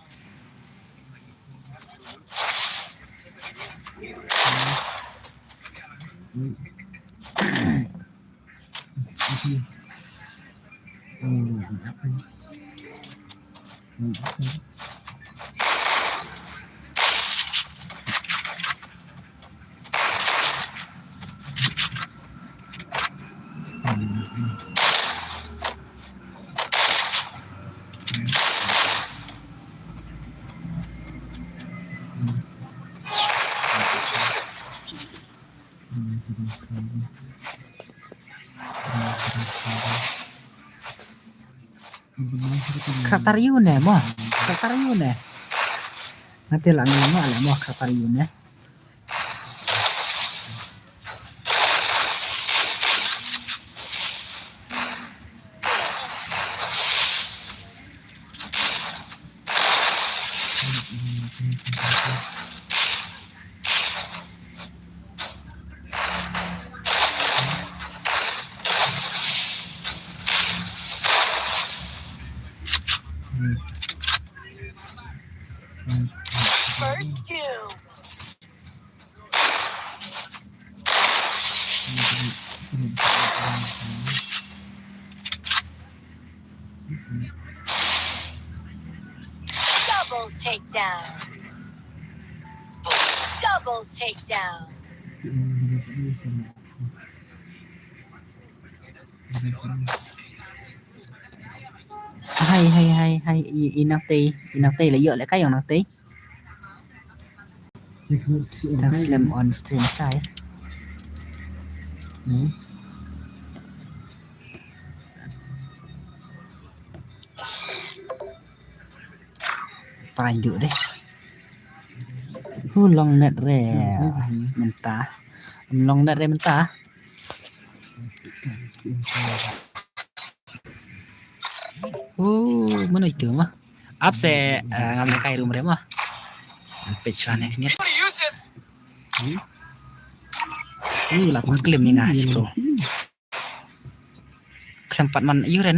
Karakter yun mo. Karakter yun Nanti lang mo alam mo karakter yun First two. Double takedown. Double takedown. hay inaptay là dựa lại cái dòng tí đang slam on stream sai Parang dulu deh long net re mentah long net re mentah mana itu mah up se ngambil kai room re mah pecahnya ini lah klaim ni ngas bro tempat man iyo re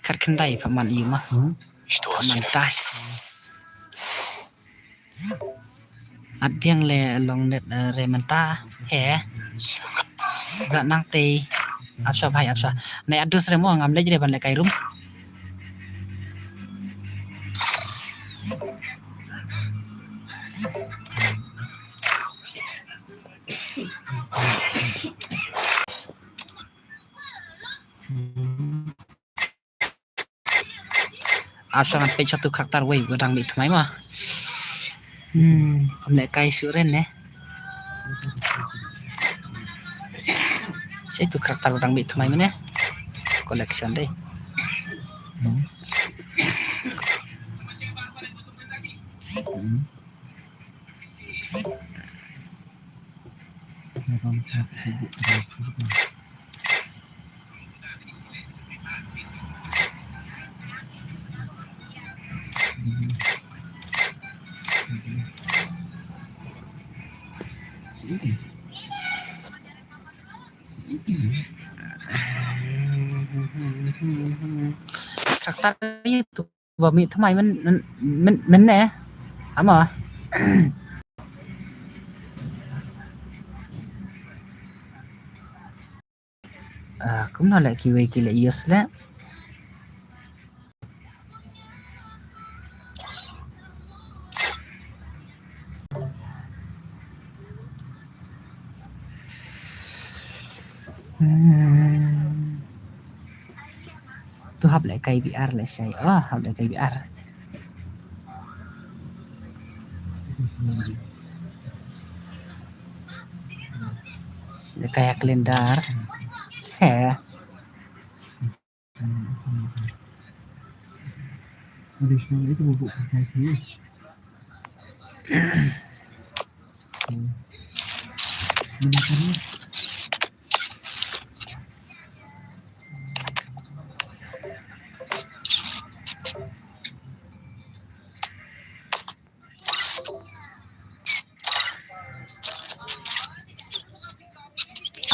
kat kendai paman iyo mah mantas at biang le long net re mentah he gak nang teh apsa bhai apsa nei adus re mo ngam le jre ban le kai room apsa kan page satu karakter wei badang mit mai mah hôm nay cay sữa lên nè sẽ tụ karakter đang bị thay nè collection đây karakter itu và bị thay mình nè ám à cũng nói lại kỳ lại yes đấy tôi học lại cây VR lại say học lại cây VR kayak kalender. Heh. Additional itu bubuk kaki. Berdasarnya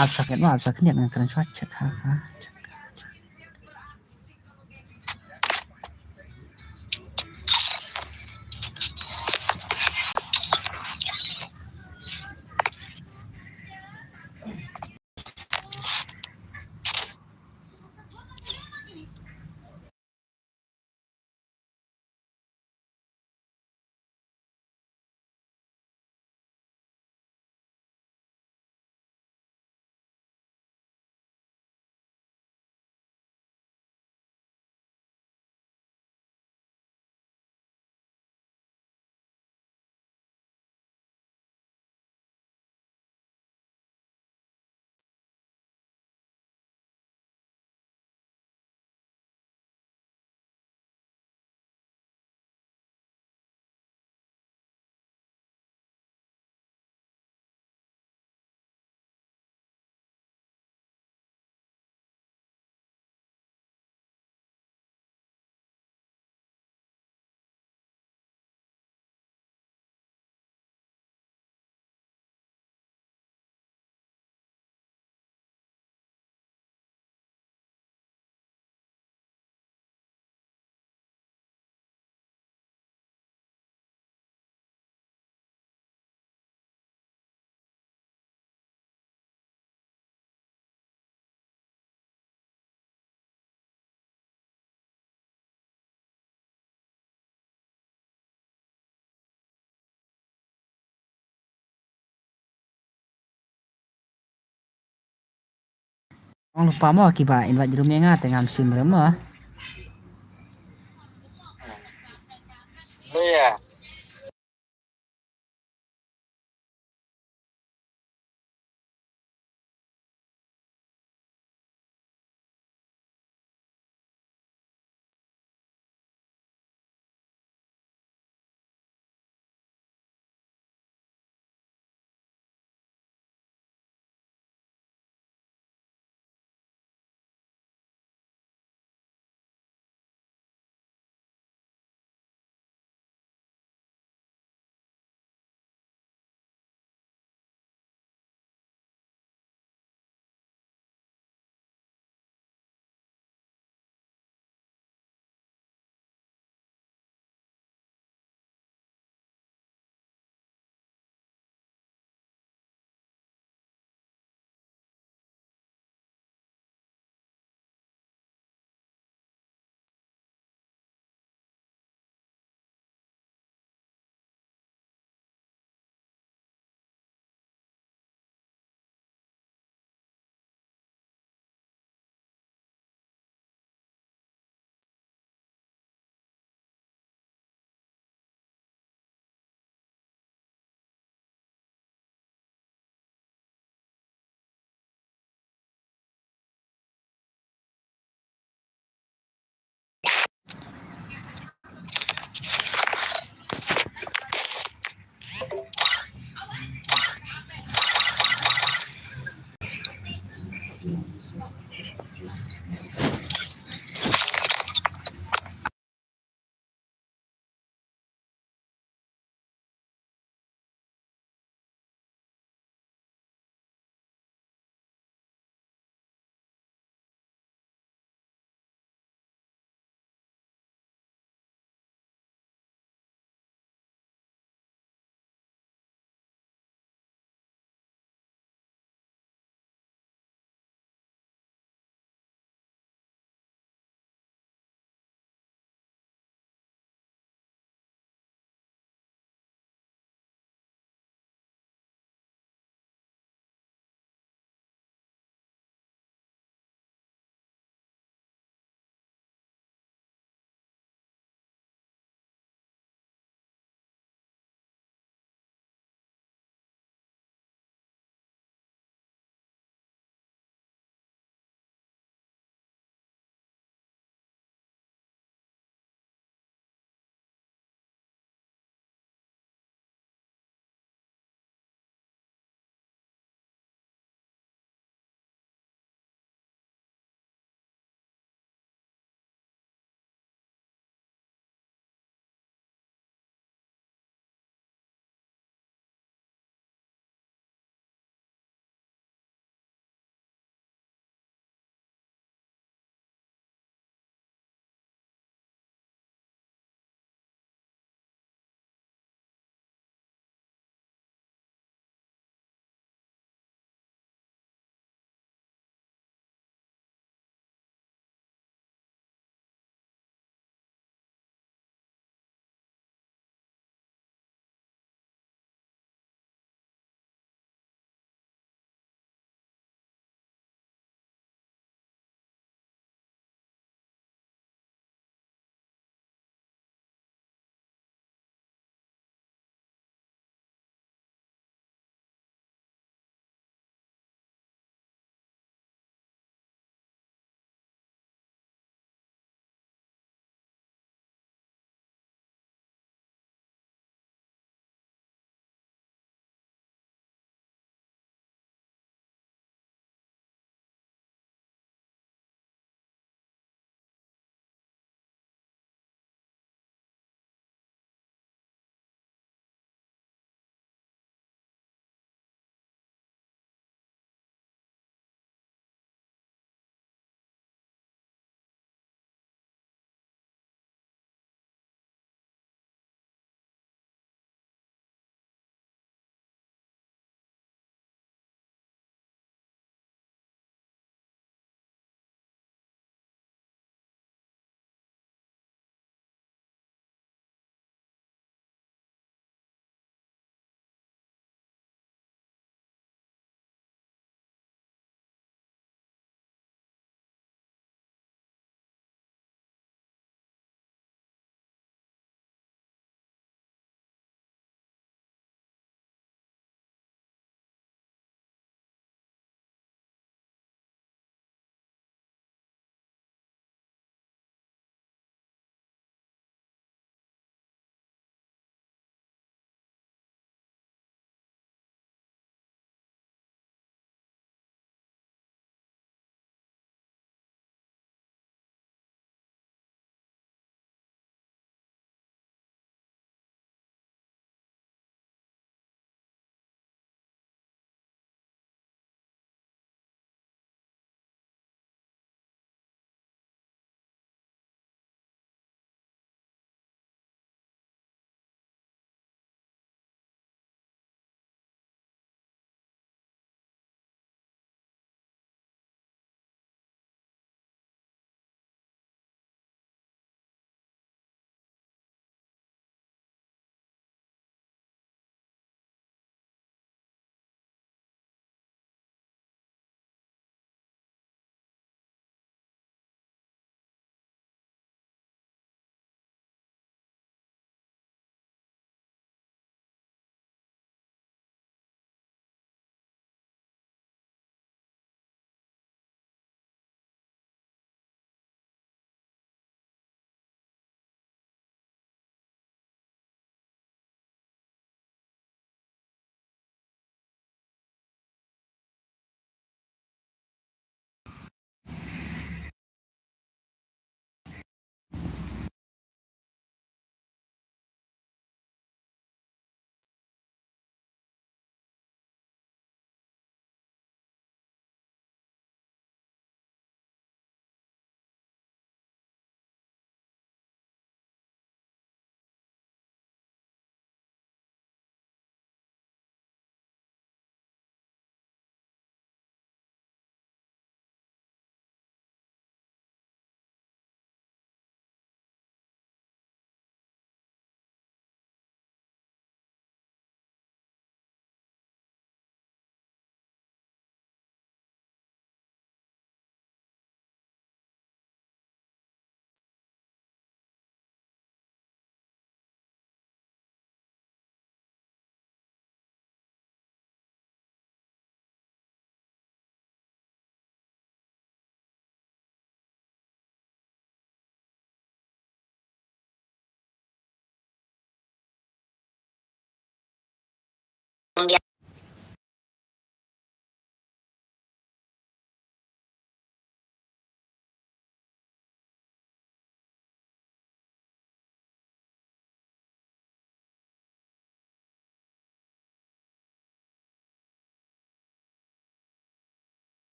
Abstract mah abstract niat dengan keren cek kaka. Ang lupa mo akibain wa jerumnya ngate ngamsim mah. Iya.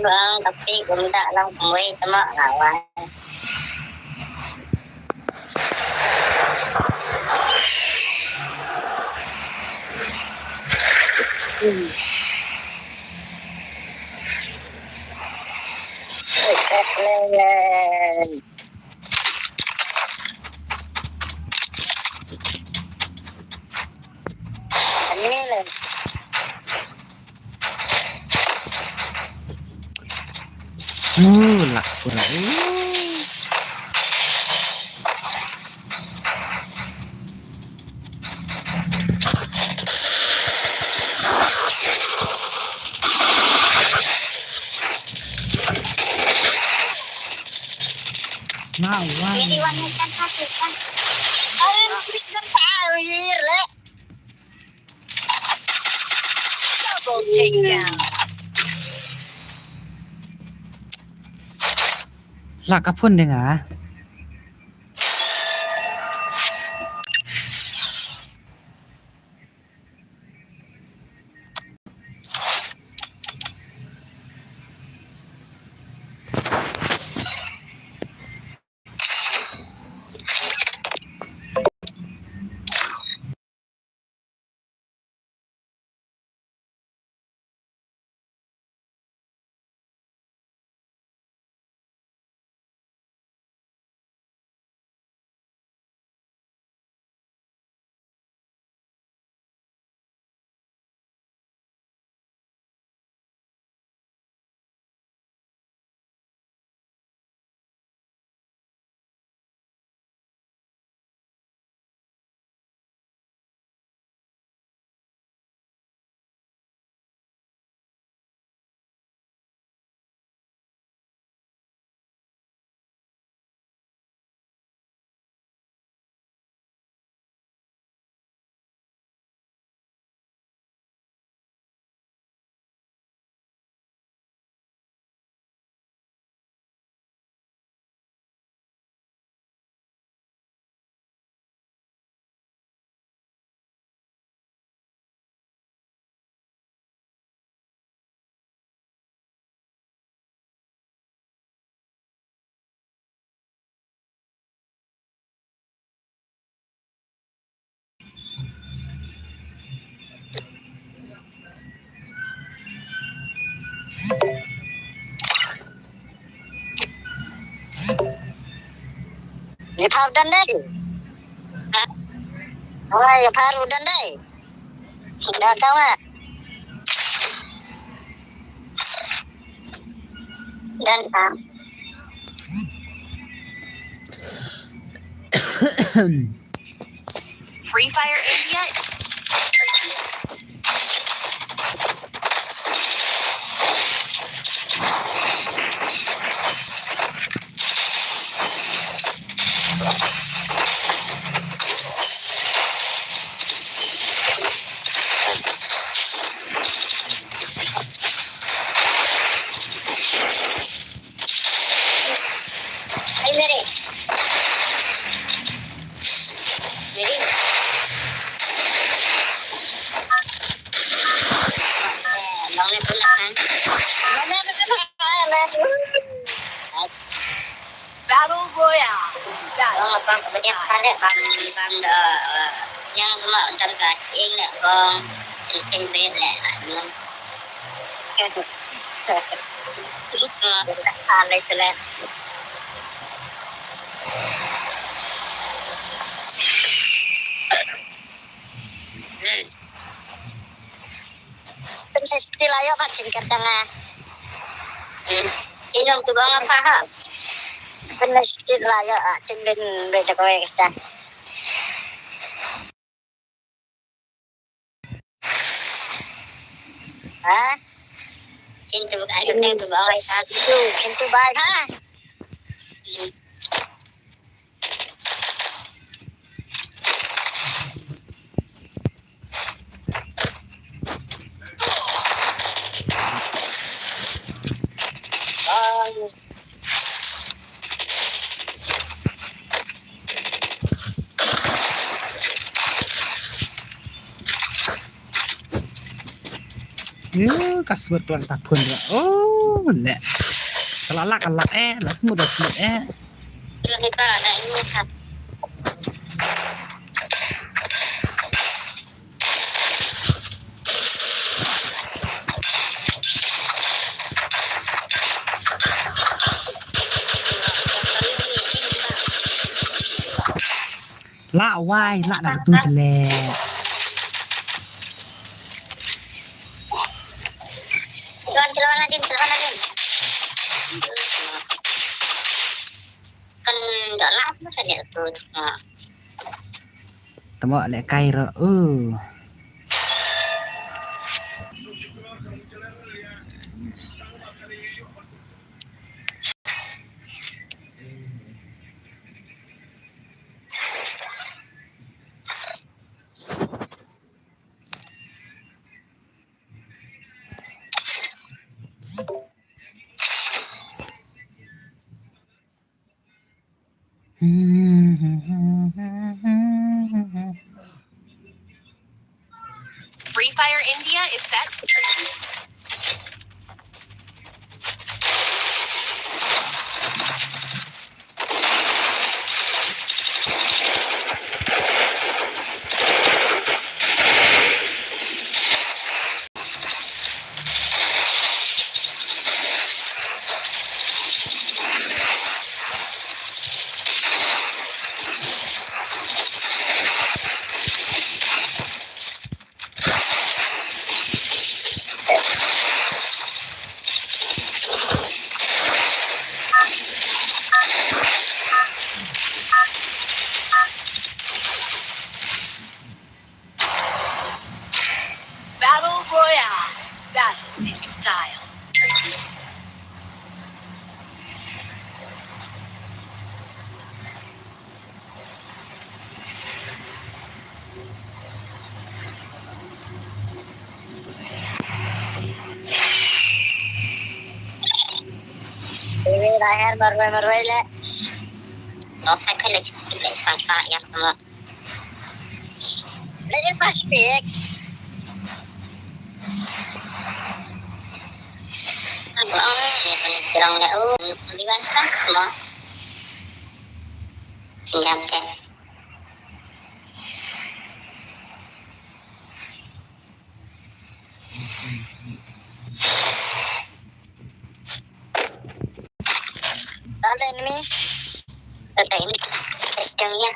Vâng, tapi cũng đã lâu mới tấm nào à. Lên. Lên. Lak kurang. Jadi warna kan hati kan. Ayo, Mister Power le. Double takedown. Lak kapun deh nggak? Ni phao đan đấy. Ôi, phao đan đấy. Đã không à? Đan phao. Free Fire India. Ay, mire. Battle Royale. That Bang abang makes setiap style. hari bang yang cuma dargas ing le bang cincin berit le nyun. Terus ke alai tele. Terus istilah yo kan cingkat tengah. Inom tu bang apa ha? Terus istilah yo cingin beda kowe kita. Ha? Cintu ada tu bang ha. Cintu baik ha. Oh, Yo, kasut pelan takun ya. Oh, le. Kelalak lah semut kita ada ini kan. La wai, la dah tu le. Celana lagi. Kan dah lama saja tu. Temo le kai ro. Free Fire India is set. Battle Royale. That makes style. Ini lahir baru le. Oh, aku le sepatah ya semua. Lagi pasti. Abang, ya kan kurang le. Diwan kan semua. Tinggal deh. Ada ini. Ada ini. Sistemnya.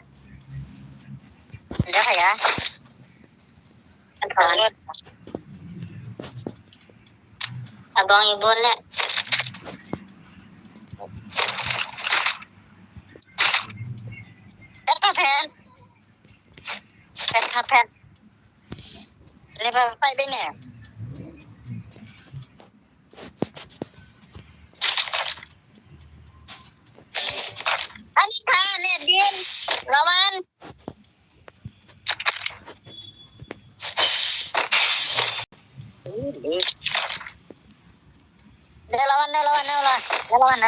Udah ya. Abang ibu le. Pen. Lepas apa ini? Anissa, lihat Din. Lawan.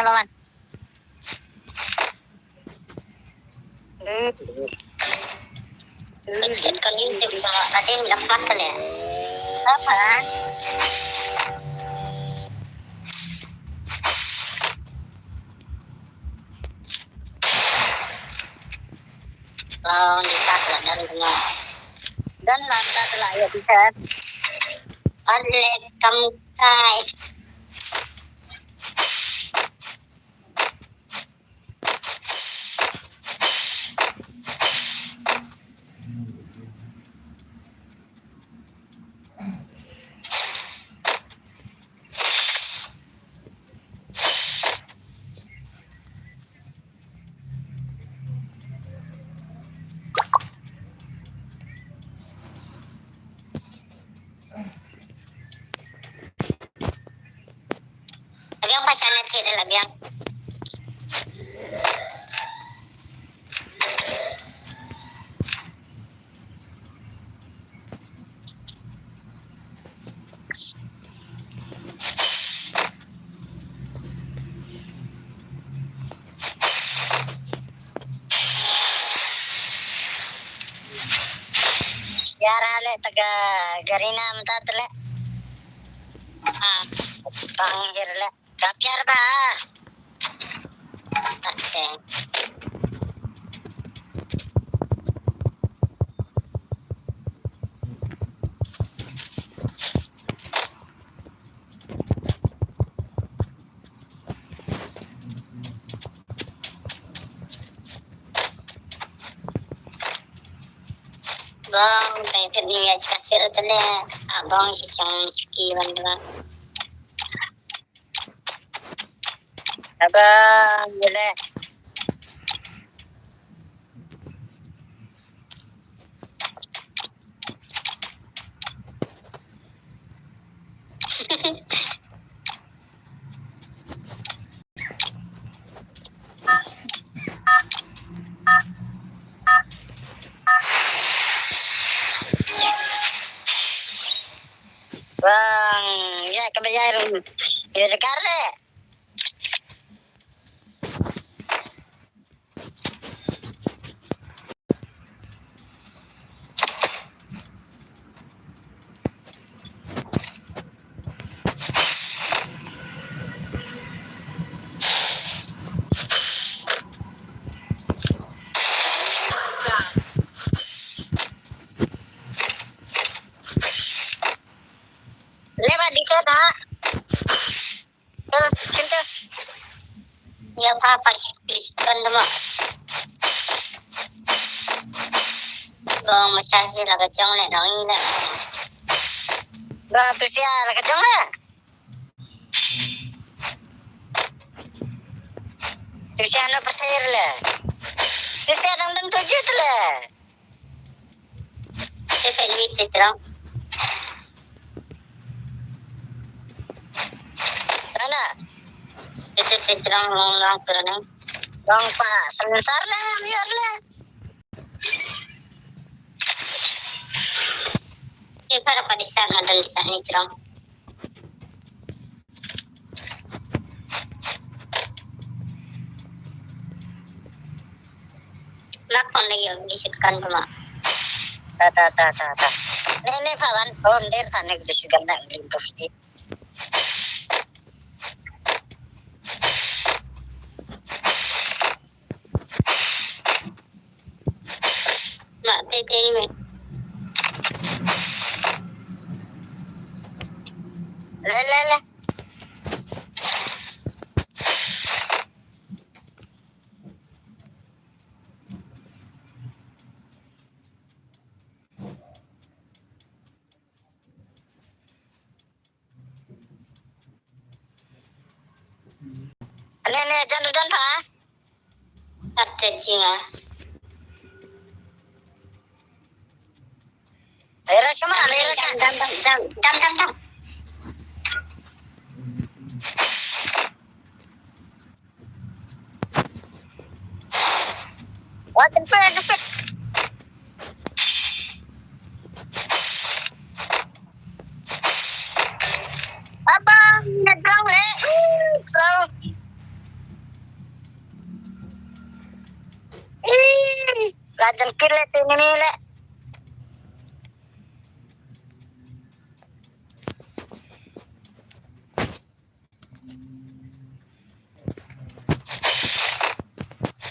Lawan. Kan ini bisa nanti dapat ya. Apa? desak lah dan dengan dan lantas lah ya bisa adle kamu guys. Lagi yang pasangan tidak lagi yang siara le taga garina mata le panggil le kapiar ba oke. Bang, pengen niya kasir tele abang sisang ski bandwa. Abang, boleh. Bang, ya kebayar ya sekali. Lewat di sana. Cinta. Ya apa kan demo. Bang masih lah kacang le nang ini. Bang tu sia lah kacang le. Tu sia nak pasir le. Tu sia nang dan tujuh tu le. Saya ni cerita. Mana? Itu cerita orang turun ni. Bang pak sebentar lah biar lah. Para pada sana dan di sana cerang. Lakon lagi yang disebutkan cuma. Ta. Nenek kawan, om der sana disebutkan nak lingkup di. Mak tete ni. La. Nenek jangan pak. Arte jinga. Era cuma dam. Wah, cepet. Abang, nyebrang le. So. Ladan kile ini le.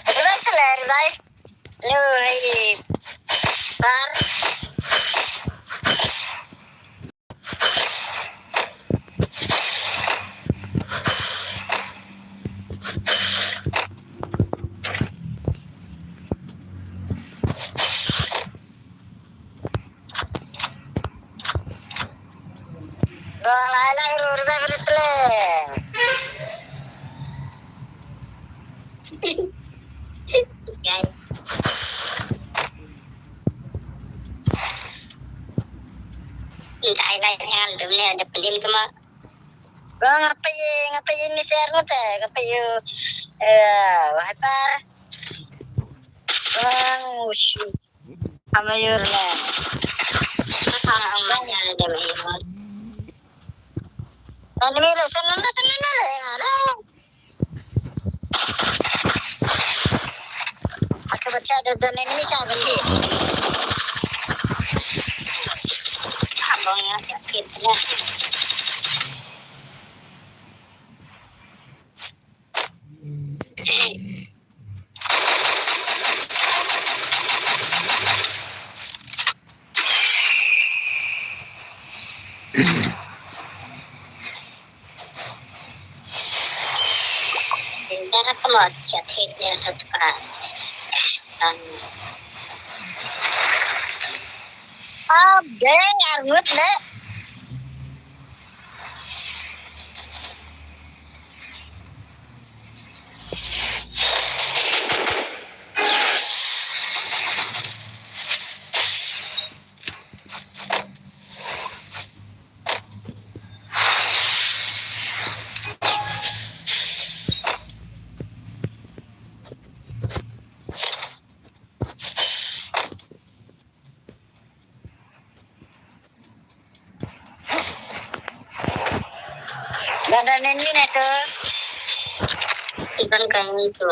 Terus le, bye. Lu hai par. Galala urda berutle. Guys. Ay yang dunia ada pendim cuma. Ngapain ni share mo te? Ngapain wahai par. Shoot. Amayur na. Ang mangyari na may iwan. Ano nila? Sana na ano? Ako ba siya doon ini siya hindi? Habang yan, sakit na. Darah kemot siya trip niya tatukan. Deng argut le. Dadanin min itu. Ikan kain itu.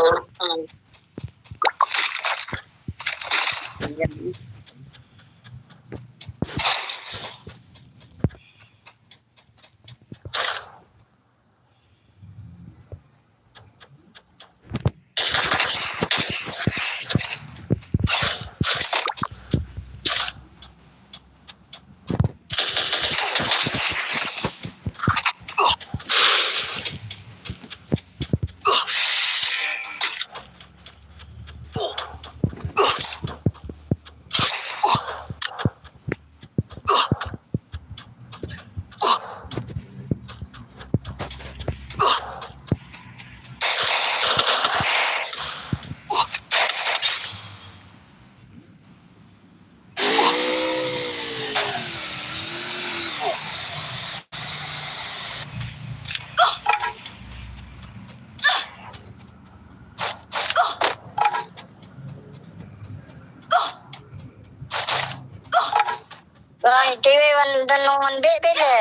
TV dan nongon bebe le.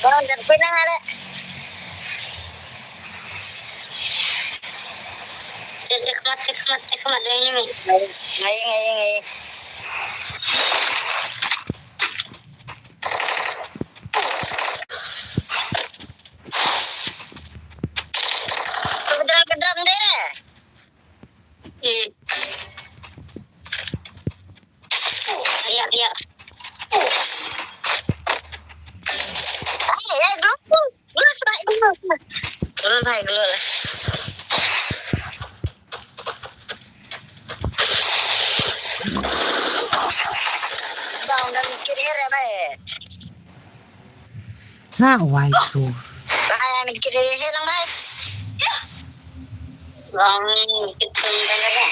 Jangan pernah ada. Hikmat ini nih. Ngai. Gedram deh. Lihat. Gelul lah. Udah mikir ya, Bay. Nah, why so? Bahaya mikir hilang, Bay. Bang, kita ada.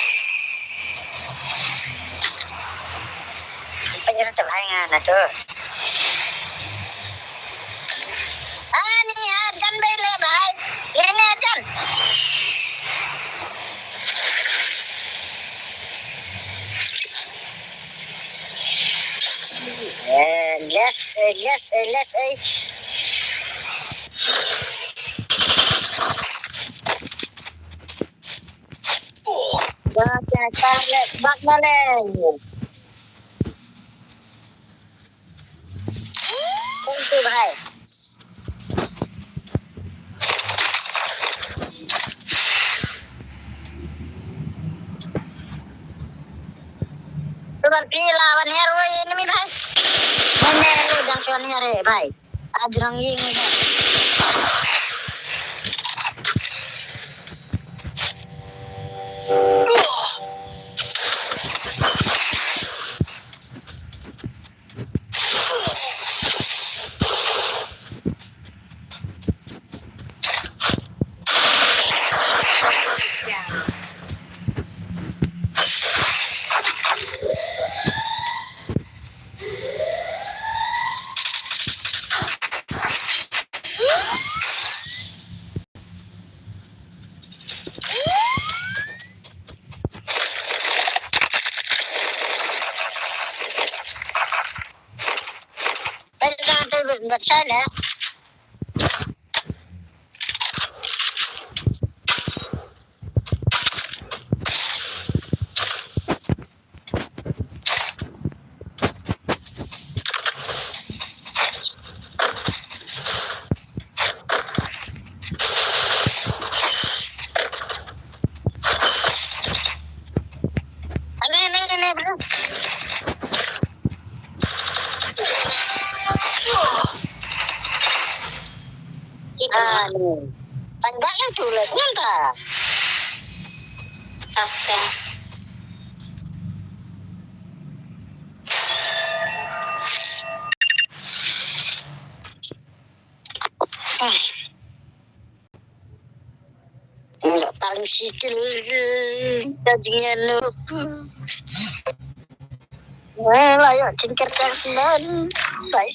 Penjara terlayan tuh. Jan bele, Bay. Ini Jan. Elias, eh. Bak boleh. Thank you, bhai. Seperti lawan hero ini, mi bhai. Mana hero dan Sean hero, bhai. Ajrang ini. Down. Pegang tu bersalah. Ini, bro. Tangganya tulis entah. Suspend. Enggak paling sikil gajinya lu. Lah yuk cingkirkan sembilan. Baik.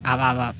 Apa?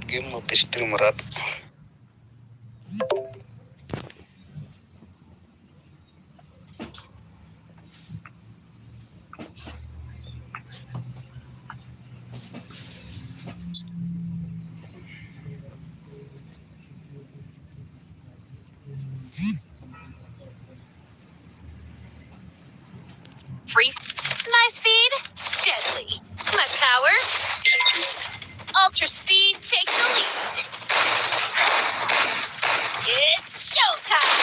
game mau pistol merat. Free. My speed, deadly. My power, ultra speed, take the lead. It's showtime.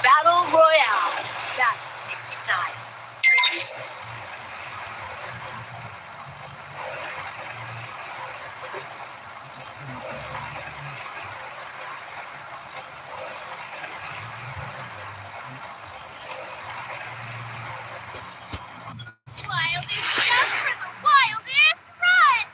Battle Royale. Battle in style. Wildest stuff for the wildest run.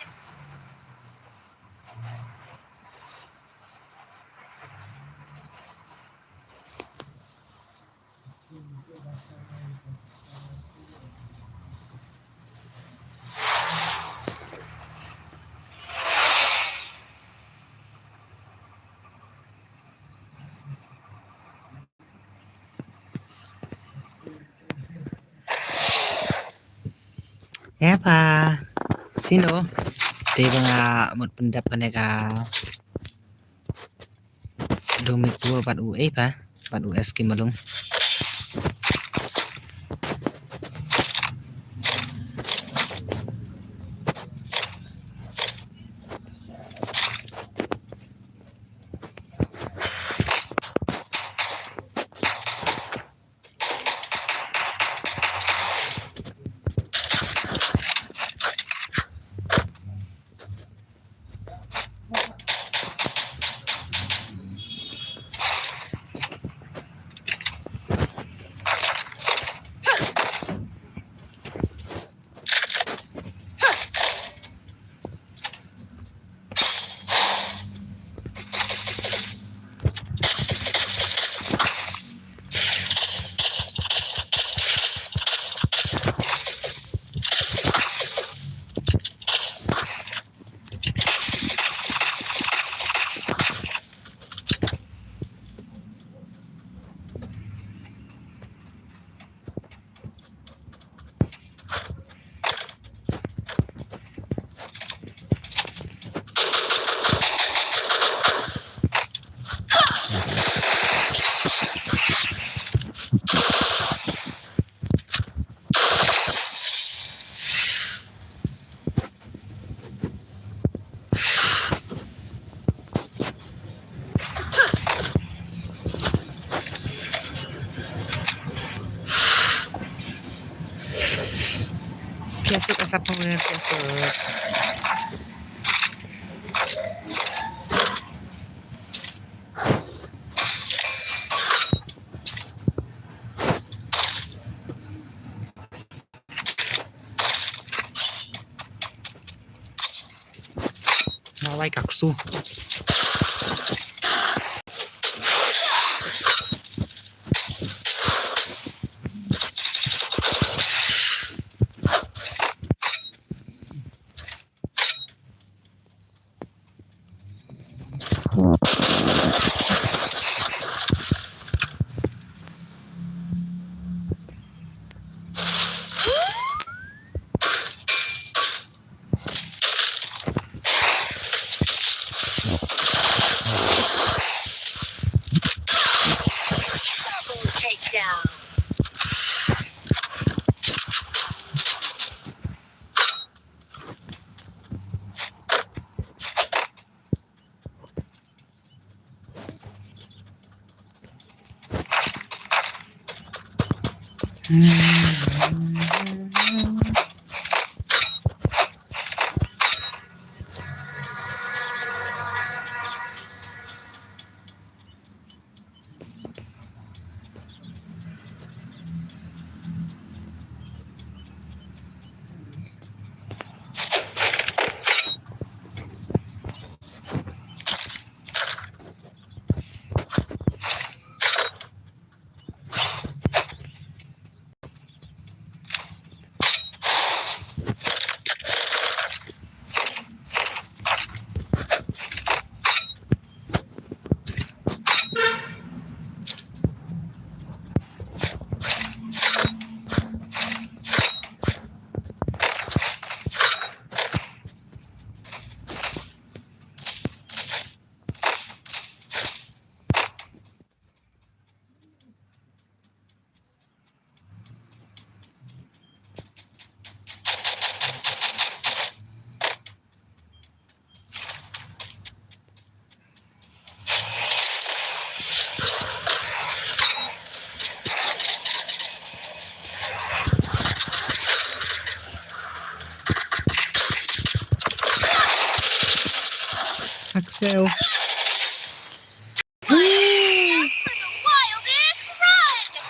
Ya pa. Sino? Di ba nga magpendap ka ka dumit ko pat UA pa. Pat US kimalong. Kesuk asap pengen kesuk. Mawai kaksu. Double takedown. sale. For the wildest run!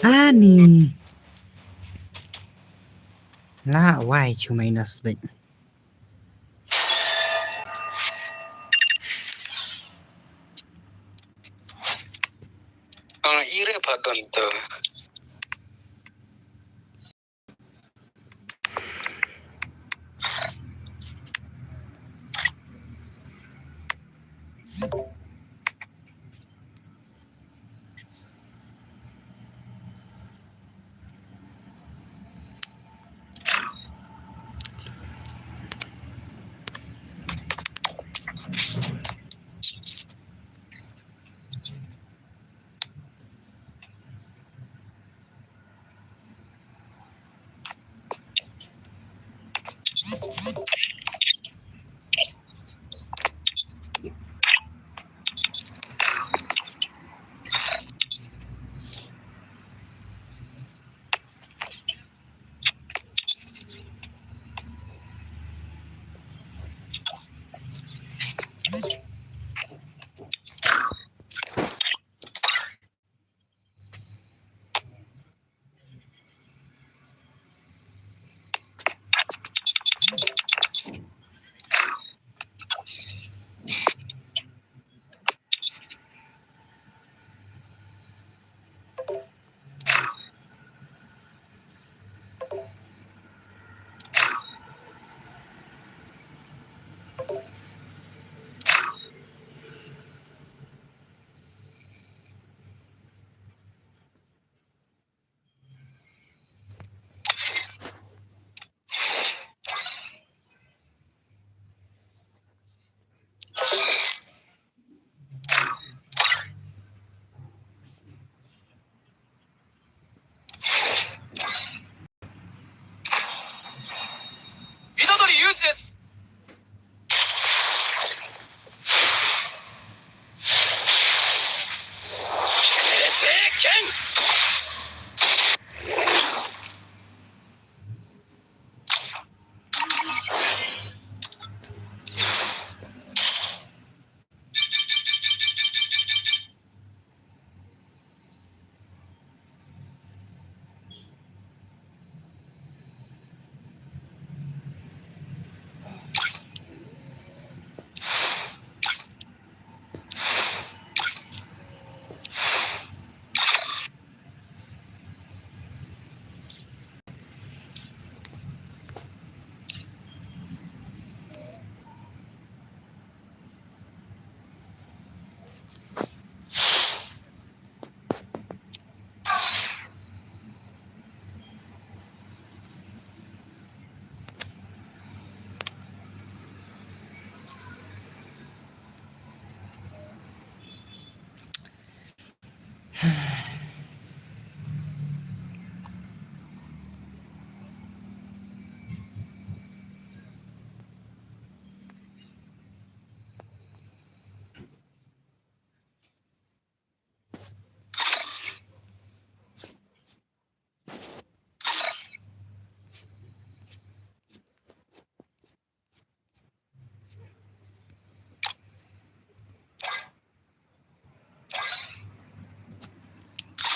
Ani. Nah, why cuma minus baik. Ire patun to.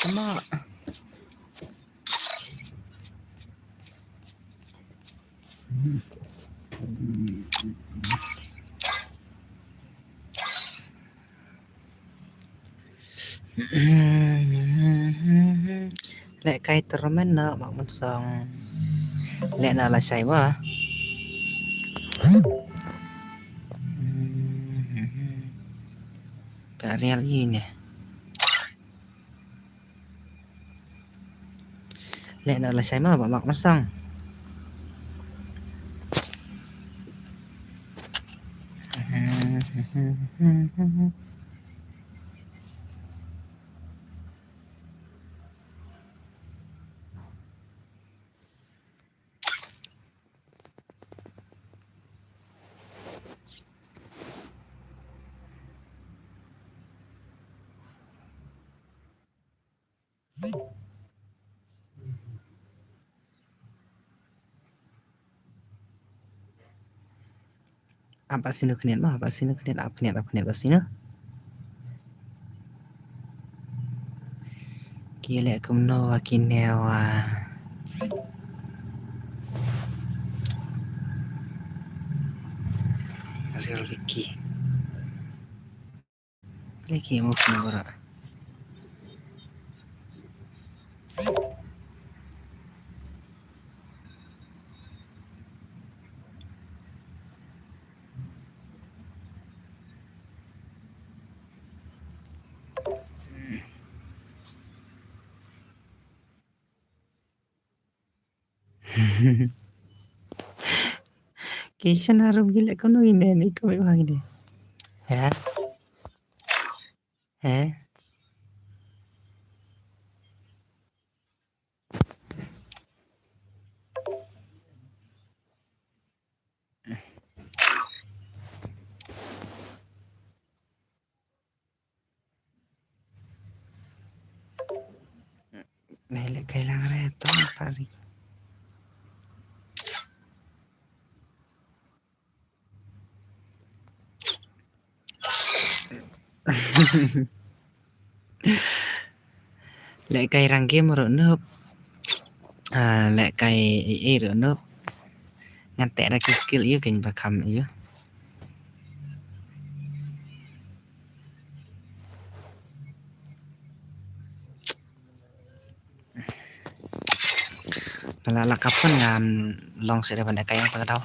Sama. Lek kai termen na mak mun song. Lek na la sai ma. Barial ini. Lẽ nào là sai mà bảo mặc nó xong. Apa sih nak mah? Apa sih nak apa sih nak? Gila kumno akinewa. Real Vicky. Lagi mau kenapa? Kisah naruh gila kono ini kami bang ini. Ya? Nele kailangan reto pari. Lại cây răng kia mà rửa nước lại cây rửa nước ngăn tẻ ra cái skill yếu kình và cầm yếu là kapan ngam long sẽ dapat cây yang pada tahu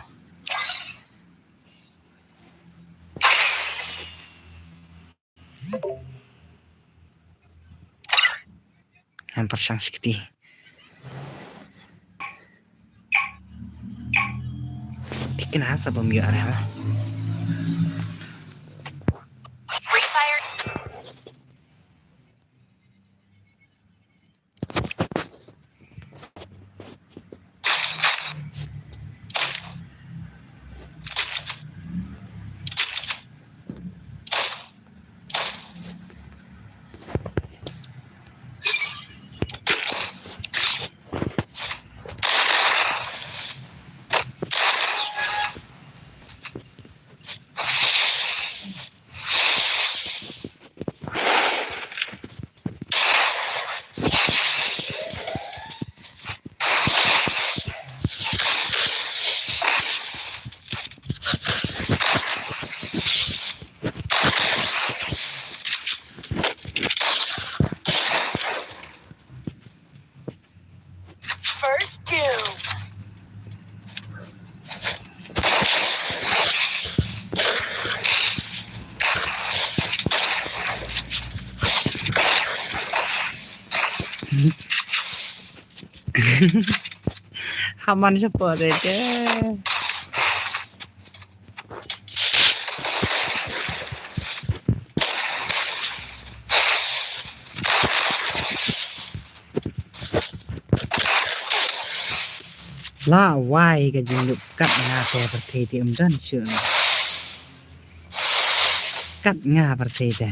hampir sang sekti kenapa pembiar ya Free Fire. First doom. Haman seperti itu. Là why cái gì được cắt nga về vật thể thì âm đơn sửa cắt nga vật thể thế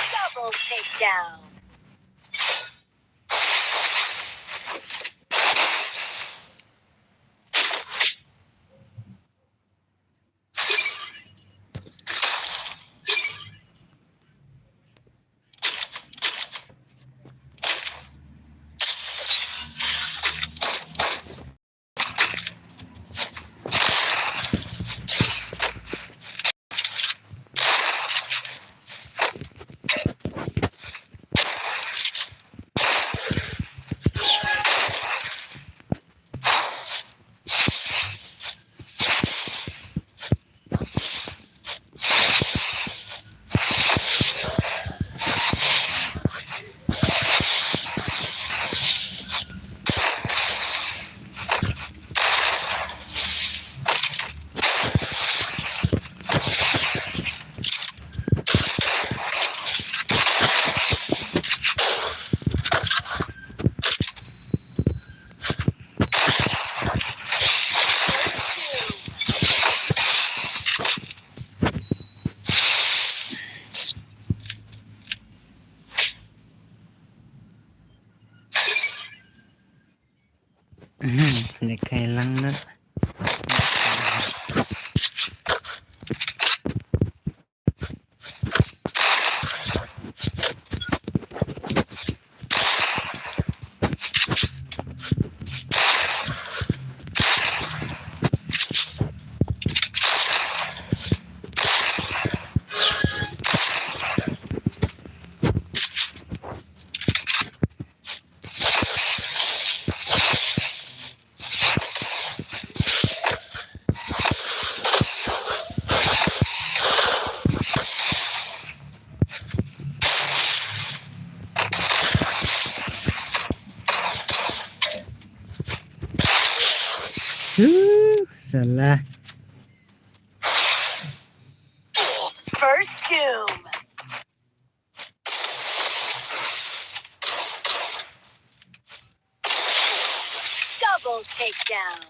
Double takedown. First doom. Double takedown.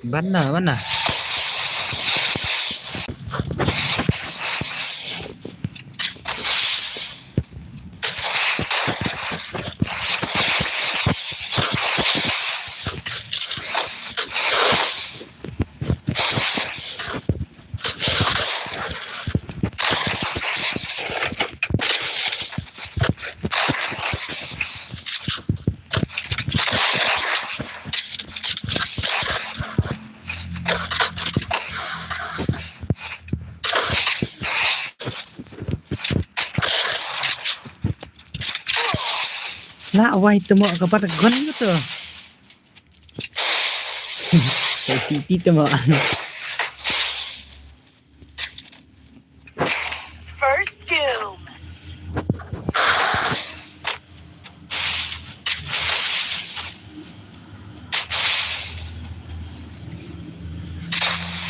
Mana? Lah, why temo kapat gon gitu. Kayak City temo. First doom.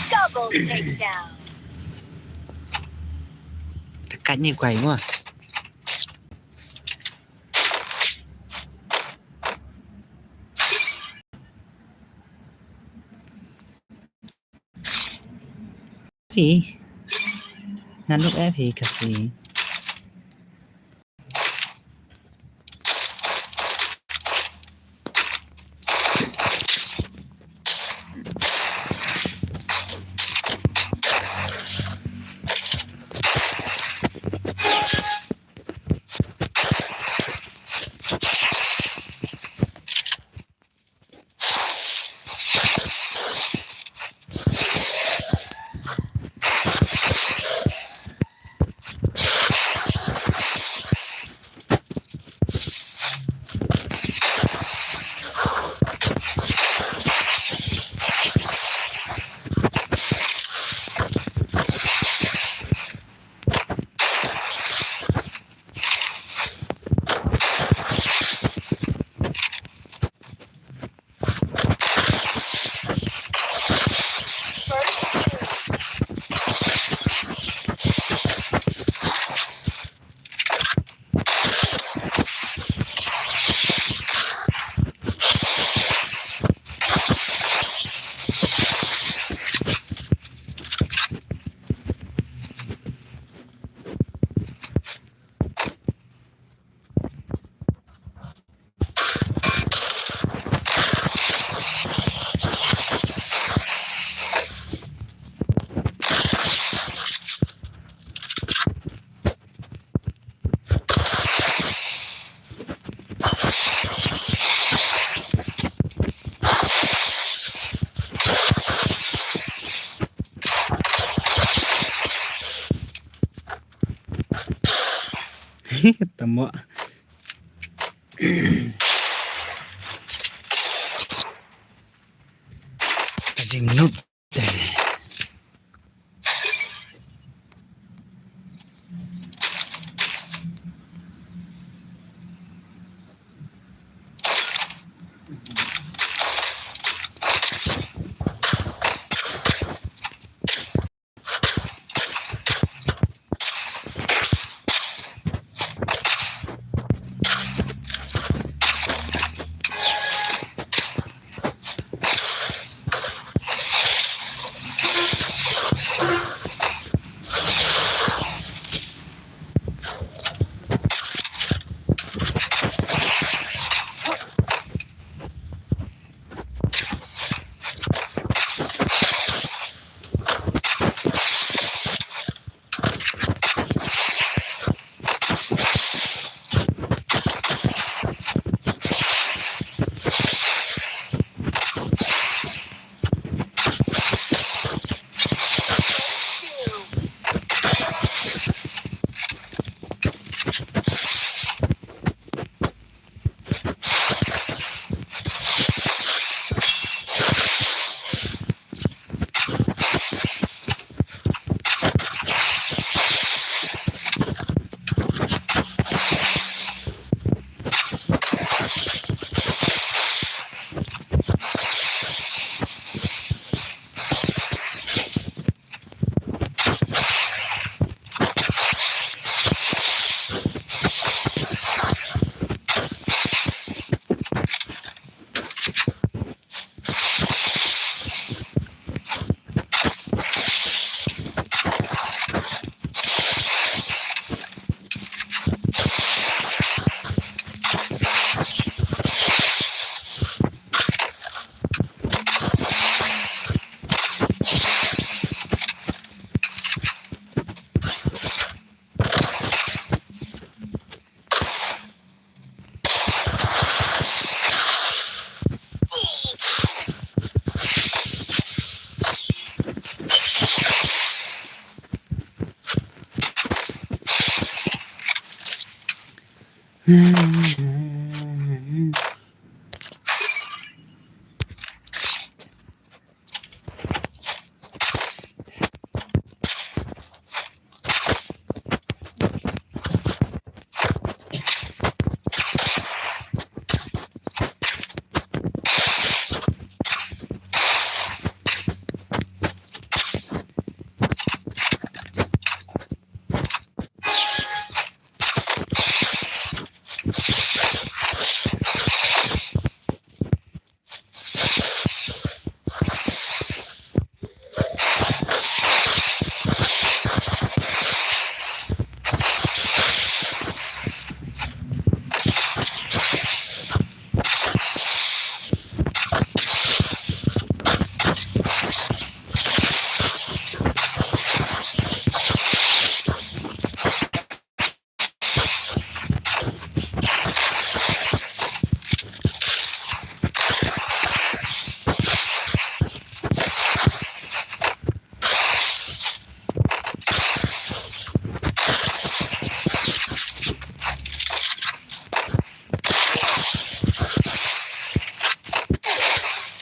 Double takedown. Dekatnya quay quá. Gì? Ngăn lúc ép thì cái gì? Temo. Anjing noob.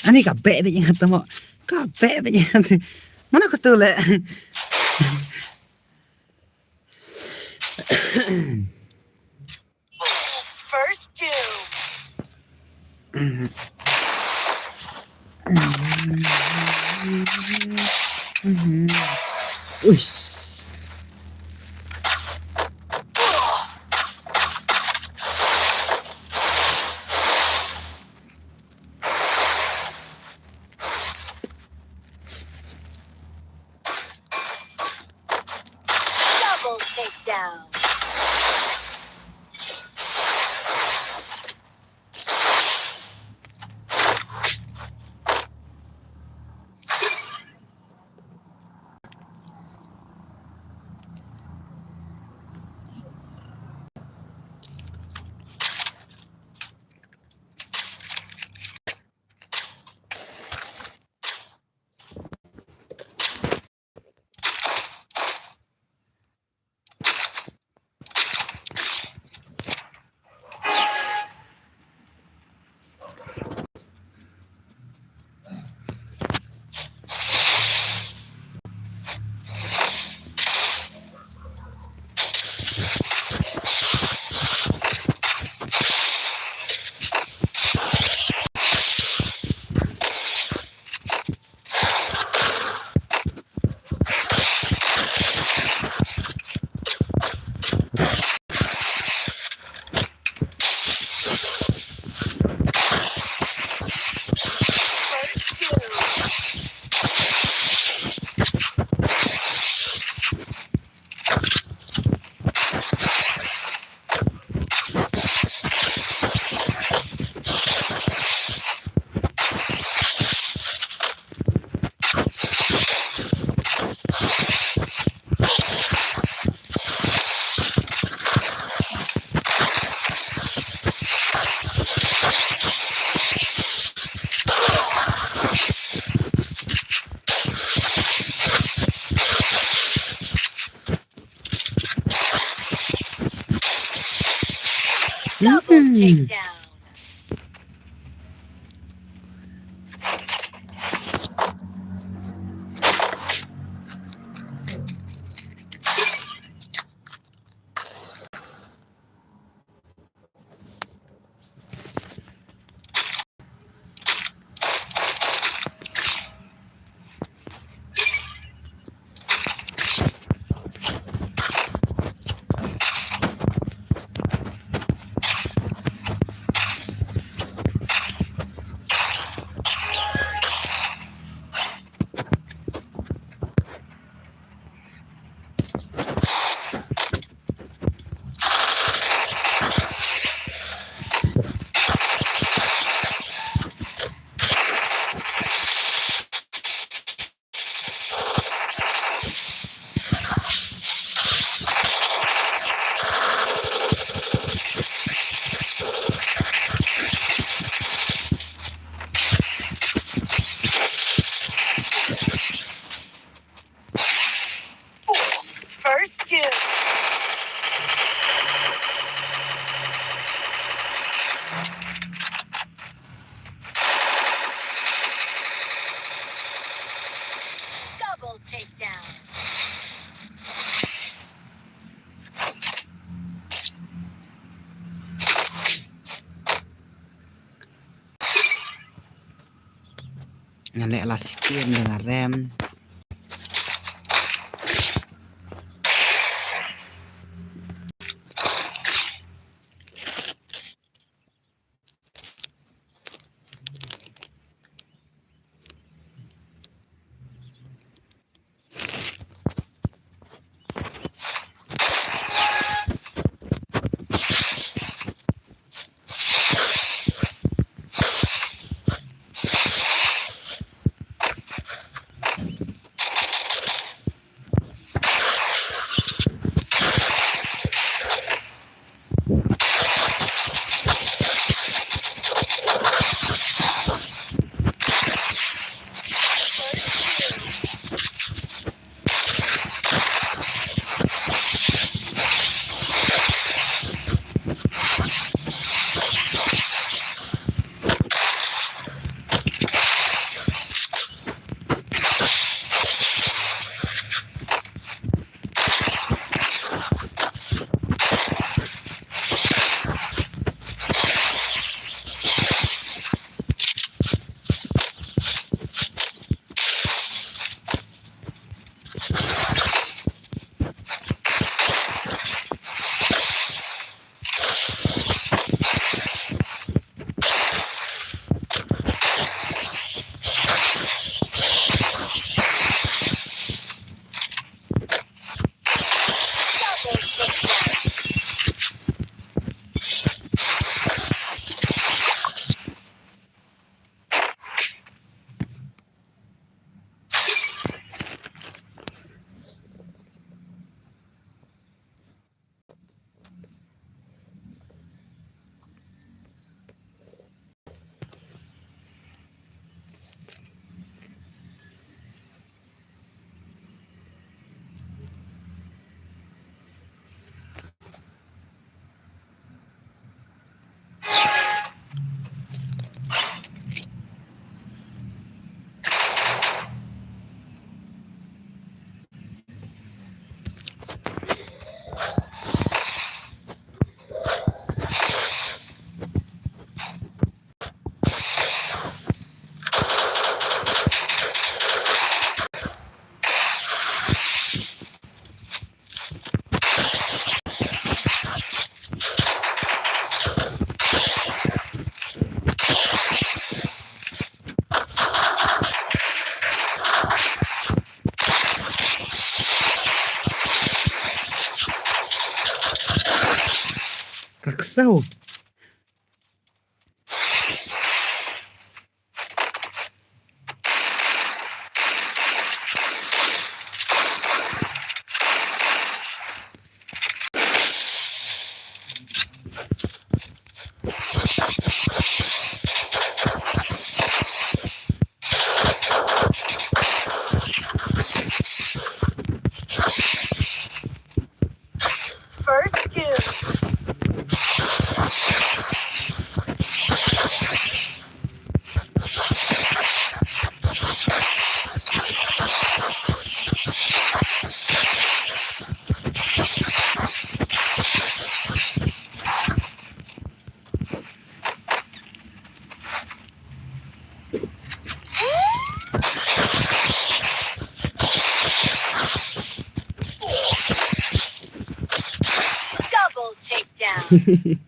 Ani kabeh be nyata mo. Kabeh be nyata. Mana ketul le. First doom. Uish. Double takedown. First doom. Double takedown. First doom. ngalek lah sikit dengan rem. Kaksau. First two. Double takedown.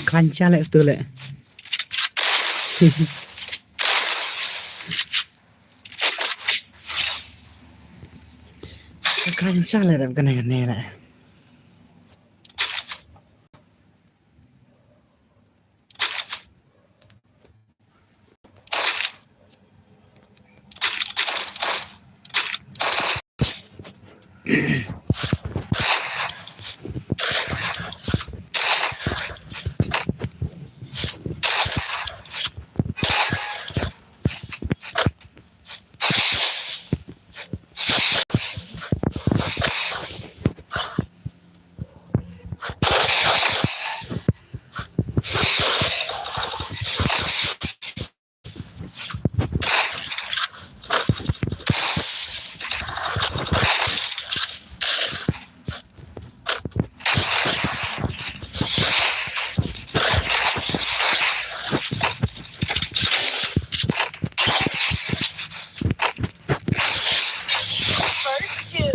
kelancar lah betul lah. Kelancar lah dah kena lah. First two.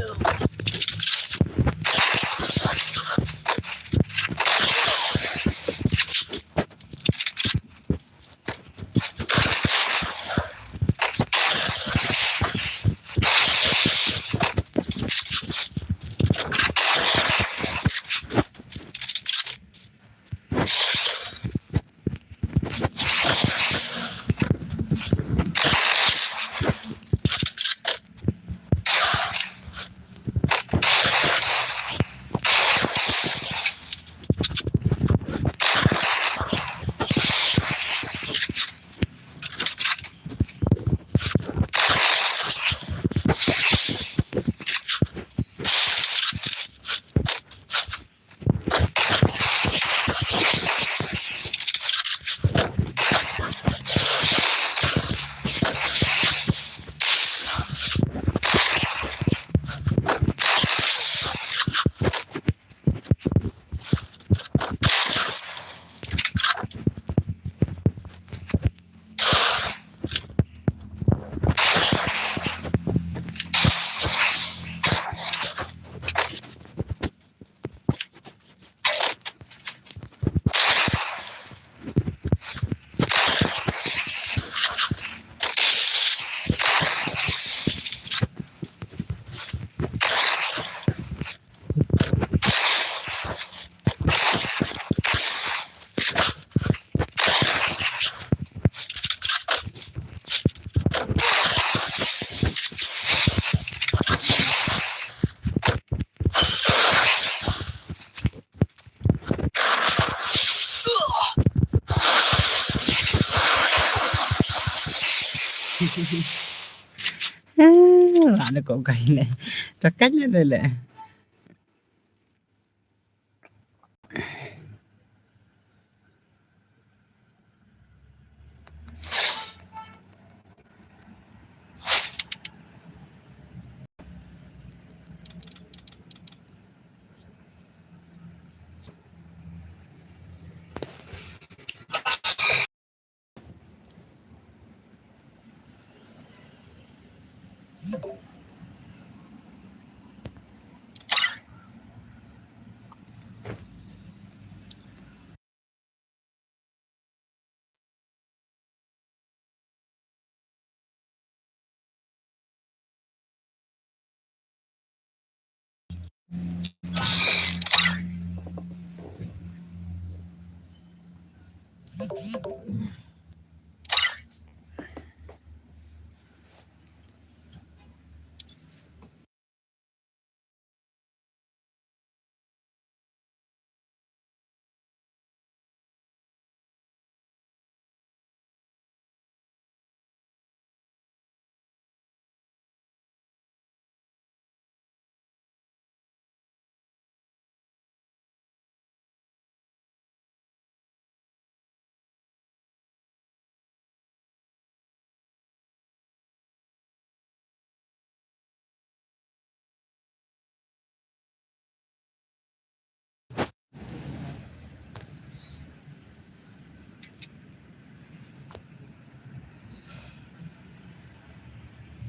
Ada kok kayak cakapnya dulu.